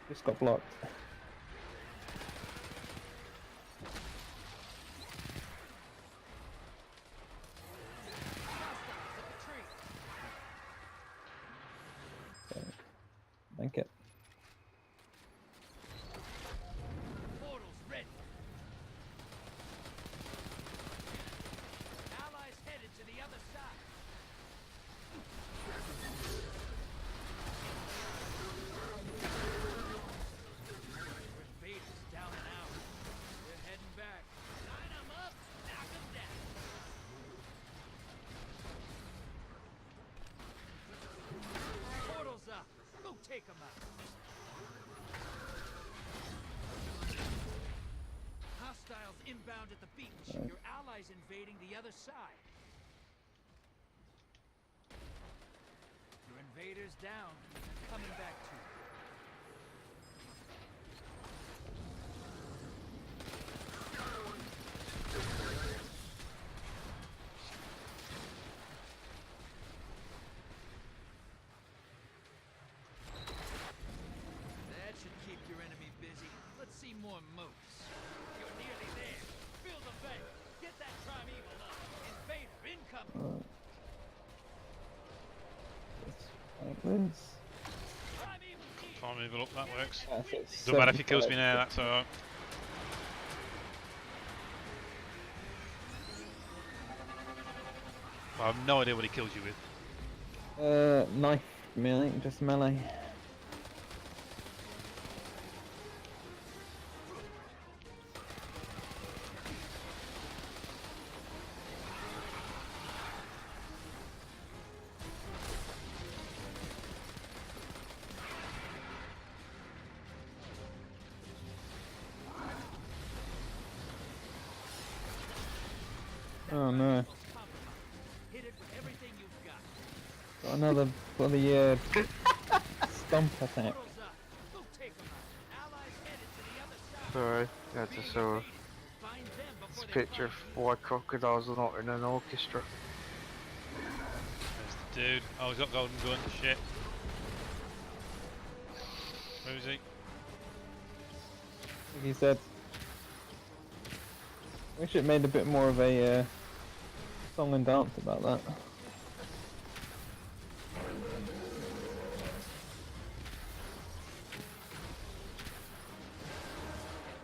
Just got blocked. Okay. Thank it. Portals ready. Allies headed to the other side. Invaders down and out. They're heading back. Line them up, knock them down. Portals up. Go take them out. Hostiles inbound at the beach. Your allies invading the other side. Your invaders down. Coming back to you. That should keep your enemy busy. Let's see more moats. You're nearly there. Fill the vent. Get that primeval up. Invader incoming. Wins. Can't move it up, that works. It's Doesn't matter if he kills me now, that's alright. I have no idea what he kills you with. Knife, melee, just melee. Oh no. Hit it with everything you've got. Got another bloody stomp attack. Go take them out. Allies headed to the other side. Sorry, I just saw this picture of why crocodiles are not in an orchestra. There's the dude. Oh, he's got golden gun. Shit. Where is he? I think he said. Wish it made a bit more of a song and dance about that.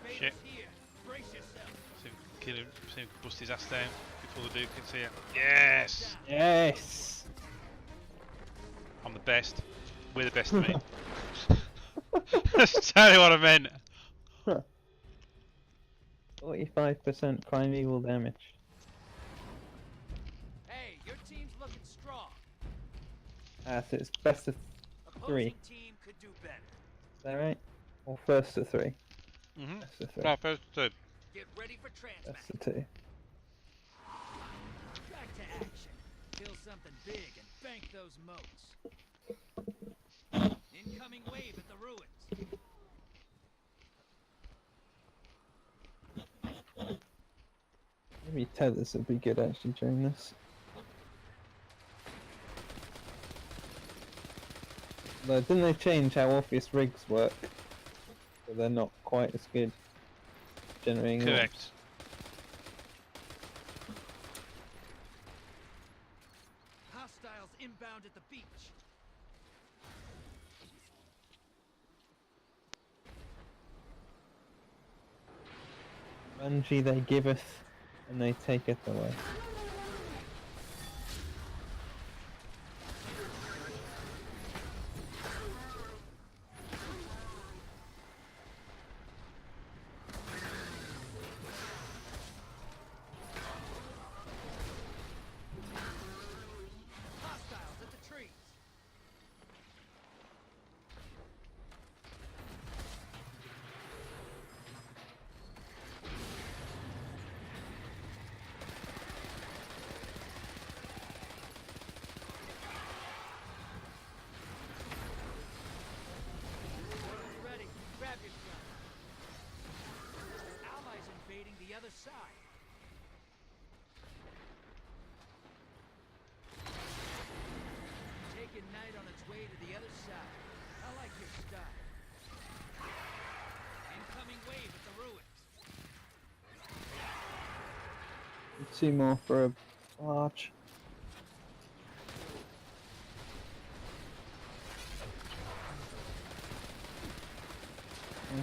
Shit. See if we can kill him, see if we can bust his ass down before the dude can see it. Yes! Yes! I'm the best. We're the best of me. That's totally what I meant. 45% primeval damage. Hey, your team's looking strong. So it's best of 3. Opposing team could do better. Is that right? Or first to 3? Mm-hmm. Best of 3. No, first to 2. Get ready for transmat. Best of 2. Back to action. Kill something big and bank those moats. Incoming wave at the ruins. Maybe tethers would be good actually during this. Though, didn't they change how Orpheus rigs work? So they're not quite as good. generating. Correct. Hostiles inbound at the beach. Bungie they giveth, and they taketh away. Hostiles at the trees. Ready. Grab your gun. Allies invading the other side. Taking Knight on its way to the other side. I like your style. Incoming wave at the ruins. 2 more for a large.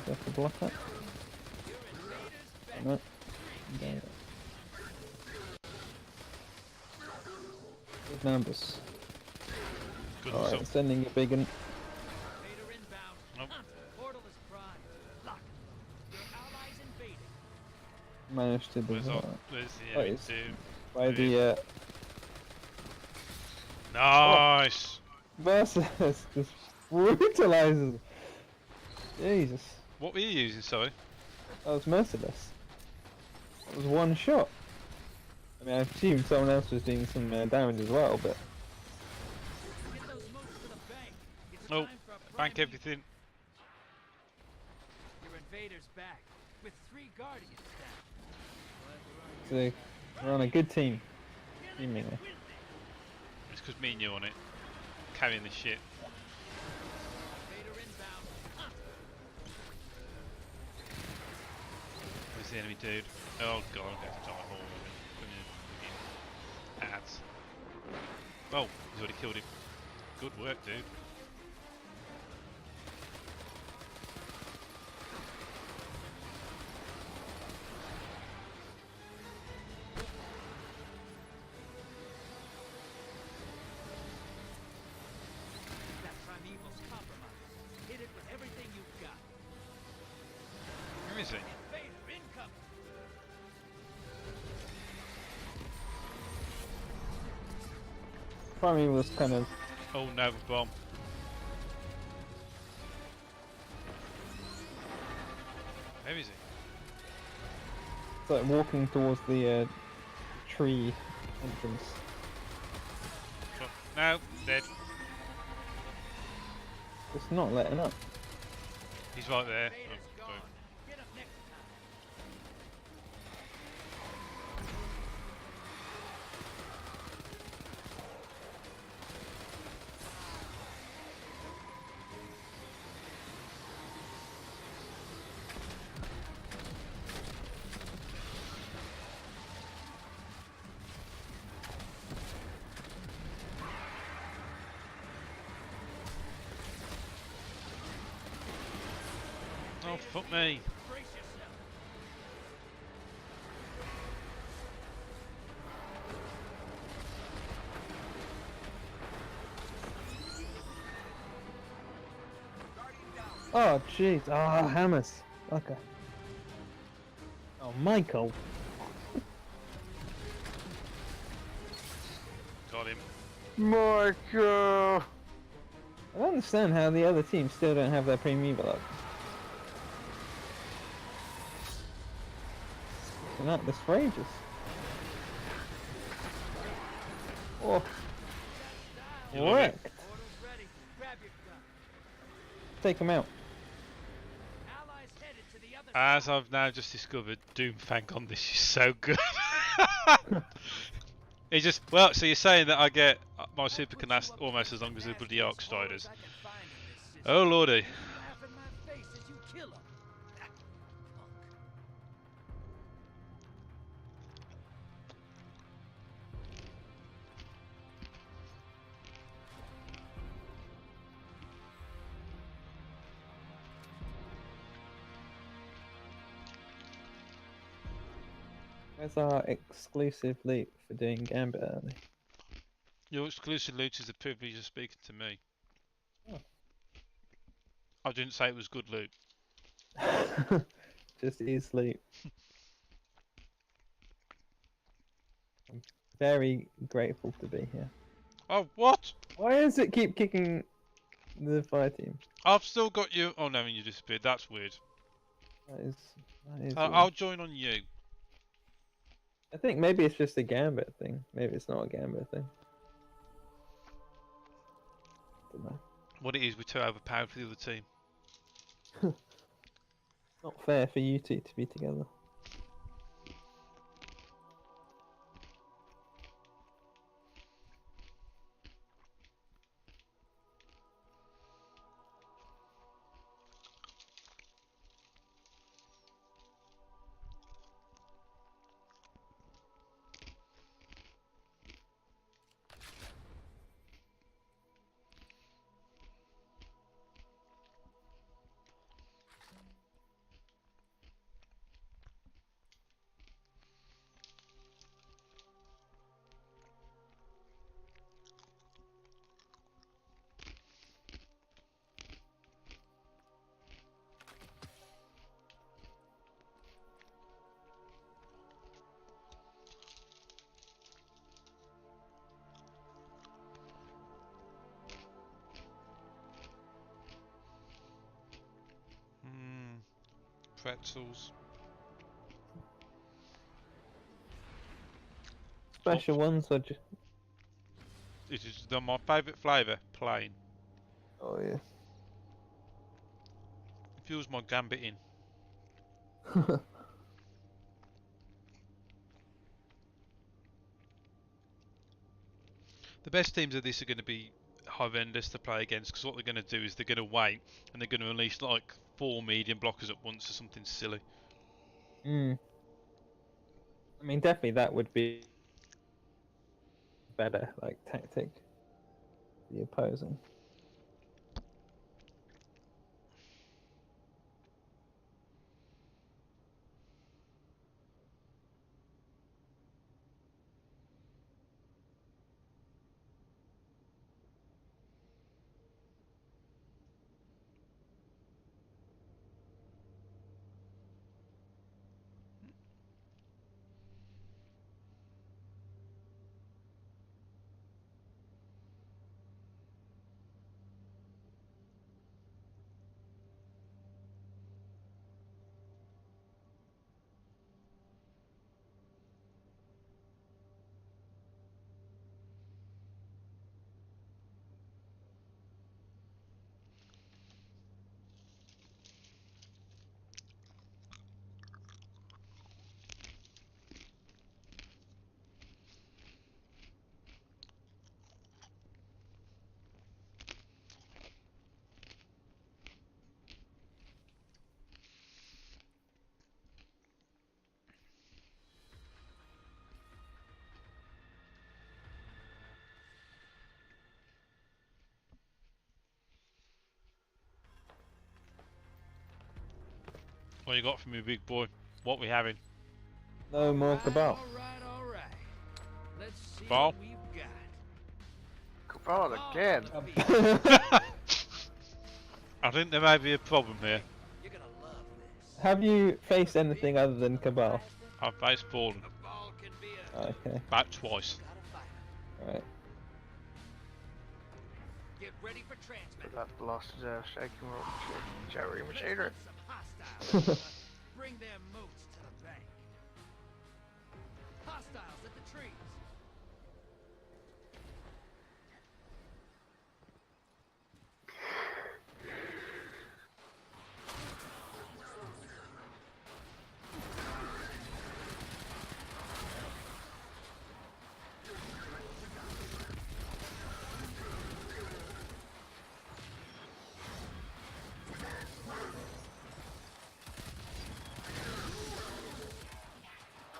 Have to block that. No. Okay. Good numbers. Good Alright, result. sending a big one. Nope. Portal is primed. Lock. Your allies invading. Managed to do Where's that. our- where's the Oh, enemy it's team? by the Nice! Versus just brutalizes. Jesus. What were you using, sorry? That was merciless. That was one shot. I mean, I assume someone else was doing some damage as well, but Oh, bank everything. Your invaders back with 3 guardians down. so we're on a good team. Seemingly. It's because me and you on it. Carrying the shit. Where's the enemy dude? Oh god, I'm going to die a hole of it. Ads. Oh, he's already killed him. Good work, dude. That primeval's compromised. Hit it with everything you've got. Where is he? Invader incoming. Primary was kind of Oh, Nova bomb. Where is he? like walking towards the tree entrance. No, dead. It's not letting up. He's right there. Oh, boom. Oh, fuck me. Oh jeez, ah, hammers. Okay. Oh, Michael. Got him. Michael. I don't understand how the other team still don't have their Primeval up. They're not this for ages. Oh. You love it. Worked. Take them out. As I've now just discovered, Doomfang on this is so good. He just, well, so you're saying that I get my super can last almost as long as the bloody Arcstriders. Oh lordy. Where's our exclusive loot for doing Gambit early? Your exclusive loot is the privilege of speaking to me. Oh. I didn't say it was good loot. Just is loot. I'm very grateful to be here. Oh, what? Why does it keep kicking the fire team? I've still got you. Oh no, you disappeared. That's weird. That is weird. I'll join on you. I think maybe it's just a Gambit thing. Maybe it's not a Gambit thing. Don't know. What it is, we're too overpowered for the other team. Not fair for you two to be together. Pretzels. Special ones or just... This is my favourite flavour, plain. Oh yeah. Infuse my Gambit in. The best teams of this are going to be horrendous to play against, because what they're going to do is they're going to wait and they're going to release like 4 medium blockers at once or something silly. I mean, definitely that would be better, like tactic. The opposing. What you got for me, big boy? What we having? No more Cabal. Alright. Let's see Cabal? what we've got. Cabal again. I think there may be a problem here. Have you faced anything other than Cabal? I've faced Fallen. Okay. About twice. Alright. Get ready for transmit. That lost shaking rock, Jerry Machinery. Bring their moats to the bank. Hostiles at the trees.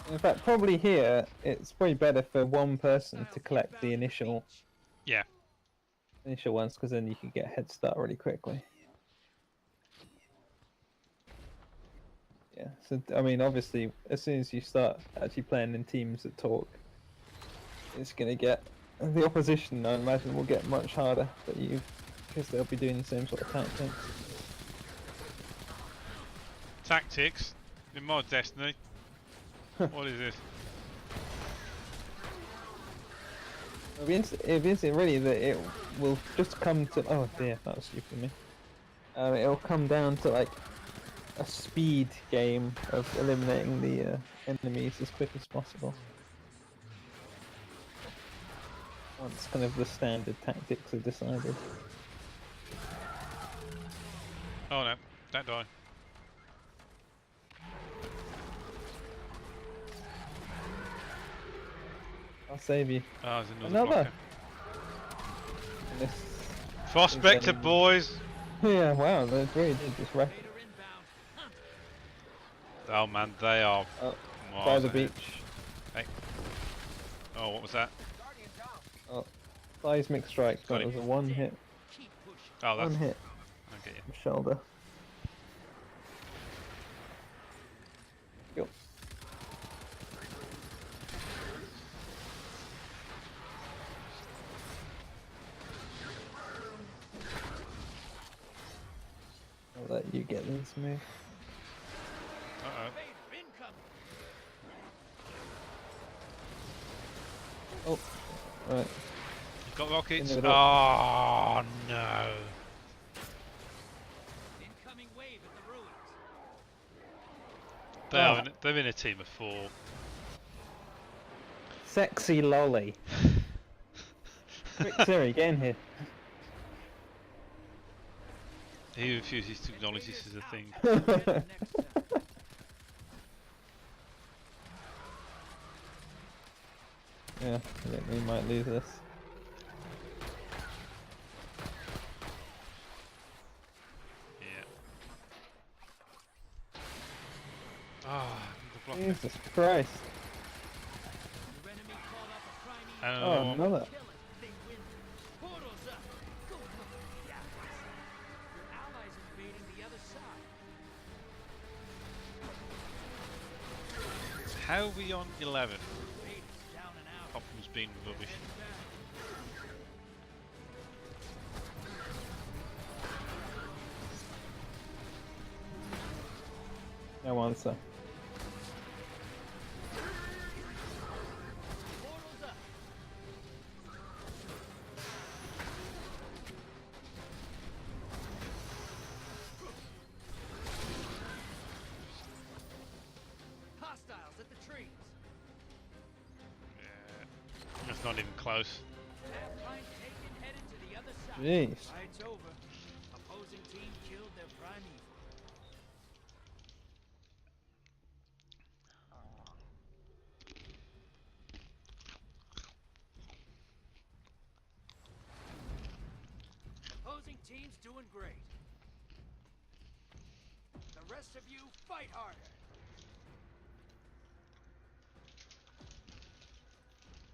In fact, probably here, it's probably better for one person to collect the initial ones, because then you can get a head start really quickly. Yeah, so I mean, obviously, as soon as you start actually playing in teams that talk, it's gonna get the opposition. I imagine will get much harder for you because they'll be doing the same sort of tactics. Tactics in my Destiny. What is this? It'll be interesting, really, that it will just come to. Oh dear, that was stupid of me. It'll come down to like a speed game of eliminating the enemies as quick as possible. Once kind of the standard tactics are decided. Oh no, don't die. I'll save you. Oh, there's another. This Prospector boys! Yeah, wow, they really did just wreck it. Oh man, they are By the beach. Hey. Oh, what was that? Oh, seismic strike. That was a one hit. Oh, that's... One hit. I get you. Shoulder. Go. I'll let you get this move. Uh-oh. Oh, right. You've got rockets? In the middle. Oh no. Incoming wave at the ruins. They're in a team of 4. Sexy lolly. Quick, Siri, get in here. He refuses to acknowledge this is a thing. Yeah, I think we might lose this. Yeah. Ah, the block. Jesus Christ. Oh, another. How are we on 11? Optimus being rubbish. No answer. Hostiles at the trees. That's not even close. Jeez. Fight's over. Opposing team killed their primeval. Opposing team's doing great. The rest of you, fight harder.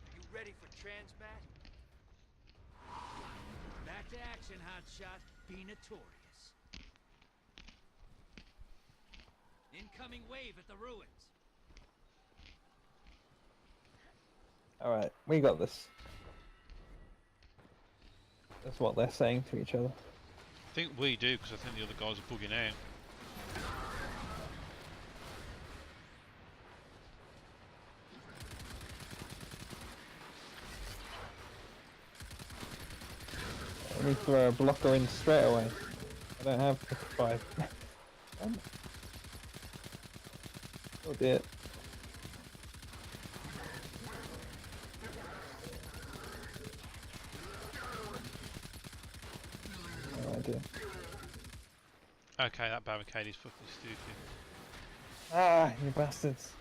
Are you ready for transmat? Back to action, hotshot. Be notorious. Incoming wave at the ruins. Alright, we got this. That's what they're saying to each other. I think we do, because I think the other guys are bugging out. Let me throw a blocker in straight away. I don't have 5. Oh dear. No idea. Okay, that barricade is fucking stupid. Ah, you bastards.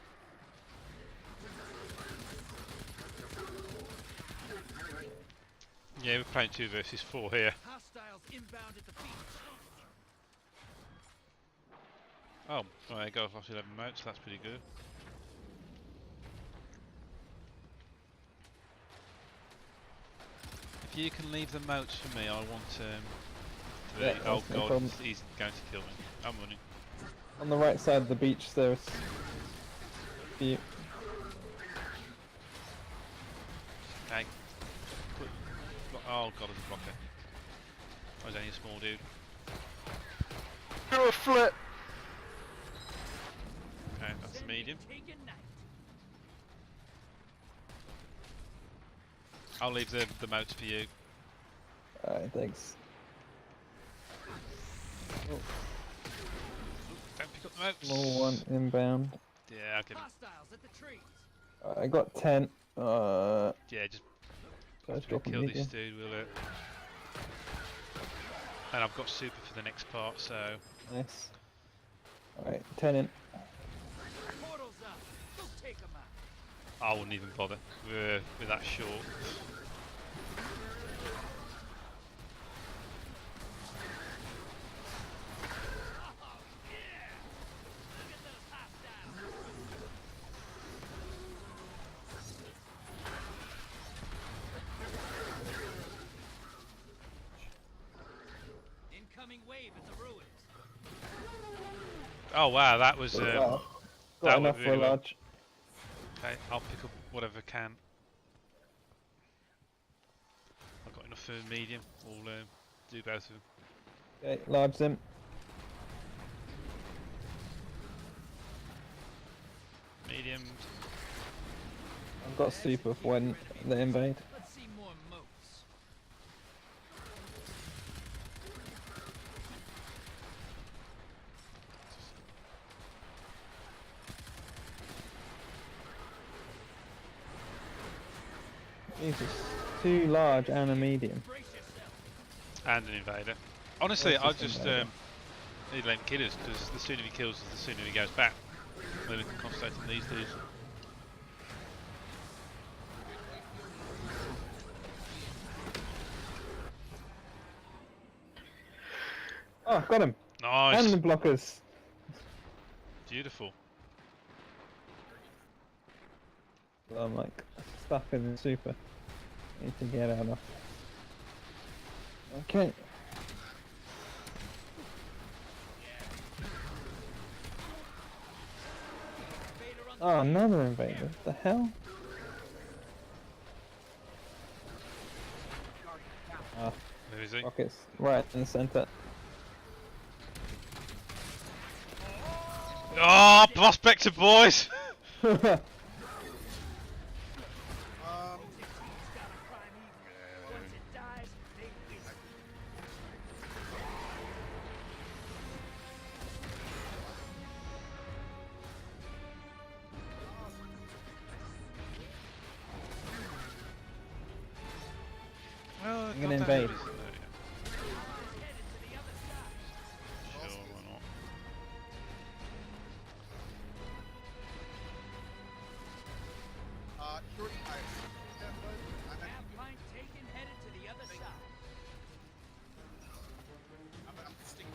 Yeah, we're playing 2 versus 4 here. Hostiles inbound at the beach. Oh, well, they go off 11 moats, that's pretty good. If you can leave the moats for me, I want Yeah, oh that's no god, problem. he's going to kill me. I'm running. On the right side of the beach, there's the. Okay. Oh god, it's a blocker. I was only a small dude. Do a flip! Okay, that's the medium. I'll leave the moats for you. Alright, thanks. Oh. Don't pick up the moats. Small one inbound. Yeah, I'll give it. I got 10. Yeah, just Let's drop kill him this dude, will it? And I've got super for the next part, so. Nice. Alright, 10 in. I wouldn't even bother with that short. Oh wow, that was Got that enough went for a really well. large. Okay, I'll pick up whatever I can. I've got enough for medium. We'll do both of them. Okay, large them. Medium. I've got super for when they invade. Jesus, too large and a medium. And an invader. Honestly, Oh, I it's just just invader. need to let him kill us, because the sooner he kills us, the sooner he goes back. Then we can concentrate on these dudes. Oh, got him! Nice. And the blockers. Beautiful. Well, I'm like stuck in the super. Need to get out of. Okay. Oh, another invader. What the hell? Ah, Where is he? rockets right in the center. Oh, prospector boys! Well, I'm gonna invade. Sure, why not? Shorty, I'm sticking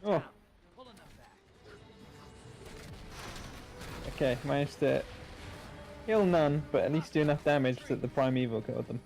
to Oh. Okay, managed to kill none, but at least do enough damage that the Primeval killed them.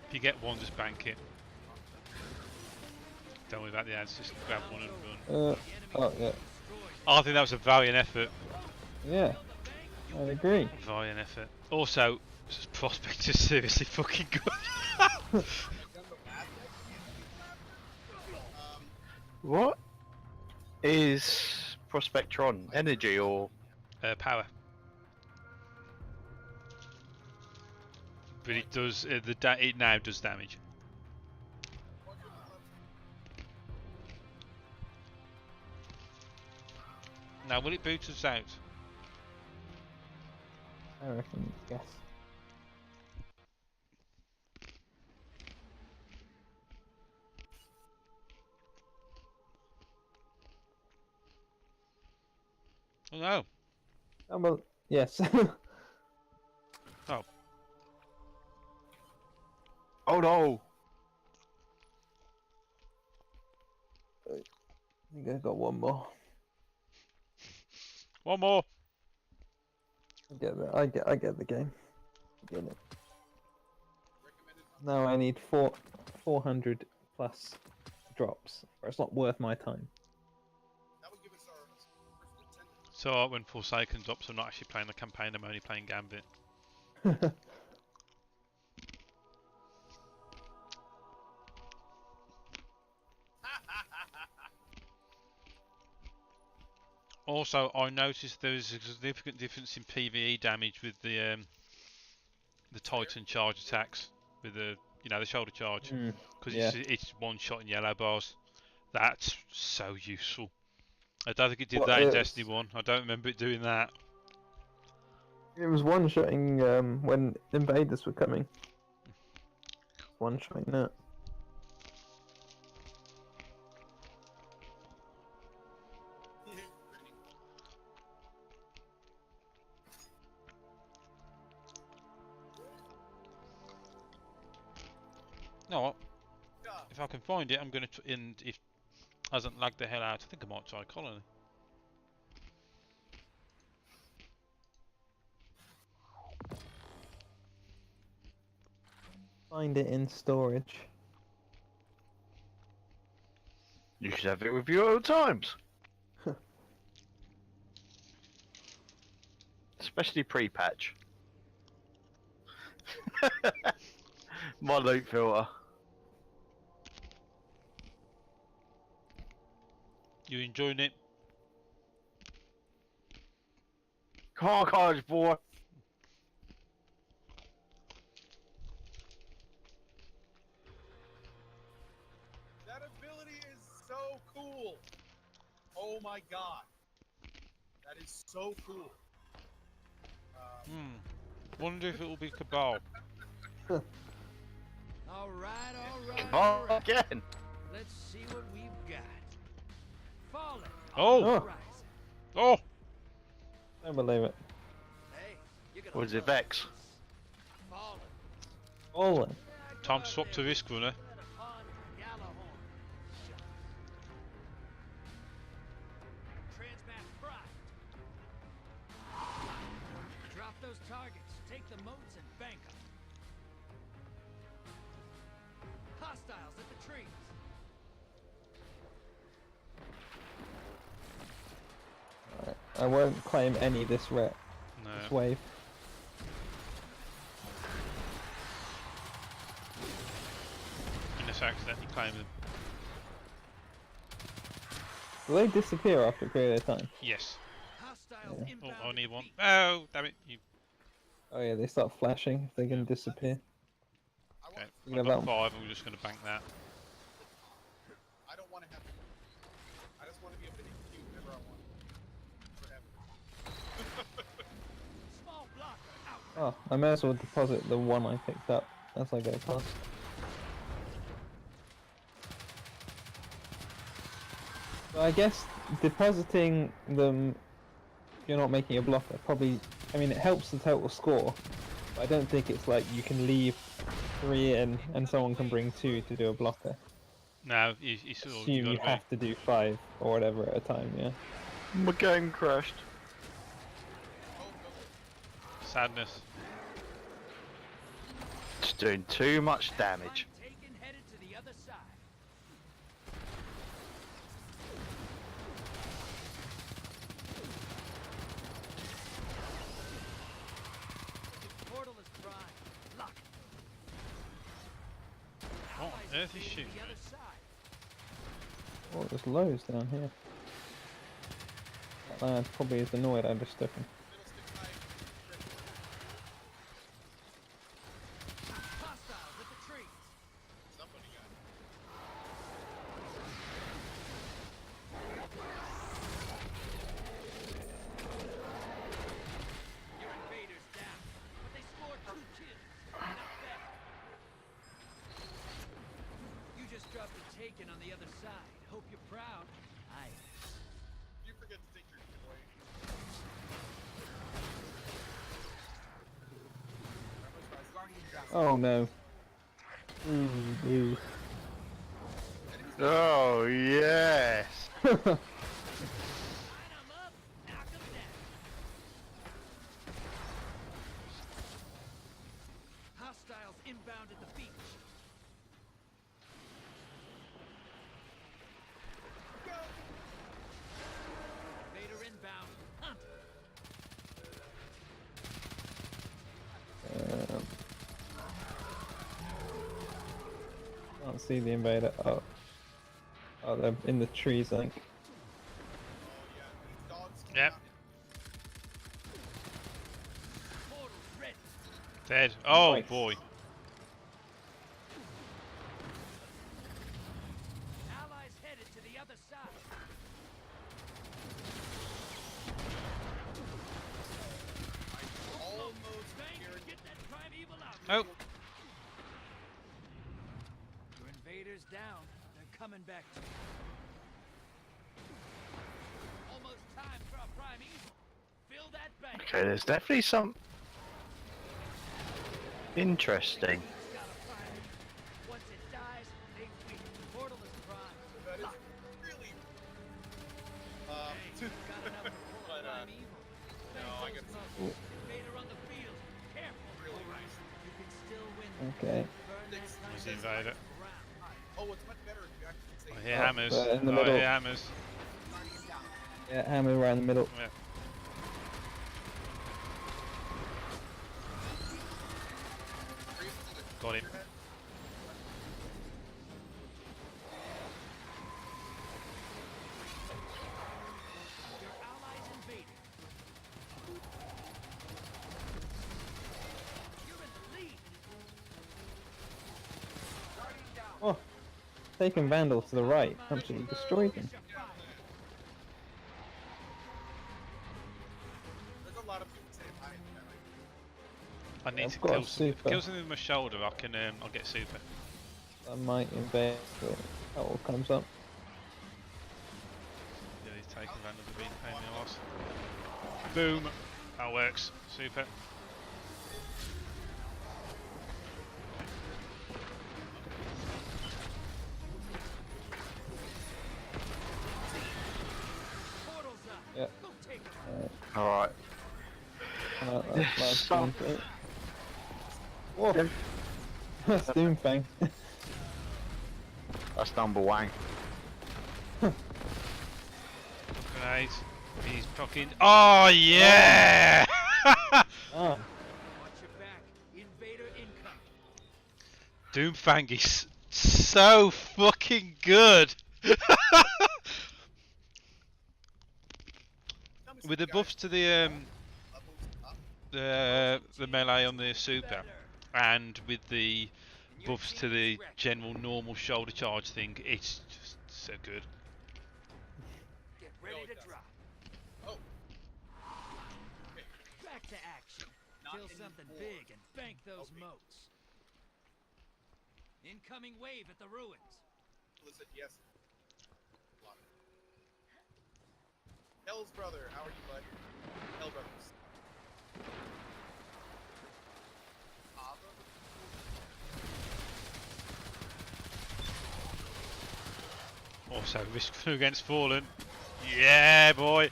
If you get one, just bank it. Don't worry about the ads, just grab one and run. Oh, yeah. I think that was a valiant effort. Yeah, I agree. Valiant effort. Also, Prospect is seriously fucking good. What is Prospectron? Energy or Power. But it does. It now does damage. Now, will it boot us out? I reckon, yes. Oh no. Oh, well, yes. Oh no! I think I got one more. One more. I get that. I get the game. I get it. Now I need 400 plus drops, or it's not worth my time. So when Forsaken drops, I'm not actually playing the campaign. I'm only playing Gambit. Also, I noticed there is a significant difference in PvE damage with the Titan charge attacks, with the the shoulder charge, because it's one shot in yellow bars. That's so useful. I don't think it did that in Destiny 1. I don't remember it doing that. It was one-shotting when invaders were coming. One-shotting that. No, what? If I can find it, I'm going to. And if it hasn't lagged the hell out, I think I might try Colony. Find it in storage. You should have it with you at all times. Especially pre-patch. My loot filter. You enjoying it? Car cards, boy. That ability is so cool. Oh my god. That is so cool. Wonder if it will be Cabal. All right. Cabal again. Let's see what we've got. Fallen. Oh! Oh! I don't believe it. Or is it Vex? Fallen. Time to swap to Risk Runner. Drop those targets. Take the moats and bank them. Hostiles at the trees. Alright, I won't claim any this this wave. Unless I accidentally claim them. Will they disappear after a period of time? Yes. Yeah. Oh, I need one. Oh, damn it. You... Oh yeah, they start flashing if they're going to disappear. Okay, Thinking I've got about 5 and we're just going to bank that. I don't want to have. I just want to be able to execute whenever I want. Oh, I may as well deposit the one I picked up as I go past. So I guess depositing them, if you're not making a blocker, probably, I mean, it helps the total score, but I don't think it's like you can leave 3 in and someone can bring 2 to do a blocker. No, you sort of... Assume you have to do 5 or whatever at a time, yeah. My game crashed. Sadness. It's doing too much damage. Headed to the other side. Portal is prime. Lock. What on earth is shooting? The other side. Oh, there's loads down here. That lad probably is annoyed I just took him. Hostiles at the trees. Somebody got it. Your invaders down, but they scored 2 kills. Not bad. You just dropped a taken on the other side. Hope you're proud. I am. You forget to take your shit away. Oh no. Ooh. Oh yes. Hostiles inbound at the beach. Vader inbound. Hunt. Can't see the invader. Oh. Oh, they're in the trees, I think. Yep. Dead. Oh Nice. boy. Allies headed to the other side. Get that primeval out. Oh. Your invaders down. They're coming back to you. Almost time for a primeval. Fill that bank. Okay, there's definitely some interesting. Once it dies, they win. Portal is prime. That is really. Got enough to pull a primeval. No, I get Invader on the field. Careful. really nice. You can still win. Okay. He's the invader. Oh, it's much better if you actually say. I hear hammers. in the I middle. hear hammers. Yeah, hammer right in the middle. Yeah. Got him. Your allies invaded. You're in the lead. Oh, taking Vandal to the right. Absolutely destroyed him. There's a lot of people saying hi. I need I've to got a kill some, super. kill something with my shoulder. I can. I'll get super. I might invade, but that all comes up. Yeah, he's taking Vandal to beat the pain in the arse. Boom. That works. Super. Portal's up. Yeah. Go take it. Alright. Last Stop. Doomfang. Whoa. That's Doomfang. That's number one. Grenade. He's fucking. Oh yeah! Ah. Watch your back. Invader incoming. Doomfang is so fucking good. With the buffs to the melee on the super, and with the buffs to the general normal shoulder charge thing, it's just so good. Get ready to drop. Oh. Back to action. Kill something big and bank those moats. Incoming wave at the ruins. Listen, yes. Hell's brother, how are you, bud? Hell brothers. Also, risk against Fallen. Yeah, boy.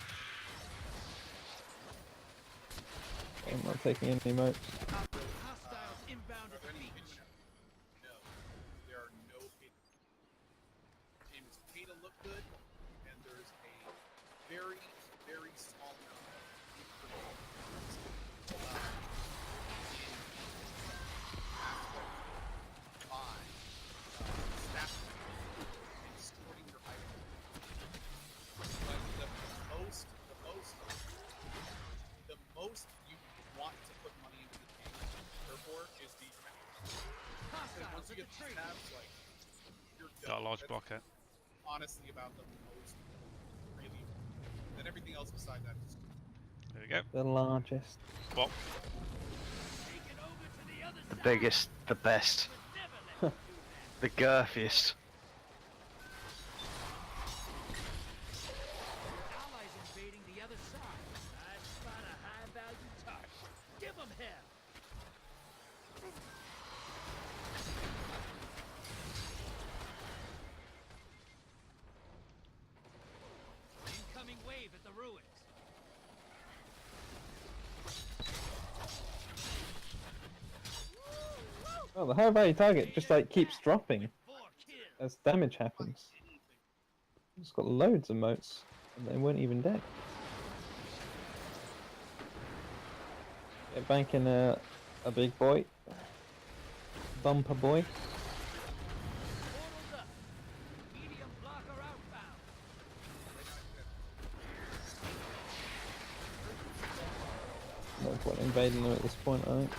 I'm not taking any emotes. Hostiles inbound at the beach. No. There are no paid. Team is paid to look good, and there's a very, very small amount of sorting your items. But the most you want to put money into the game, therefore, is these tabs. Because once you get these tabs, like, you're done. Got a large That's blocker. honestly about the most really. Then everything else beside that is There we go. The largest. Bop. The biggest, the best. The girthiest. Allies invading the other side. I spot a high-value target. Give them hell. Oh, the high value target just like keeps dropping as damage happens. It's got loads of motes, and they weren't even dead. Yeah, banking a big boy, bumper boy. No point invading them at this point, I think.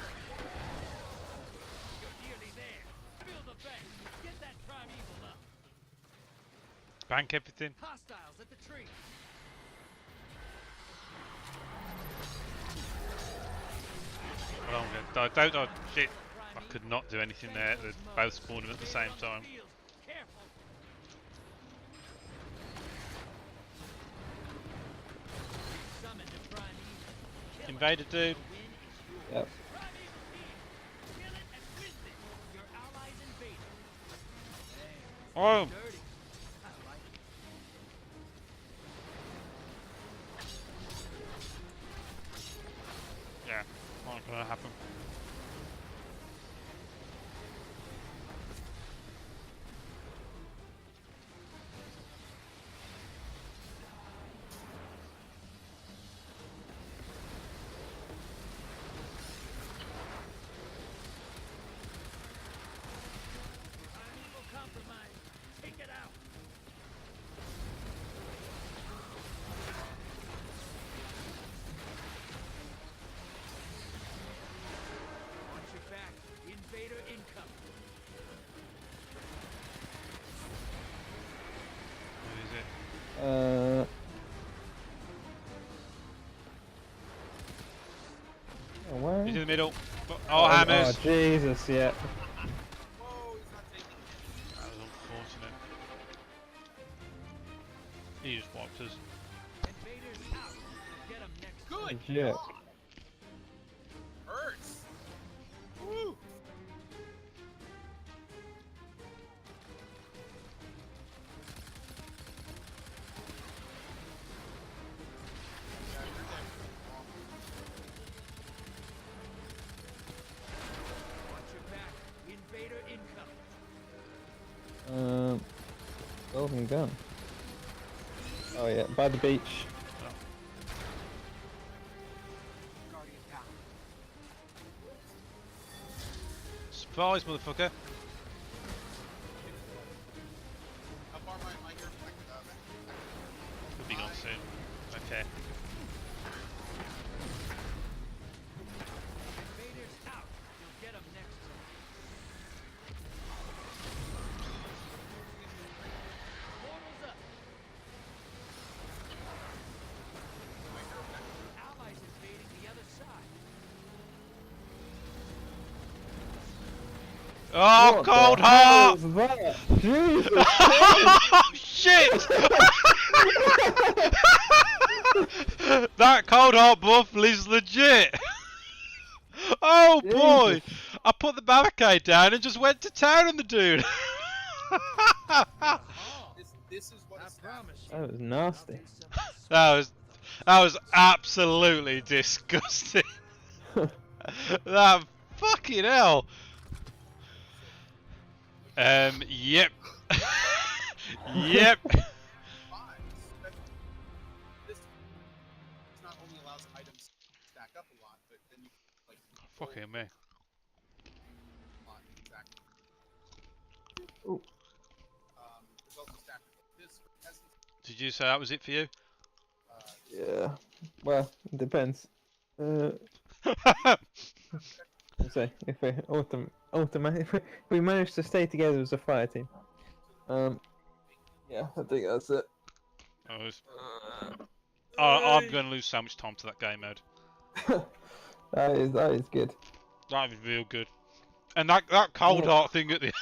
Bank everything. Hostiles at the tree. Well, don't, oh, shit. I could not do anything there. They both spawned at the same time. Invader dude. Yep. Oh! Yeah, not gonna happen. Invader incoming. What is it? Where? He's in the middle. Oh, hammers! Oh, Jesus, yeah. That was unfortunate. He just wiped us. Good. Yeah. Hurts. Woo. Invader incoming. Golden gun. Oh yeah, by the beach. Surprise, motherfucker! How far am I here? Could be gone soon. Okay. Invaders out. You'll get them next turn. Portals up. Allies invading the other side. Oh, What cold the heart! hell is that? Jesus Shit! That cold heart buff is legit! Oh boy! I put the barricade down and just went to town on the dude! This is what I promise. That was nasty. That was absolutely disgusting. That fucking hell. Yep. Yep. This not only allows items to stack up a lot, but then you like Fucking me. Exactly. Ooh. There's also stacked this for peasants. Did you say that was it for you? Yeah. Well, it depends. Say if we if we manage to stay together as a fire team. Yeah, I think that's it. I'm going to lose so much time to that game mode. That is good. That was real good. And that cold heart thing at the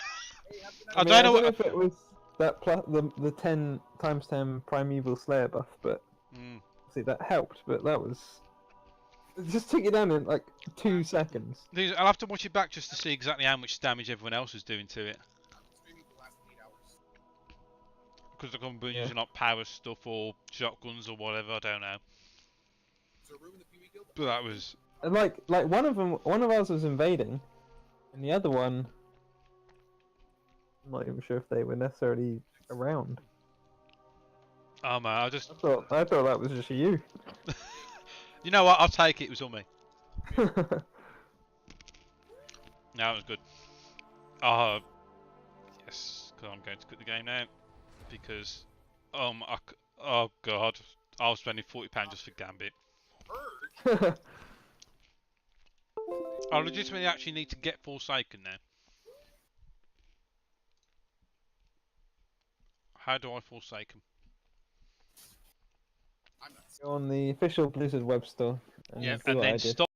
I don't know if it was that the 10 × 10 Primeval Slayer buff, but see that helped. But that was it just took it down in like 2 seconds. I'll have to watch it back just to see exactly how much damage everyone else was doing to it. Because they're going to be using like power stuff or shotguns or whatever, I don't know. But that was And like one of us was invading, And the other one, I'm not even sure if they were necessarily around. Oh man, I thought that was just you. You know what? I'll take it. It was all me. No, it was good. Yes, because I'm going to quit the game now because oh god, I was spending £40 just for Gambit. I legitimately actually need to get Forsaken now. How do I Forsaken? Go on the official Blizzard web store. Yeah, see and what I then did. stop.